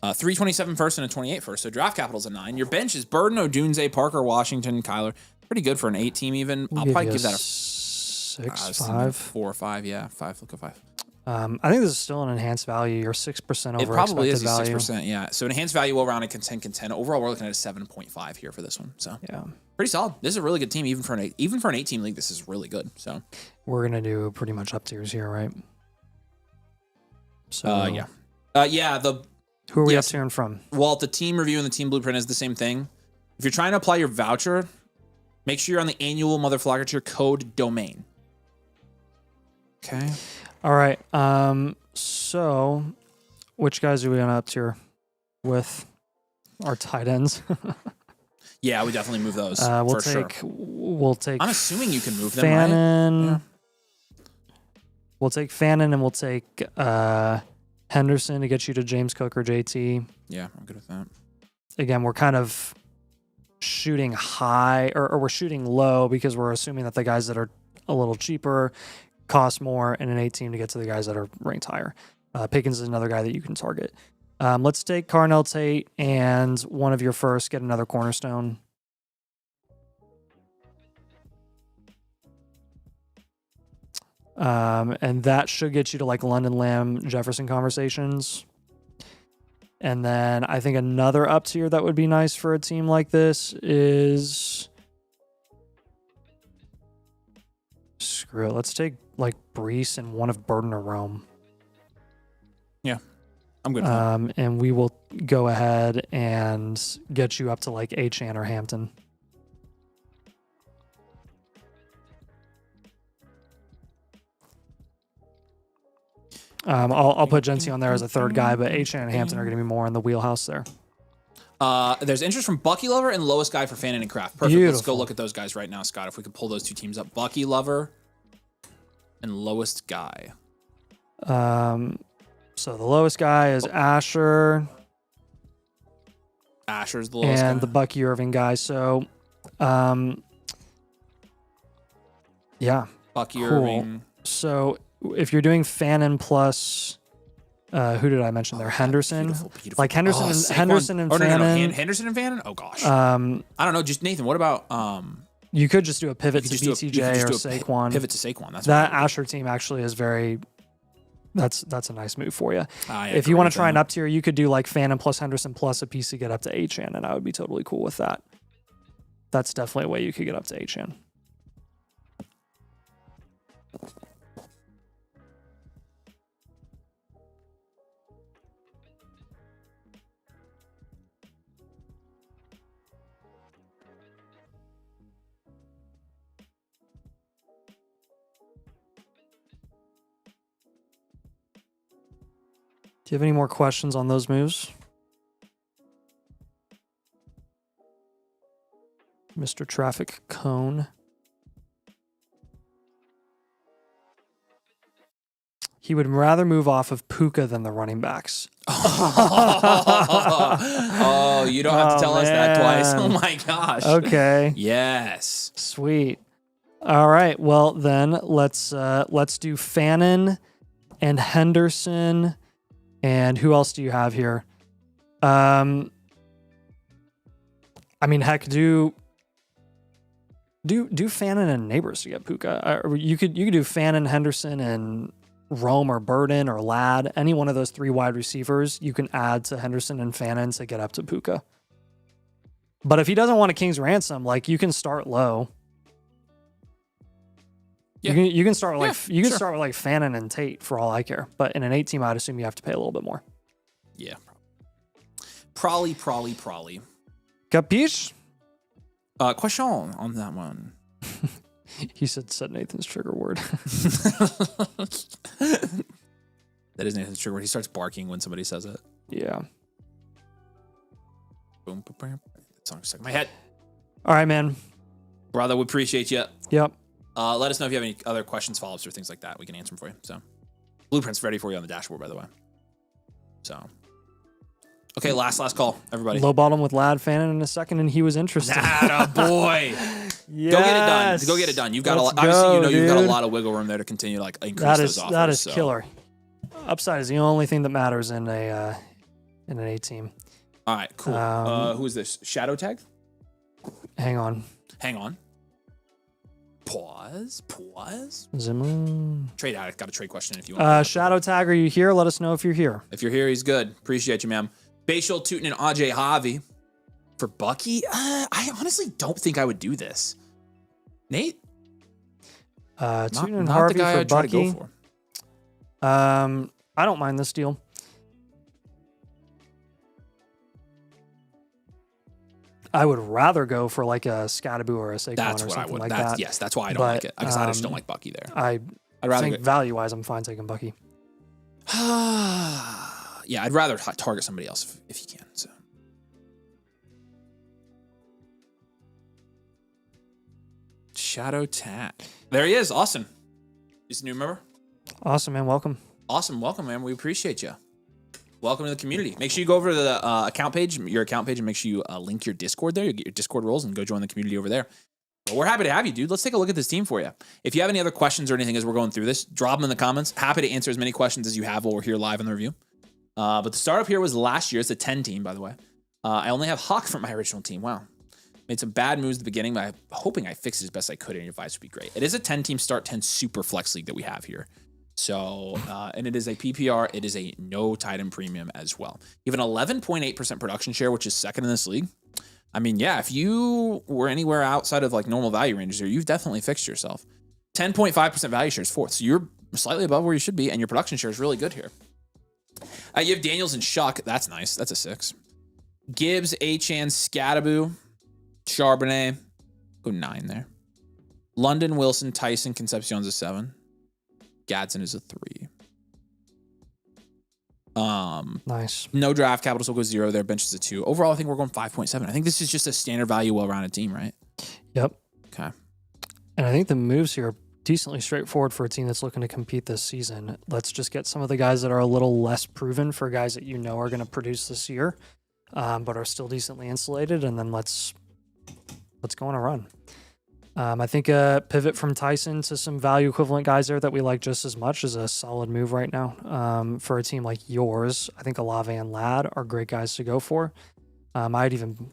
327 first and a 28 first. So draft capital's a 9. Your bench is Burden, Odunze, Parker, Washington, Kyler. Pretty good for an 8 team even. I'll probably give that a 6, 5. 4 or 5. Yeah, 5. Look at 5. I think this is still an enhanced value. You're 6% over. It probably is value. 6%. Yeah. So enhanced value, well-rounded, contend. Overall, we're looking at a 7.5 here for this one. So yeah, pretty solid. This is a really good team, even for an 8 team league. This is really good. So we're gonna do pretty much up tiers here, right? So yeah. Who are we up tiering from? Well, the team review and the team blueprint is the same thing. If you're trying to apply your voucher, make sure you're on the annual Mother Flagger tier code domain. Okay. All right. So which guys are we on up tier with our tight ends? Yeah, we definitely move those. We'll take. I'm assuming you can move Fannin. them, right? Yeah. We'll take Fannin and we'll take Henderson to get you to James Cook or JT. Yeah, I'm good with that. Again, we're kind of shooting high or we're shooting low because we're assuming that the guys that are a little cheaper cost more in an 8 team to get to the guys that are ranked higher. Pickens is another guy that you can target. Let's take Carnell Tate and one of your first, get another cornerstone. And that should get you to like London Lamb Jefferson conversations. And then I think another up tier that would be nice for a team like this is, screw it, let's take like Brees and one of Burden or Rome. Yeah, I'm good for that. And we will go ahead and get you up to like Achan or Hampton. I'll put Genty on there as a third guy, but Achan and Hampton are going to be more in the wheelhouse there. There's interest from Bucky Lover and lowest guy for Fannin and Kraft. Perfect. Beautiful. Let's go look at those guys right now, Scott. If we could pull those two teams up. Bucky Lover and lowest guy. So the lowest guy is Asher. Asher's the lowest and guy. the Bucky Irving guy. So, yeah. Bucky cool. Irving. So if you're doing Fannin plus, who did I mention there? Henderson. Beautiful. Like Henderson, and Saquon. Henderson and Fannin. Fannin. Henderson and Fannin? Oh, gosh. I don't know. Just Nathan, what about... you could just do a pivot to you could BTJ just or do a Saquon. Pivot to Saquon. That's That what Asher team actually is very... That's a nice move for you. I If you want to try an up tier, you could do like Fannin plus Henderson plus a piece to get up to Achan, and I would be totally cool with that. That's definitely a way you could get up to Achan. Do you have any more questions on those moves? Mr. Traffic Cone. He would rather move off of Puka than the running backs. Oh, you don't have to tell us that twice. Oh my gosh. Okay. Yes. Sweet. All right. Well, then let's do Fannin and Henderson. And who else do you have here? I mean, heck, do Fannin and Neighbors to get Puka. You could do Fannin, Henderson, and Rome or Burden or Ladd. Any one of those three wide receivers you can add to Henderson and Fannin to get up to Puka. But if he doesn't want a King's Ransom, like you can start low. Yeah. You can start with like Yeah, sure. start with like Fannin and Tate for all I care. But in an 8 team, I'd assume you have to pay a little bit more. Yeah. Probably. Capiche? Question on that one. He said Nathan's trigger word. That is Nathan's trigger word. He starts barking when somebody says it. Yeah. Boom, boom, boom. That song's stuck in my head. All right, man. Brother, we appreciate you. Yep. Let us know if you have any other questions, follow-ups, or things like that. We can answer them for you. So, blueprint's ready for you on the dashboard, by the way. So, okay, last call, everybody. Low bottom with Ladd Fannin in a second, and he was interested. Boy. Yes. Go get it done. You've got Let's obviously you've got a dude. lot of wiggle room there to continue to like increase those offers. That is so. killer. Upside is the only thing that matters in an 8 team. All right, cool. Who is this? Shadow tag? Hang on. Pause. Zimu. Trade out. Got a trade question if you want. Shadow tag, are you here? Let us know if you're here. If you're here, he's good. Appreciate you, ma'am. Bashal, Tootin, and Ajay Javi for Bucky. I honestly don't think I would do this. Nate? Tootin and not Harvey the guy for I'd try to Bucky. go for. I don't mind this deal. I would rather go for like a Scattaboo or a Saquon That's or what I something would. like That's that. yes. That's why I don't But, like it. Because I just don't like Bucky there. I'd rather think value-wise, I'm fine taking Bucky. Yeah, I'd rather target somebody else if you can. So. Shadow Tat. There he is. Austin. He's a new member. Awesome, man. Welcome. Awesome. Welcome, man. We appreciate you. Welcome to the community. Make sure you go over to the account page, your account page, and make sure you link your Discord there. You get your Discord roles and go join the community over there. But we're happy to have you, dude. Let's take a look at this team for you. If you have any other questions or anything as we're going through this, drop them in the comments. Happy to answer as many questions as you have while we're here live in the review. But the startup here was last year. It's a 10 team, by the way. I only have Hawk from my original team. Wow. Made some bad moves at the beginning, but I'm hoping I fixed it as best I could, and your advice would be great. It is a 10-team start 10 super flex league that we have here. So, and it is a PPR. It is a no tight end premium as well. You have an 11.8% production share, which is second in this league. I mean, yeah, if you were anywhere outside of like normal value ranges here, you've definitely fixed yourself. 10.5% value share is fourth. So you're slightly above where you should be, and your production share is really good here. You have Daniels and Shuck. That's nice. That's a 6. Gibbs, Achane, Scattaboo, Charbonnet. Go 9 there. London, Wilson, Tyson, Concepcion's a 7. Gadsden is a 3. Nice. No draft capital, so we'll go 0 there. Bench is a 2. Overall, I think we're going 5.7. I think this is just a standard value, well-rounded team, right? Yep. Okay. And I think the moves here are decently straightforward for a team that's looking to compete this season. Let's just get some of the guys that are a little less proven for guys that you know are going to produce this year, but are still decently insulated, and then let's go on a run. I think a pivot from Tyson to some value equivalent guys there that we like just as much is a solid move right now. For a team like yours, I think Olave and Ladd are great guys to go for. I'd even,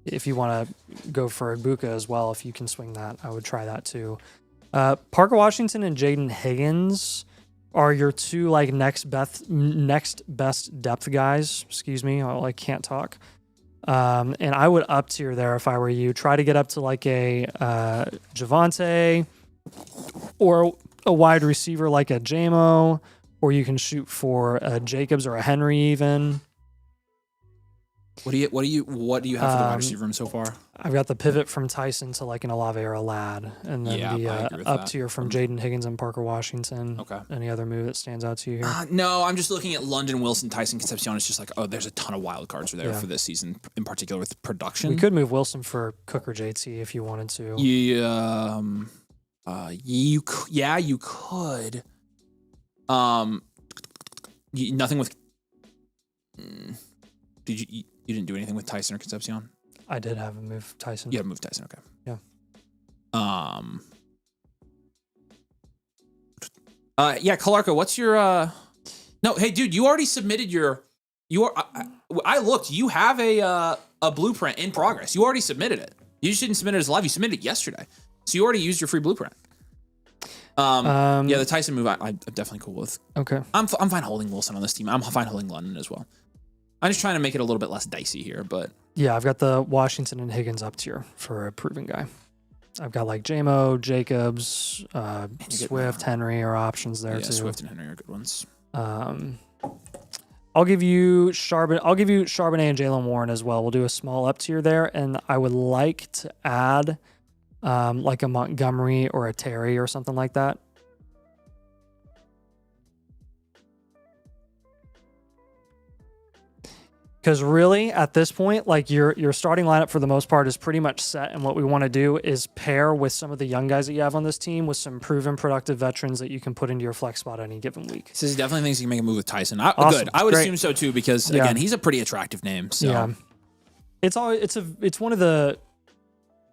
if you want to go for Ibuka as well, if you can swing that, I would try that too. Parker Washington and Jaden Higgins are your two like next best depth guys. Excuse me, I can't talk. And I would up tier there if I were you. Try to get up to like a Javonte or a wide receiver like a JMO, or you can shoot for a Jacobs or a Henry even. What do you have for the wide receiver room so far? I've got the pivot from Tyson to like an Olave or a Ladd, and then the up tier from Jaden Higgins and Parker Washington. Okay. Any other move that stands out to you here? No, I'm just looking at London, Wilson, Tyson, Concepcion. It's just like, oh, there's a ton of wild cards there for this season, in particular with production. We could move Wilson for Cook or JT if you wanted to. You could. Nothing with. You didn't do anything with Tyson or Concepcion? I did have him move Tyson. You had to move Tyson, okay. Yeah. Kalarko, what's your No, hey dude, you already submitted I looked, you have a blueprint in progress. You already submitted it. You just didn't submit it as live, you submitted it yesterday. So you already used your free blueprint. The Tyson move I'm definitely cool with. Okay. I'm fine holding Wilson on this team. I'm fine holding London as well. I'm just trying to make it a little bit less dicey here, but yeah, I've got the Washington and Higgins up tier for a proven guy. I've got like JMO, Jacobs, Swift, Henry are options there too. Swift and Henry are good ones. I'll give you Charbonnet and Jalen Warren as well. We'll do a small up tier there, and I would like to add like a Montgomery or a Terry or something like that. Because really, at this point, like your starting lineup for the most part is pretty much set, and what we want to do is pair with some of the young guys that you have on this team with some proven, productive veterans that you can put into your flex spot any given week. So he definitely thinks he can make a move with Tyson. Awesome. Good. I would Great. assume so too, because again, he's a pretty attractive name. So. Yeah, it's one of the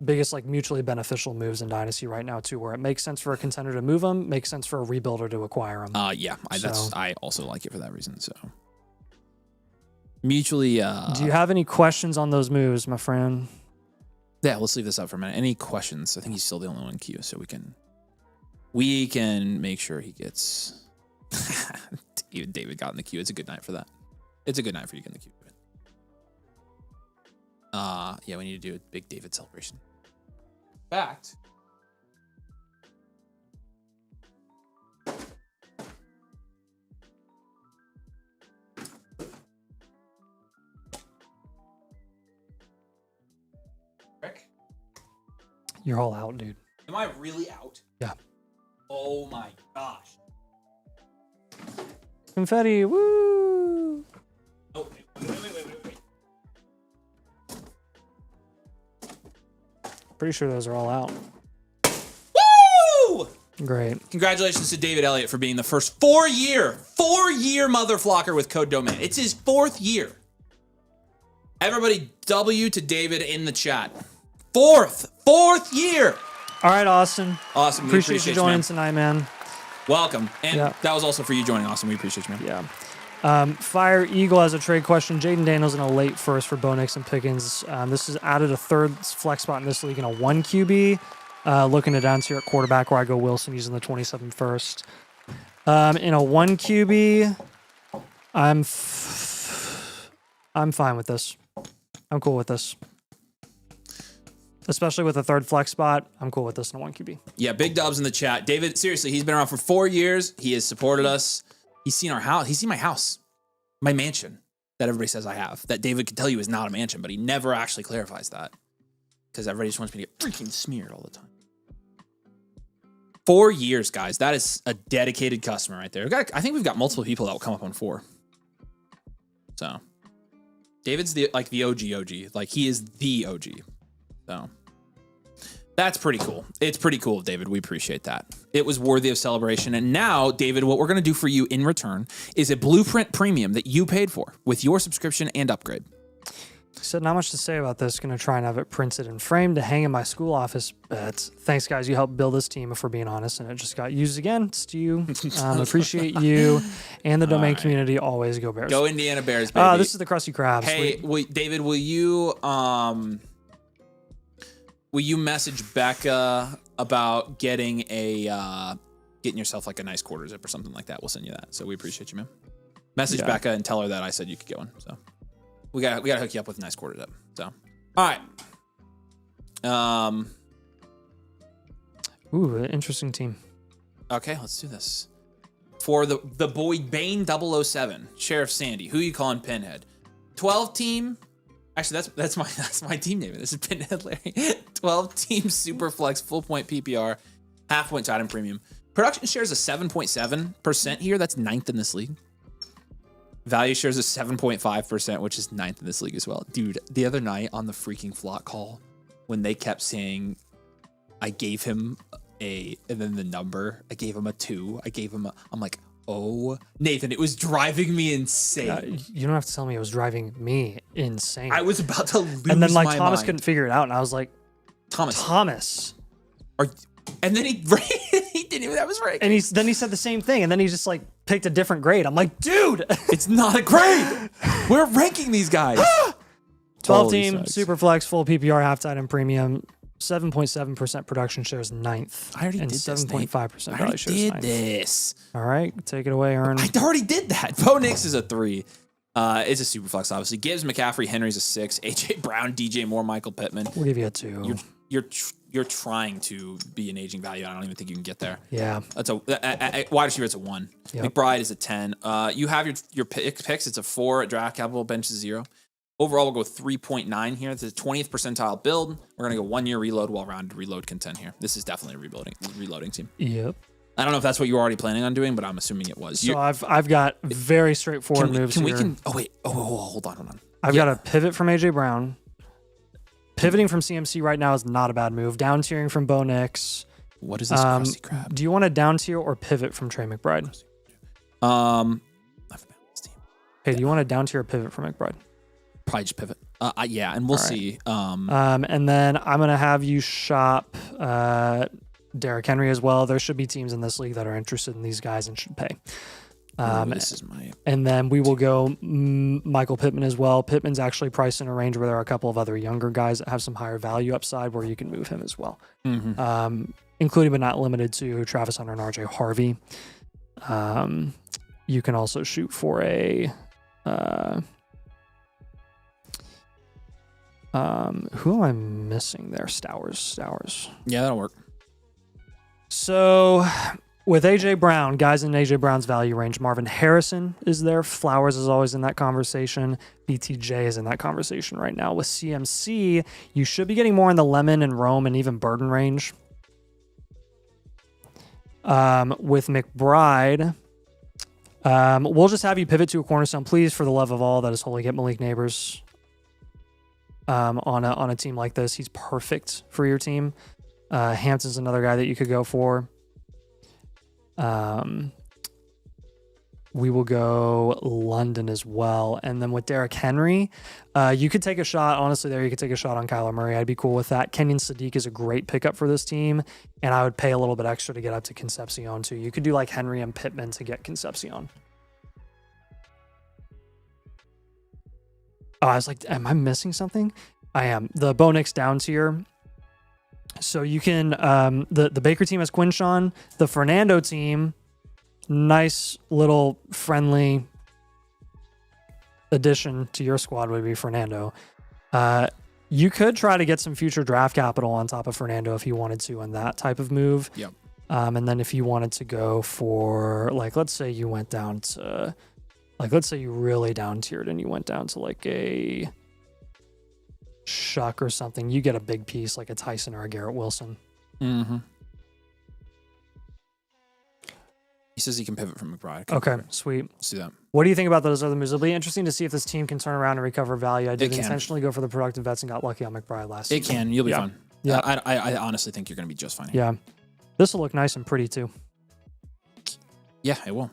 biggest like mutually beneficial moves in Dynasty right now too, where it makes sense for a contender to move him, makes sense for a rebuilder to acquire him. I also like it for that reason. So. Mutually. Do you have any questions on those moves, my friend? Yeah, let's leave this up for a minute. Any questions? I think he's still the only one in queue, so we can make sure he gets. Even David got in the queue. It's a good night for that. It's a good night for you to get in the queue. We need to do a big David celebration. In fact. You're all out, dude. Am I really out? Yeah. Oh my gosh. Confetti, woo! Oh, wait. Pretty sure those are all out. Woo! Great. Congratulations to David Elliott for being the first 4-year mother flocker with code domain. It's his 4th year. Everybody, W to David in the chat. 4th year. All right, Austin. Awesome. We Appreciate you joining man. tonight, man. Welcome. And Yeah. that was also for you joining, Austin. We appreciate you, man. Yeah. Fire Eagle has a trade question. Jaden Daniels in a late first for Bo Nix and Pickens. This has added a 3rd flex spot in this league in a 1 QB. Looking to down tier at quarterback where I go Wilson using the 27th first. In a 1 QB, I'm fine with this. I'm cool with this. Especially with a 3rd flex spot, I'm cool with this in a 1 QB. Yeah, big dubs in the chat. David, seriously, he's been around for 4 years. He has supported us. He's seen our house. He's seen my house, my mansion that everybody says I have. That David can tell you is not a mansion, but he never actually clarifies that because everybody just wants me to get freaking smeared all the time. 4 years, guys. That is a dedicated customer right there. I think we've got multiple people that will come up on 4. So, David's the OG. Like, he is the OG. So, that's pretty cool. It's pretty cool, David. We appreciate that. It was worthy of celebration. And now, David, what we're going to do for you in return is a Blueprint Premium that you paid for with your subscription and upgrade. So not much to say about this. Going to try and have it printed and framed to hang in my school office. But thanks, guys. You helped build this team, if we're being honest, and it just got used again. It's to you. Appreciate you and the domain community. Always go Bears. Go Indiana Bears, baby. This is the Krusty Krabs. Hey, David, will you message Becca about getting yourself like a nice quarter zip or something like that? We'll send you that. So we appreciate you, man. Message Becca and tell her that I said you could get one. So we got to hook you up with a nice quarter zip. So all right. Ooh, interesting team. Okay, let's do this. For the boy Bane 007, Sheriff Sandy, who you calling Pinhead? 12 team. Actually, that's my team name. This is Pinhead Larry. 12 team super flex full point PPR, half point tight end premium. Production shares a 7.7% here. That's 9th in this league. Value shares a 7.5%, which is 9th in this league as well. Dude, the other night on the freaking flock call, when they kept saying, I gave him and then the number, I gave him a 2. I'm like, oh, Nathan, it was driving me insane. You don't have to tell me it was driving me insane. I was about to lose my and then mind. Thomas couldn't figure it out, and I was like, Thomas. And then he didn't even, that was right. And then he said the same thing, and then he just like picked a different grade. I'm like, dude, it's not a grade. We're ranking these guys. 12 team, super flex, full PPR, half tight end premium, 7.7% production shares 9th. I already and did this, 7.5% value shares 9th. this. All right, take it away, Ern. I already did that. Bo Nix is a 3. It's a super flex, obviously. Gibbs, McCaffrey, Henry's a 6. AJ Brown, DJ Moore, Michael Pittman. We'll give you a 2. You're trying to be an aging value. I don't even think you can get there. Yeah. That's a wide receiver. It's a 1. Yep. McBride is a 10. You have your picks. It's a 4 at draft capital. Bench is 0. Overall, we'll go 3.9 here. This is a 20th percentile build. We're gonna go 1 year reload, well-rounded reload content here. This is definitely a reloading team. Yep. I don't know if that's what you were already planning on doing, but I'm assuming it was. So I've got very straightforward moves here. Hold on. I've got a pivot from AJ Brown. Pivoting from CMC right now is not a bad move. Down tiering from Bo Nix. What is this Krusty Krab? Do you want to down tier or pivot from Trey McBride? Hey, do you want to down tier or pivot from McBride? Probably just pivot. Yeah, and we'll see. And then I'm gonna have you shop Derrick Henry as well. There should be teams in this league that are interested in these guys and should pay. And then we will go Michael Pittman as well. Pittman's actually priced in a range where there are a couple of other younger guys that have some higher value upside where you can move him as well, including but not limited to Travis Hunter and RJ Harvey. You can also shoot for a who am I missing there? Stowers. Yeah, that'll work. So with AJ Brown, guys in AJ Brown's value range, Marvin Harrison is there. Flowers is always in that conversation. BTJ is in that conversation right now. With CMC, you should be getting more in the Lemon and Rome and even Burden range. With McBride, we'll just have you pivot to a cornerstone, please, for the love of all that is holy. Get Malik Neighbors on a team like this. He's perfect for your team. Hampton's another guy that you could go for. We will go London as well. And then with Derrick Henry, you could take a shot. Honestly, there you could take a shot on Kyler Murray. I'd be cool with that. Kenyon Sadiq is a great pickup for this team, and I would pay a little bit extra to get up to Concepcion too. You could do like Henry and Pittman to get Concepcion. Oh, I was like, am I missing something? I am. The Bo Nix down tier. So you can, the Baker team has Quinshawn. The Fernando team, nice little friendly addition to your squad would be Fernando. You could try to get some future draft capital on top of Fernando if you wanted to in that type of move. Yep. And then if you wanted to go for, like, let's say you went down to, like, let's say you really down tiered and you went down to like a Shuck or something, you get a big piece like a Tyson or a Garrett Wilson. Mm-hmm. He says he can pivot from McBride. Okay, sweet. Let's do that. What do you think about those other moves? It'll be interesting to see if this team can turn around and recover value. I did It can. intentionally go for the productive vets and got lucky on McBride last It season. can. You'll be Yeah. fine. Yeah. I honestly think you're going to be just fine. Yeah. This will look nice and pretty too. Yeah, it will.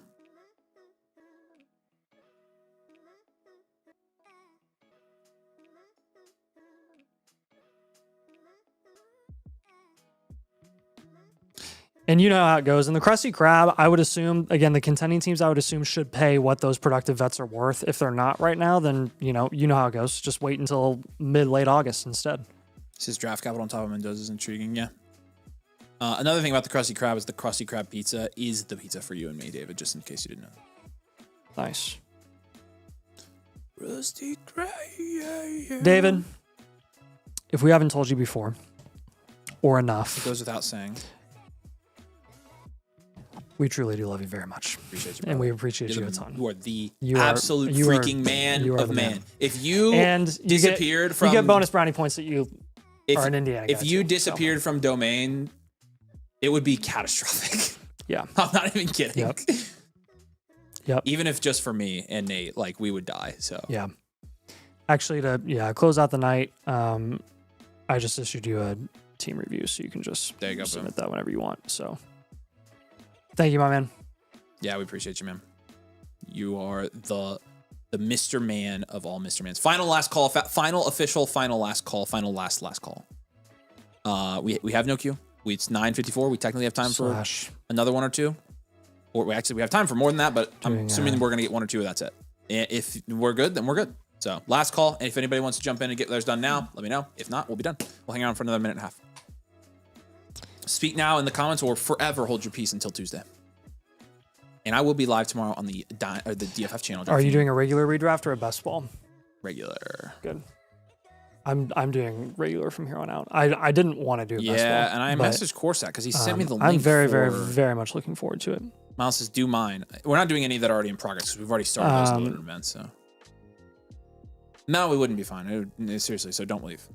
And you know how it goes. In the Krusty Krab, I would assume, again, the contending teams, I would assume, should pay what those productive vets are worth. If they're not right now, then, you know how it goes. Just wait until late August instead. His draft capital on top of Mendoza is intriguing, yeah. Another thing about the Krusty Krab is the Krusty Krab pizza is the pizza for you and me, David, just in case you didn't know. Nice. Krusty Krab. David, if we haven't told you before, or enough, It goes without saying. we truly do love you very much. Appreciate you, And brother. we appreciate You're you a the- ton. You are the You are- absolute you are- freaking man you are of the man. man. If you And you disappeared from... You get bonus brownie points that you are an Indiana guy If you too, disappeared from Domain, it would be catastrophic. Yeah. I'm not even kidding. Yep. Yep. Even if just for me and Nate, like, we would die. So Yeah. Actually, to close out the night, I just issued you a team review, so you can just There you go, submit that whenever you want. So thank you, my man. yeah, we appreciate you, man. You are the Mr. Man of all Mr. Mans. Final last call, final official, final last call, final last call. We have no queue. It's 9:54. We technically have time for another one or two. Or we have time for more than that, but I'm assuming we're gonna get one or two, and that's it. If we're good, then we're good. So last call. And if anybody wants to jump in and get theirs done now, let me know. If not, we'll be done. We'll hang around for another minute and a half. Speak now in the comments or forever hold your peace until Tuesday. And I will be live tomorrow on the DFF channel. Are you doing a regular redraft or a best ball? Regular? Good. I'm doing regular from here on out. I didn't want to do a best ball. Yeah, and I messaged Corsac because he sent me the link. I'm very much looking forward to it. Miles says, do mine. We're not doing any that are already in progress because we've already started those limited events. So no, we wouldn't be fine. Seriously, so don't leave.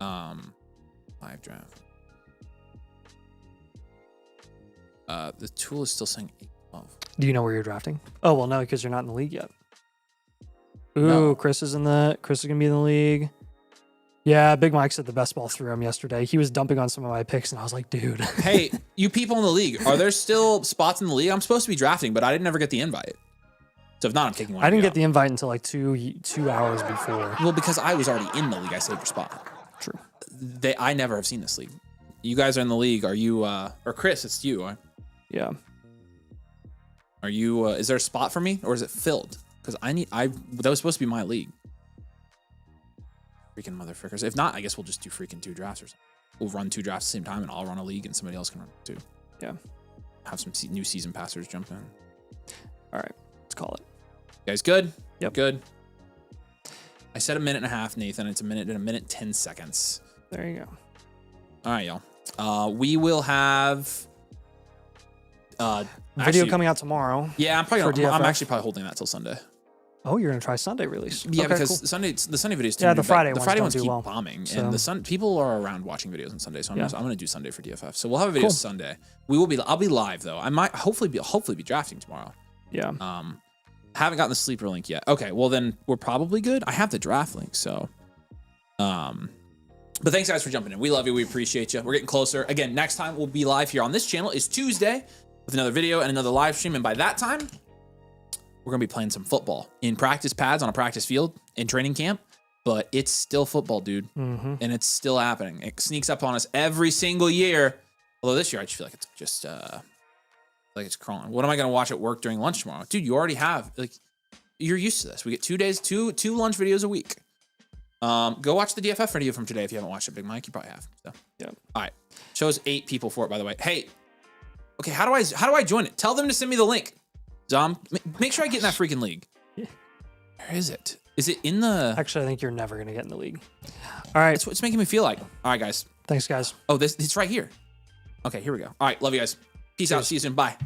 Live draft. The tool is still saying 8-12. Do you know where you're drafting? Oh well, no, because you're not in the league yet. Ooh, No. Chris is gonna be in the league. Yeah, Big Mike said the best ball threw him yesterday. He was dumping on some of my picks, and I was like, dude. Hey, you people in the league, are there still spots in the league? I'm supposed to be drafting, but I didn't ever get the invite. So if not, I'm kicking one. I of you didn't get out. the invite until like 2 hours before. Well, because I was already in the league, I saved your spot. True. I never have seen this league. You guys are in the league. Are you? Or Chris, it's you. Yeah. Are you? Is there a spot for me, or is it filled? Because that was supposed to be my league. Freaking motherfuckers. If not, I guess we'll just do freaking 2 drafts or something. We'll run 2 drafts at the same time, and I'll run a league, and somebody else can run 2. Yeah. Have some new season passers jump in. All right. Let's call it. You guys good? Yep. Good. I said a minute and a half, Nathan. It's a minute 10 seconds. There you go. All right, y'all. We will have Video actually, coming out tomorrow. Yeah, I'm for DFF. actually probably holding that till Sunday. Oh, you're gonna try Sunday release. Yeah, Okay, because cool. the Sunday videos. Yeah, the Friday the ones Friday don't ones do keep well. bombing, So- and people are around watching videos on Sunday, so I'm gonna do Sunday for DFF. So we'll have a video Cool. Sunday. I'll be live though. I might hopefully be drafting tomorrow. Yeah. Haven't gotten the sleeper link yet. Okay, well then we're probably good. I have the draft link, so But thanks, guys, for jumping in. We love you. We appreciate you. We're getting closer. Again, next time we'll be live here on this channel is Tuesday with another video and another live stream. And by that time, we're going to be playing some football in practice pads on a practice field in training camp. But it's still football, dude. And it's still happening. It sneaks up on us every single year. Although this year, I just feel like it's just like it's crawling. What am I going to watch at work during lunch tomorrow? Dude, you already have. Like, you're used to this. We get 2 days, two lunch videos a week. Go watch the DFF video from today if you haven't watched it, Big Mike. You probably have. So. Yeah. All right. Shows 8 people for it, by the way. Hey, okay, how do I join it? Tell them to send me the link. Zom, make sure I get in that freaking league. Where is it? Is it in the... Actually, I think you're never going to get in the league. All right. That's what it's making me feel like. All right, guys. Thanks, guys. Oh, it's right here. Okay, here we go. All right, love you guys. Peace out. See you soon. Bye.